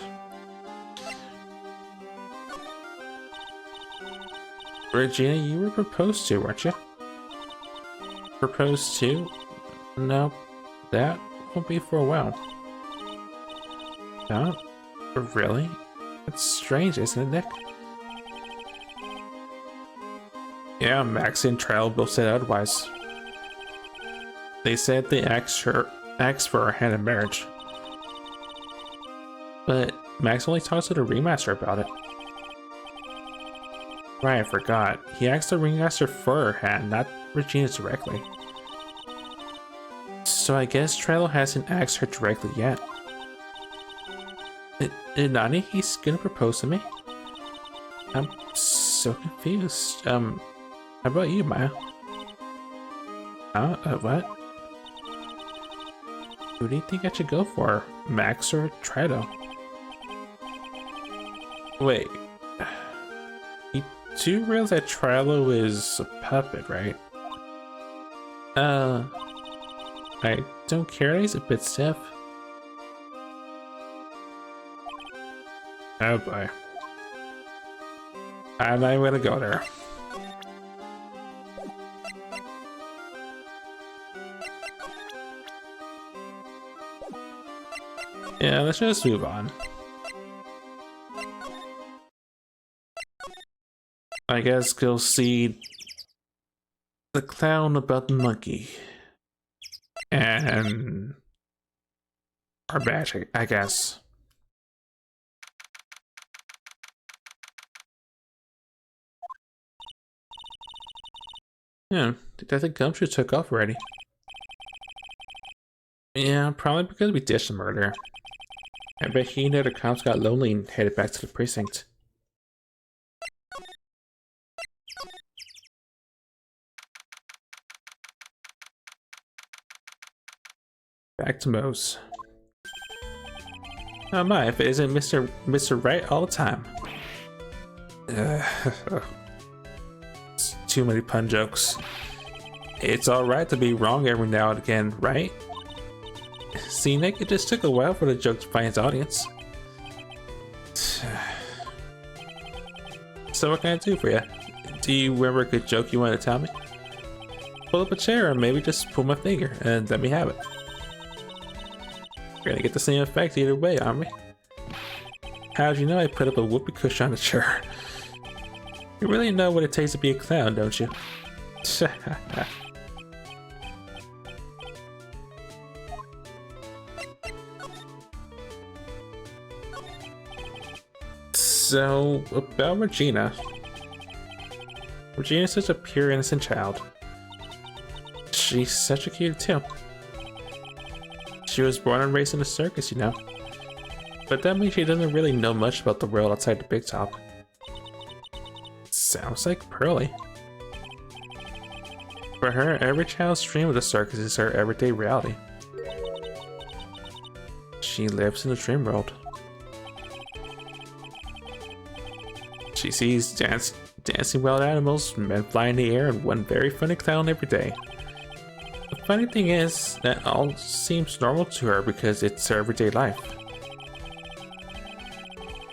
Regina, you were proposed to, weren't you? Proposed to? No, that won't be for a while. No? Really? That's strange, isn't it, Nick? Yeah, Max and Trial both said otherwise. They said they asked for her hand in marriage. But Max only talks to the remaster about it. Right, I forgot. He asked the ringmaster for her hand, not Regina directly. So I guess Trello hasn't asked her directly yet. Nani, he's gonna propose to me? I'm so confused. How about you, Maya? What? Who do you think I should go for? Max or Trello? Wait. You do realize that Trello is a puppet, right? I don't care, he's a bit stiff. Oh boy. I'm not even gonna go there. Yeah, let's just move on. I guess go see the clown about the monkey. And our badge, I guess. Yeah, I think Gumshoe took off already. Yeah, probably because we ditched the murder. I bet he and the other cops got lonely and headed back to the precinct. Back to Moe's. Oh my, if it isn't Mr. Wright all the time. It's too many pun jokes. It's alright to be wrong every now and again, right? See, Nick, it just took a while for the joke to find its audience. So what can I do for you? Do you remember a good joke you want to tell me? Pull up a chair and maybe just pull my finger and let me have it. We're gonna get the same effect either way, aren't we? How'd you know I put up a whoopee cushion on the chair? You really know what it takes to be a clown, don't you? So, about Regina. Regina's such a pure, innocent child. She's such a cutie too. She was born and raised in a circus, you know. But that means she doesn't really know much about the world outside the big top. Sounds like Pearly. For her, every child's dream of the circus is her everyday reality. She lives in a dream world. She sees dancing wild animals, men fly in the air, and one very funny clown every day. The funny thing is that all seems normal to her because it's her everyday life.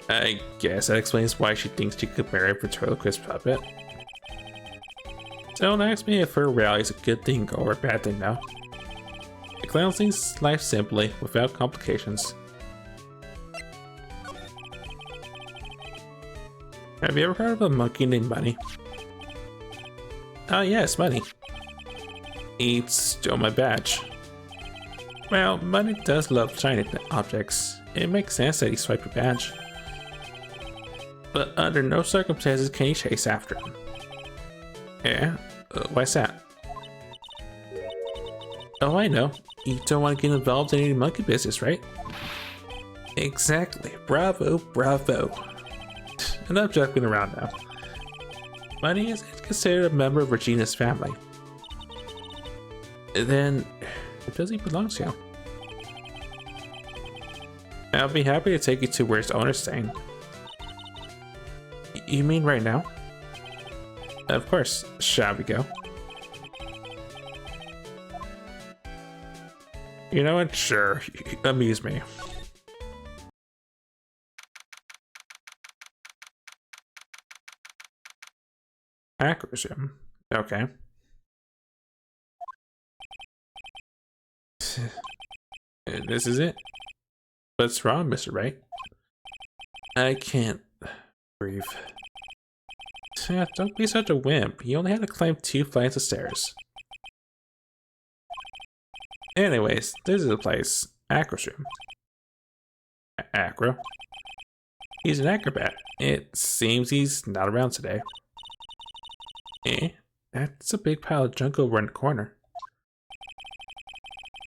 I guess that explains why she thinks she could marry a ventriloquist puppet. Don't ask me if her reality is a good thing or a bad thing now. The clown sees life simply, without complications. Have you ever heard of a monkey named Money? Oh yes, Money. He stole my badge. Well, Money does love shiny objects. It makes sense that he swiped your badge. But under no circumstances can you chase after him. Yeah? Why's that? Oh, I know. You don't want to get involved in any monkey business, right? Exactly. Bravo, bravo. Enough joking around now. Money is considered a member of Regina's family. Then, who does he belong to? I'll be happy to take you to where his owner's staying. You mean right now? Of course. Shall we go? You know what? Sure. Amuse me. Acquisition. Okay. This is it. What's wrong, Mr. Wright? I can't breathe. Don't be such a wimp. You only had to climb 2 flights of stairs. Anyways, this is the place. Acro's room. Acro? He's an acrobat. It seems he's not around today. Eh? That's a big pile of junk over in the corner.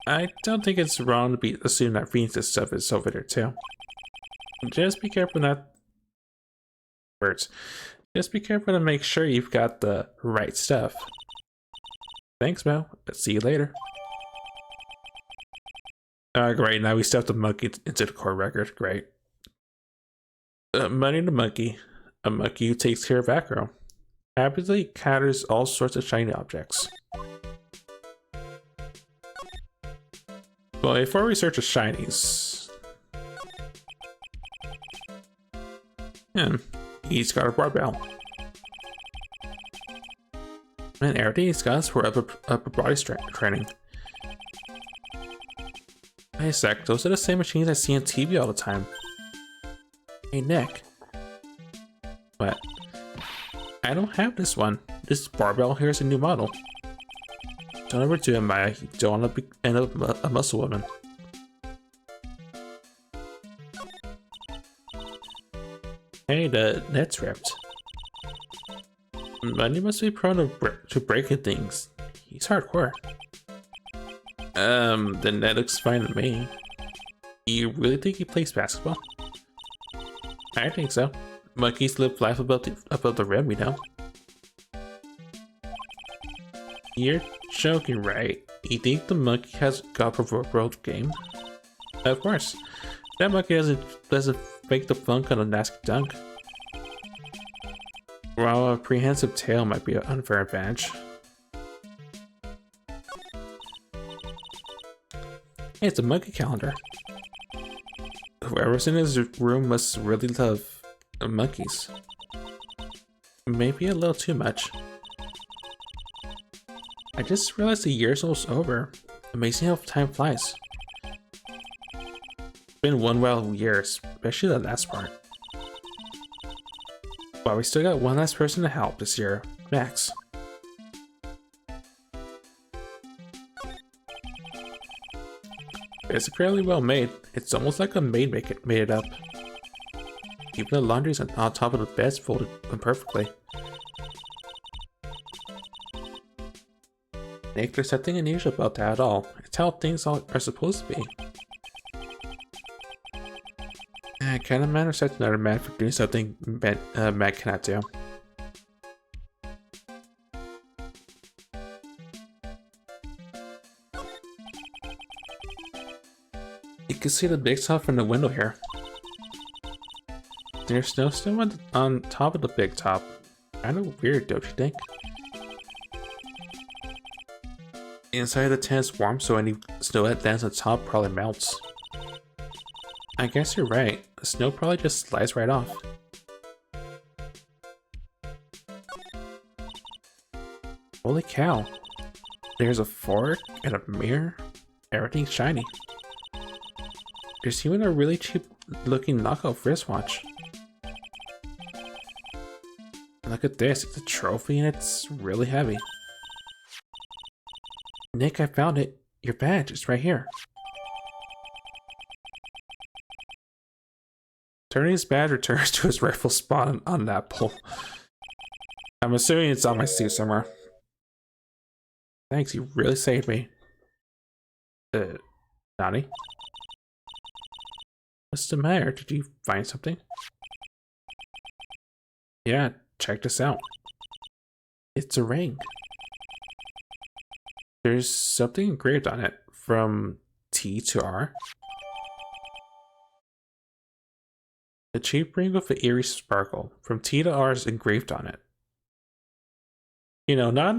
I don't think it's wrong to be assuming that Venus' stuff is over there too. Just be careful not words. Just be careful to make sure you've got the right stuff. Thanks, Mel. See you later. Great. Now we stuffed the monkey into the core record. Great. Money the monkey. A monkey who takes care of Acro. Happily encounters all sorts of shiny objects. Well, before we search for shinies. He's got a barbell. And everything he's got is for upper body strength training. Hey Zach, those are the same machines I see on TV all the time. Hey Nick. What? I don't have this one. This barbell here is a new model. Don't ever do it, Maya. You don't want to end up a muscle woman. Hey, the net's ripped. Bunny must be prone to breaking things. He's hardcore. The net looks fine to me. You really think he plays basketball? I think so. Monkeys live life above the rim, you know. You're joking, right? You think the monkey has got a world game? Of course. That monkey doesn't fake the funk on a nasty dunk. While a prehensile tail might be an unfair advantage. Hey, it's a monkey calendar. Whoever's in his room must really love monkeys. Maybe a little too much. I just realized the year's almost over. Amazing how time flies. It's been one wild year, especially the last part. But we still got one last person to help this year, Max. It's fairly well made. It's almost like a maid made it up. Even the laundry's on top of the bed's folded perfectly. Nick, there's nothing unusual about that at all. It's how things are supposed to be. Can a man respect another man for doing something man cannot do? You can see the big top from the window here. There's no snow on top of the big top. Kinda weird, don't you think? Inside the tent is warm, so any snow that lands on top probably melts. I guess you're right. The snow probably just slides right off. Holy cow. There's a fork and a mirror. Everything's shiny. There's even a really cheap looking knockoff wristwatch. Look at this, it's a trophy and it's really heavy. Nick, I found it. Your badge is right here. Tony's badge returns to his rightful spot on that pole. I'm assuming it's on my suit somewhere. Thanks, you really saved me. Nani? What's the matter? Did you find something? Yeah, check this out. It's a ring. There's something engraved on it, from T to R. A cheap ring with an eerie sparkle, from T to R is engraved on it. You know, not in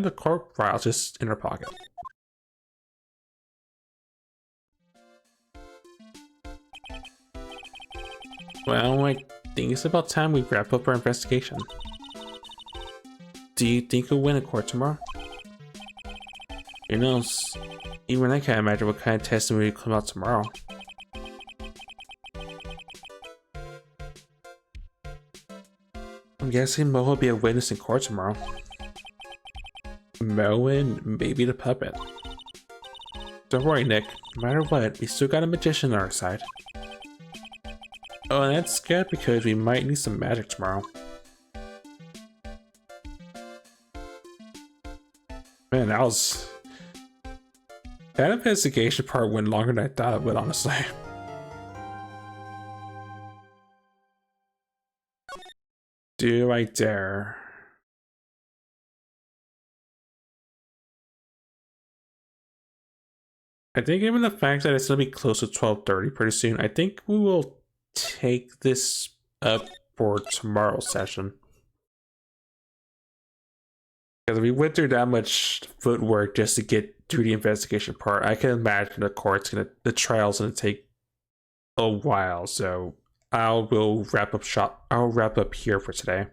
the corp file, just in her pocket. Well, I think it's about time we wrap up our investigation. Do you think we'll win in court tomorrow? Who knows? Even I can't imagine what kind of testimony will come out tomorrow. I'm guessing Mo will be a witness in court tomorrow. Mo and maybe the puppet. Don't worry, Nick. No matter what, we still got a magician on our side. Oh, and that's good because we might need some magic tomorrow. Man, that investigation part went longer than I thought it would, honestly. Do I dare? I think given the fact that it's gonna be close to 12:30 pretty soon, I think we will take this up for tomorrow's session. Because we went through that much footwork just to get through the investigation part, I can imagine the trial's gonna take a while. So I'll wrap up here for today.